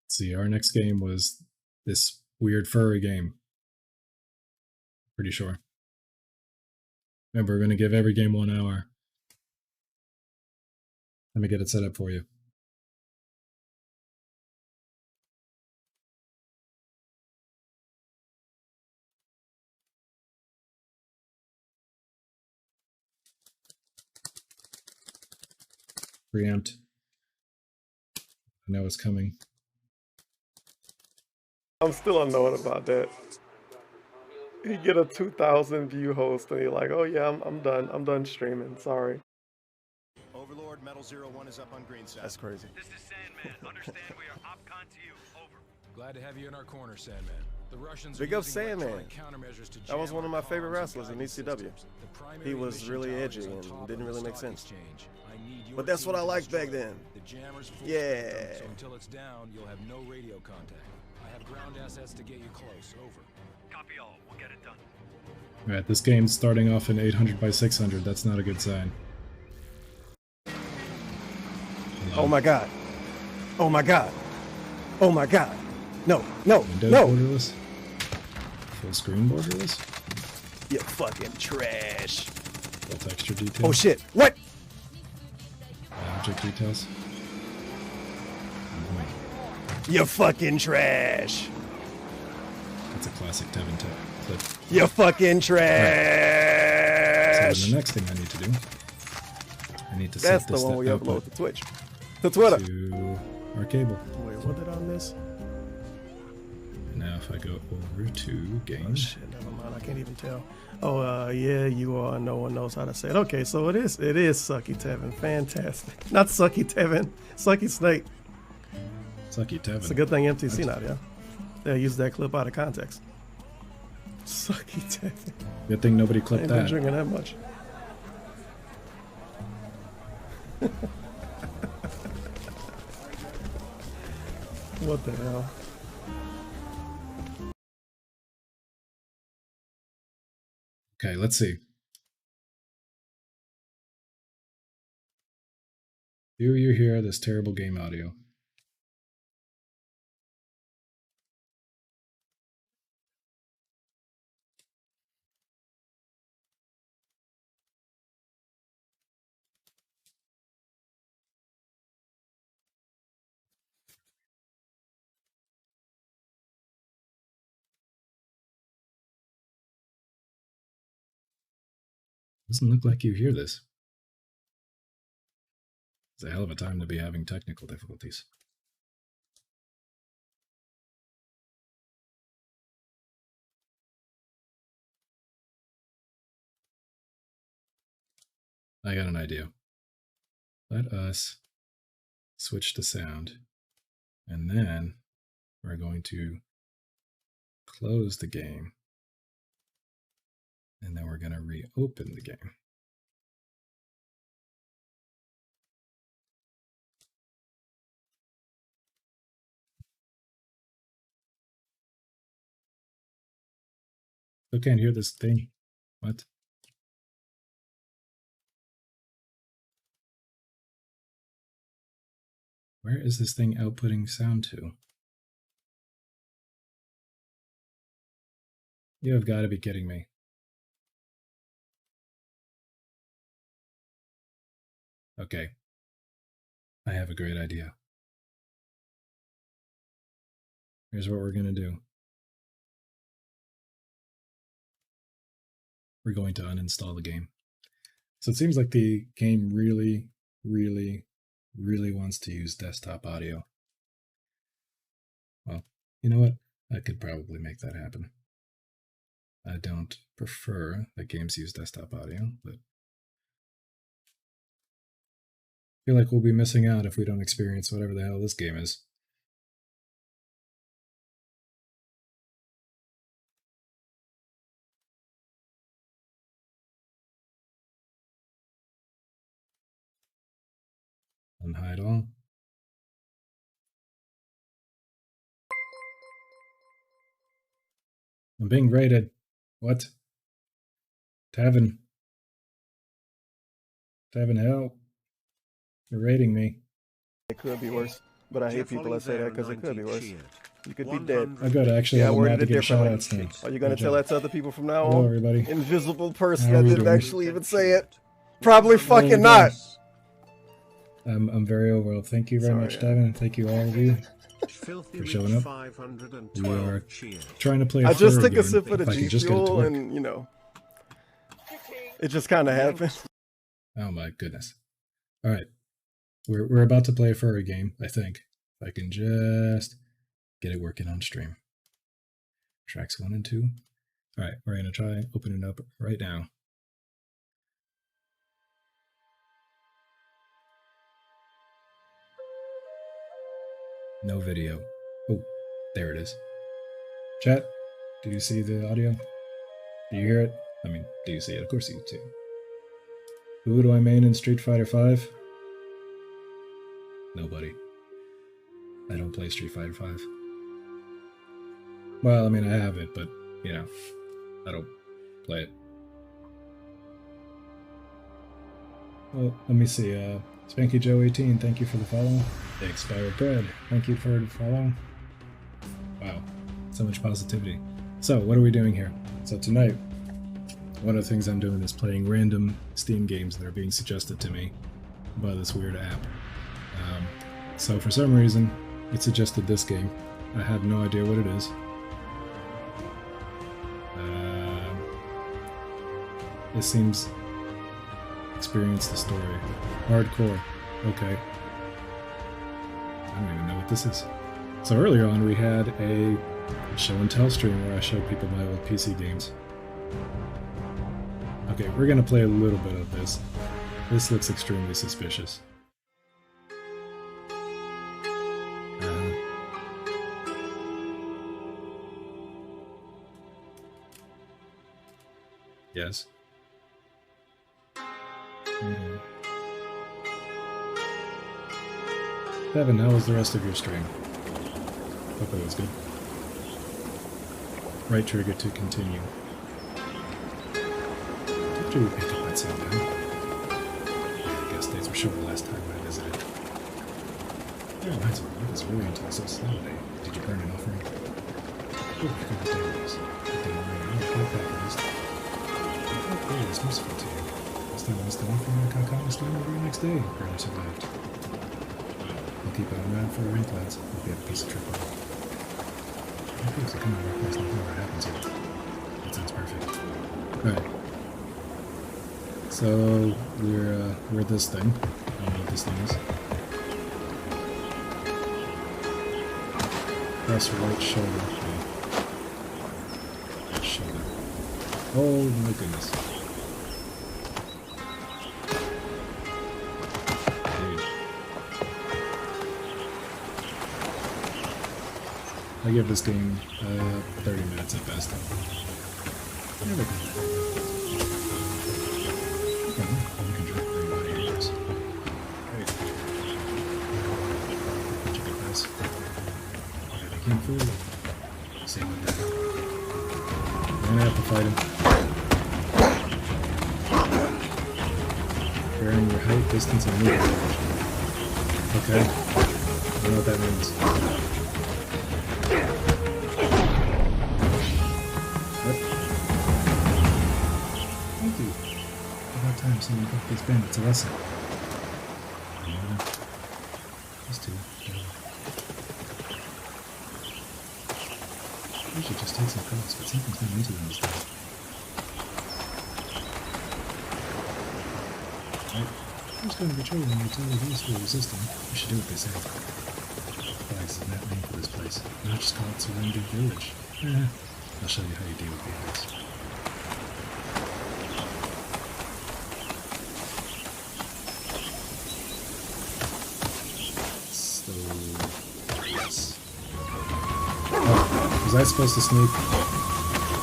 See, our next game was this weird furry game. Pretty sure. Remember, we're going to give every game 1 hour. Let me get it set up for you. Preempt. I know it's coming. I'm still unknown about that. You get a 2,000 view host and you're like, oh yeah, I'm done. I'm done streaming. Sorry. Overlord Metal 01 is up on green side. That's crazy. This is Sandman. Understand we are OpCon to you. Over. Glad to have you in our corner, Sandman. The Russians Big are up using Sandman. electronic countermeasures to That was jam one of our my favorite comms and wrestlers in guidance ECW. systems. The primary He was mission really tower edgy is on and top didn't of really the make stock sense. exchange. I need your But that's team what I to liked back destroy it. then. The jammer's full Yeah. spectrum, so until it's down, you'll have no radio contact. I have ground assets to get you close. Over. Copy all. We'll get it done. Alright, this game's starting off in 800 by 600. That's not a good sign. Oh my god. Oh my god. Oh my god. No, no, Windows no. borderless? Full screen borderless? You fucking trash. Full texture details? Oh shit. What? Object details? You fucking trash. That's a classic Tevin clip. You fucking So trash. the next thing I need to do, I need to That's set the this one we output upload to Twitch. To Twitter. to our cable. Wait, what did I miss? And now if I go over to Oh games, shit, never mind. I can't even tell. Oh, yeah, you are. No one knows how to say it. Okay, so it is Sucky Tevin. Fantastic. Not Sucky Tevin. Sucky Snake. Sucky Tevin. It's a good thing MTC not, yeah. They use that clip out of context. Sucky Tevin. Good thing nobody I clipped ain't been that. drinking that much. What the hell? Okay, let's see. Do you hear this terrible game audio? Doesn't look like you hear this. It's a hell of a time to be having technical difficulties. I got an idea. Let us switch to sound, and then we're going to close the game, and then we're going to reopen the game. I can't hear this thing. What? Where is this thing outputting sound to? You have got to be kidding me. Okay. I have a great idea. Here's what we're going to do. We're going to uninstall the game. So it seems like the game really wants to use desktop audio. Well, you know what? I could probably make that happen. I don't prefer that games use desktop audio, but I feel like we'll be missing out if we don't experience whatever the hell this game is. Unhide all. I'm being rated. What? Tavin, help. You're rating me. It could be worse, but I hate people that say that because it could be worse. You could be dead. I gotta actually have a map to give shout outs now. Are you gonna tell that to other people from now on? Hello, everybody. Invisible person How are that we didn't doing? actually even say it. Probably fucking Hello, not. guys. I'm very overwhelmed. Thank you very much, Devin, and thank you all of you for showing up. We are trying to play. I just took game. a sip of the If I G could just get it to Fuel, work. and you know, it just kind of happened. Oh my goodness! All right, we're about to play a furry game. I think if I can just get it working on stream. Tracks 1 and 2. All right, we're gonna try opening it up right now. No video. Oh, there it is. Chat, do you see the audio? Do you hear it? I mean, do you see it? Of course you do. Who do I main in Street Fighter V? Nobody. I don't play Street Fighter V. Well, I mean, I have it, but, you know, I don't play it. Well, let me see. Spanky Joe 18, thank you for the follow. The Expired Bread, thank you for the follow. Wow, so much positivity. So, what are we doing here? So tonight, one of the things I'm doing is playing random Steam games that are being suggested to me by this weird app. So for some reason, it suggested this game. I have no idea what it is. This seems... Experience the story. Hardcore. Okay. I don't even know what this is. So earlier on we had a show and tell stream where I showed people my old PC games. Okay, we're gonna play a little bit of this. This looks extremely suspicious. Yes. Evan, how was the rest of your stream? Hope it was good. Right trigger to continue. Did you pick up that sound down? Yeah, I guess days were short the last time I visited. Yeah, that's all. I was really into this Saturday. Did you burn an offering? Oh, I forgot what day it was. It didn't rain. I was back at least. Okay, it's merciful to you. Last time I was the offering, I got caught in a storm over the next day. Barely survived. I'll keep an eye out for rain clouds. Hope you have a piece of trip on. Okay, so come on, rock place, nothing ever happens here. That sounds perfect. Alright. So we're this thing. I don't know what this thing is. Press right shoulder. Right shoulder. Oh my goodness. Dude. I give this game 30 minutes at best. Never good. You can drink your body yours. Great. Chicken thighs. King food. Same with that. I'm gonna have to fight him. Varying your height, distance, and movement. Okay. I don't know what that means. What? Thank you. About time someone got these bandits a lesson. These two. We should just take some calls, but something's been into them this time. Right. Who's going to betray them and tell the beast we're resisting? We should do what they say. Flags is that name for this place. Now just call it Surrender Village. I'll show you how you deal with bandits. So... yes. Was I supposed to sneak? Look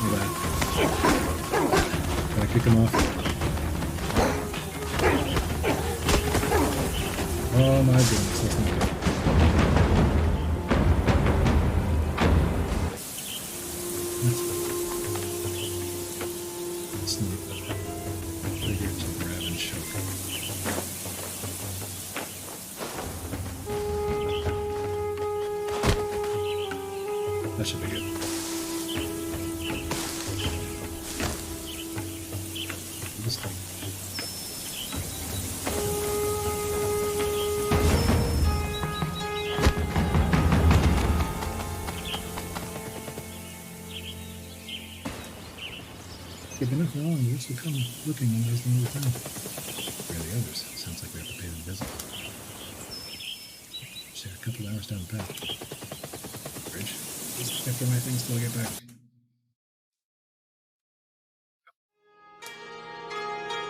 at that. Can I kick him off? Oh my goodness, that's not good. Sneak. Trigger to grab and choke. That should be good. This thing. If you've been up for long, you should come looking and wasting all the time. Where are the others? Sounds like we have to pay them a visit. Just a couple hours down the path. Bridge. Just after my things till I get back.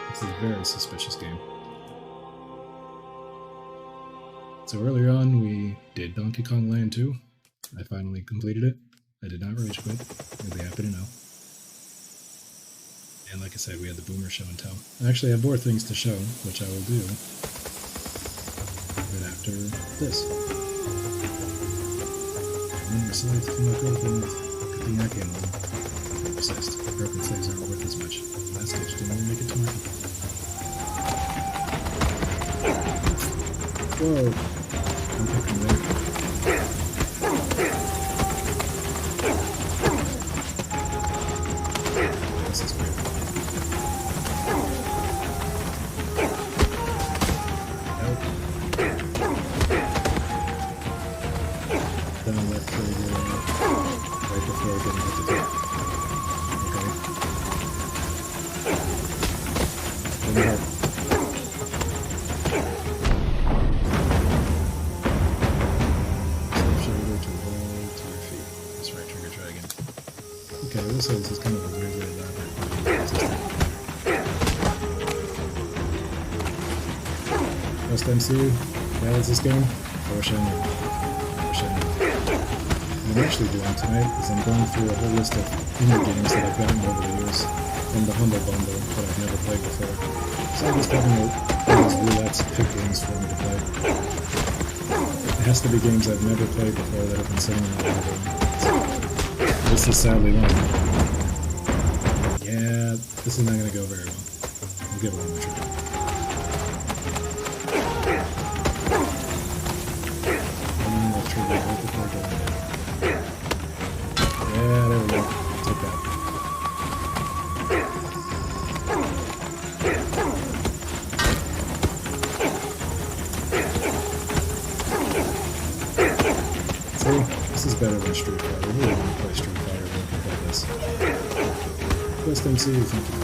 This is a very suspicious game. So earlier on, we did Donkey Kong Land 2. I finally completed it. I did not rage quit. You'll be happy to know. And like I said, we had the Boomer show and tell. Actually, I have more things to show, which I will do right after this. And besides, to my girlfriend, good thing I came along. I'm obsessed. Broken slaves aren't worth as much. Last stage didn't even make it to market. Whoa! I'm picking there. This is weird. Then I left trigger right before getting hit the top. Okay. Then you have left shoulder to roll to your feet. That's right trigger dragon. Okay, this is kind of a weird way elaborate system. Best MC, yeah, is this game? I wish I knew. What I'm actually doing tonight is I'm going through a whole list of indie games that I've gotten over the years from the Humble Bundle that I've never played before. So I'm just having those roulettes pick games for me to play. It has to be games I've never played before that have been sitting in my library. This is sadly one. Yeah, this is not going to go very well. I'll give it one more try. Trigger right before going in. Yeah, there we go. Take that. See, this is better than Street Fighter. I really want to play Street Fighter when I can play this. Best MC, thank you.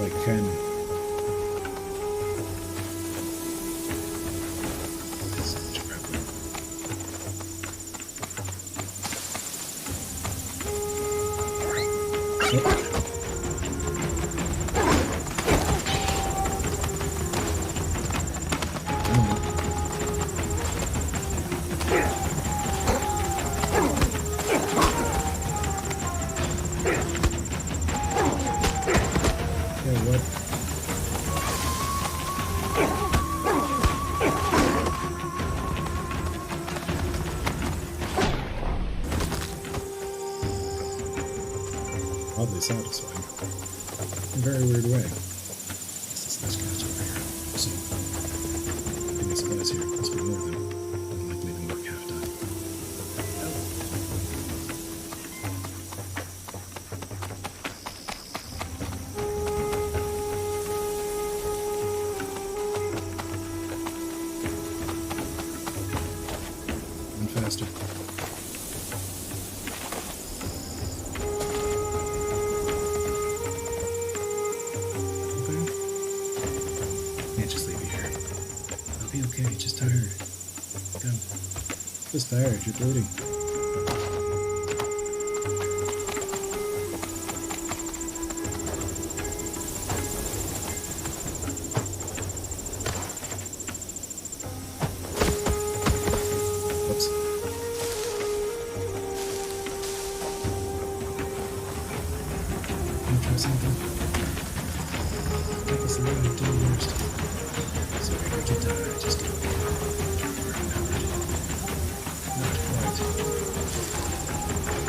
I can. So much grappling. Oddly satisfying. In a very weird way. What's this nice catch over here? So, give me supplies here. Must be more of them. Doesn't like leaving work half done. Run faster. Can't just leave you here. I'll be okay, just tired. Go. Just tired, you're bleeding. Whoops. Can I try something? Take us alive, do the worst. So you're going to die, just go. Not quite.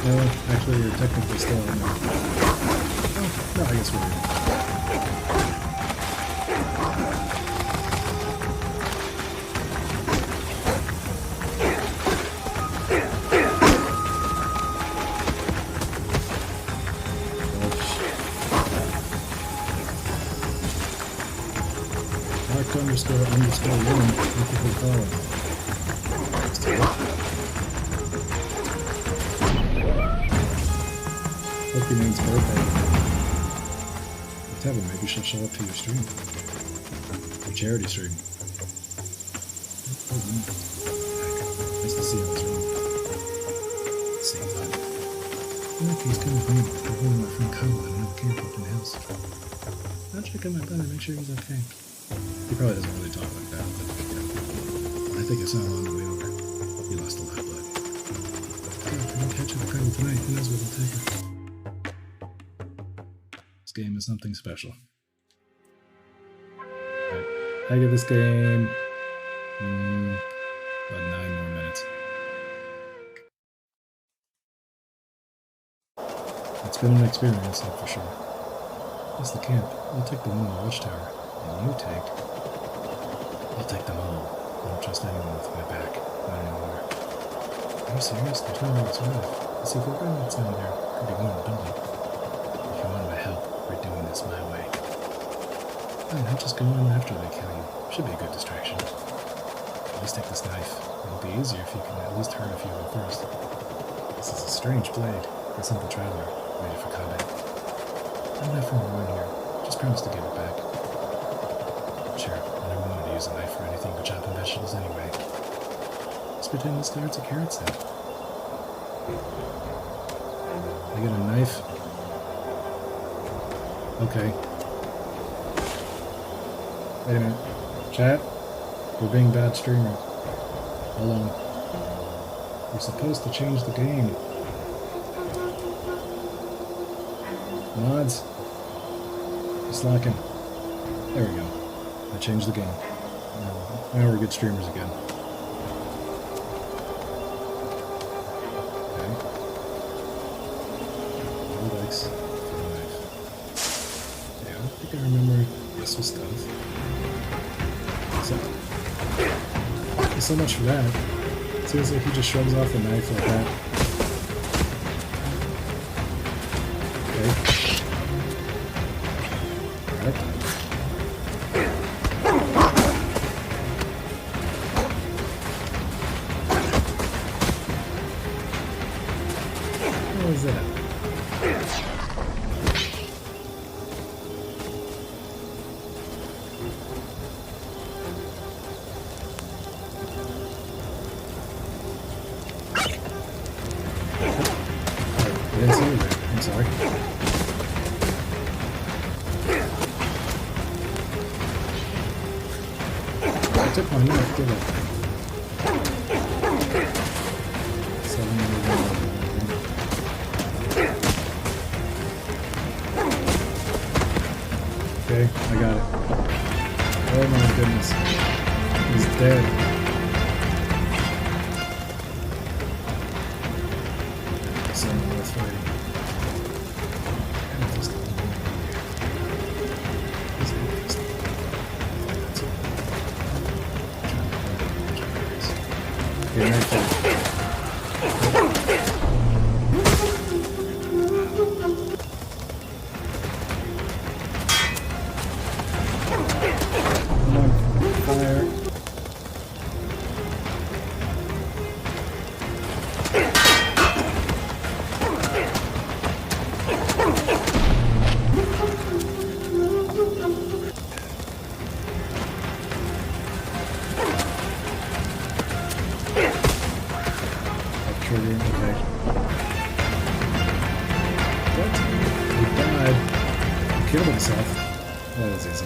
No, actually, you're technically still in there. Oh, no, I guess we're good. Mark__1. Thank you for the follow. Hope he means birthday. Tevin, maybe she'll show up to your stream. Your charity stream. Oh, nice to see how it's running. Same time. Look, he's coming home. I'm holding my friend Kyle at another camp up in the hills. I'll check on my brother, make sure he's okay. He probably doesn't really talk like that, but you know, I think I saw him on the way over. He lost a lot of blood. God, if I don't catch up with Colonel tonight, who knows what will take her. This game is something special. Alright, I give this game about 9 more minutes. It's been an experience, that's for sure. That's the camp. I'll take the one in the watchtower. And you take... I'll take them all. I don't trust anyone with my back. Not anymore. Are you serious? There's no way to survive. You see, if we're going outside there, could be one in the building. If you want my help, we're doing this my way. Fine, I'll just go on after they kill you. Should be a good distraction. At least take this knife. It'll be easier if you can at least hurt a few of them first. This is a strange blade. A simple traveler, ready for combat. I'm not from around here. Just promise to give it back. Sure, I never wanted to use a knife for anything but chopping vegetables anyway. Let's pretend this guard's a carrot set. I get a knife. Okay. Wait a minute. Chat? We're being bad streamers. Hold on. We're supposed to change the game. Mods. Slacking. There we go. I changed the game. Now we're good streamers again. Okay. Who likes the knife? Yeah, I think I remember this was stuff. So much for that. It seems like he just shrugs off the knife like that. Okay. Alright. What was that? took my knife, give it. 791. Okay, I got it. Oh my goodness. He's dead. So worth fighting. Okay, right there. Fire. Trigger, okay. What? He died. He killed himself. That was easy.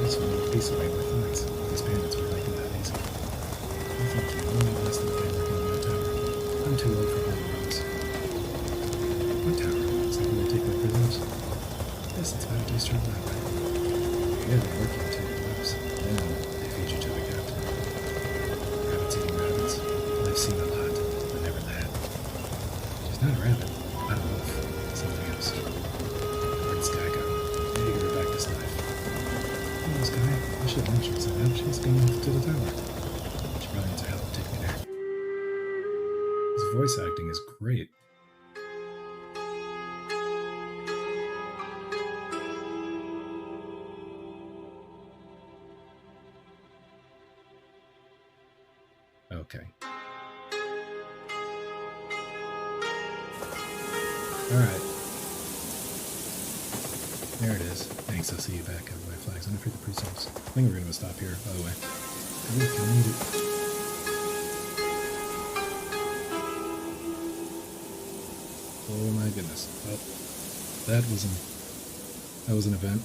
This one a piece away my thighs. These bandits were making that easy. I think you only less than they working on that tower. I'm too old for home runs. What tower? Is that where they take my prisoners? Yes, it's about to be struck that way. Here they work you until you lose. Then they feed you to the captain. Rabbits eating rabbits. I've seen a lot, but never that. She's not a rabbit, not a wolf, something else. Where'd Sky go? I need to get her back this life. Oh, Sky, I should have mentioned something. She's going off to the tower. She probably needs help to take me there. His voice acting is great. Okay. Alright. There it is. Thanks, I'll see you back at my flags. I'm afraid the precepts. I think we're gonna stop here, by the way. I really can need it. Oh my goodness. Well, that was an event.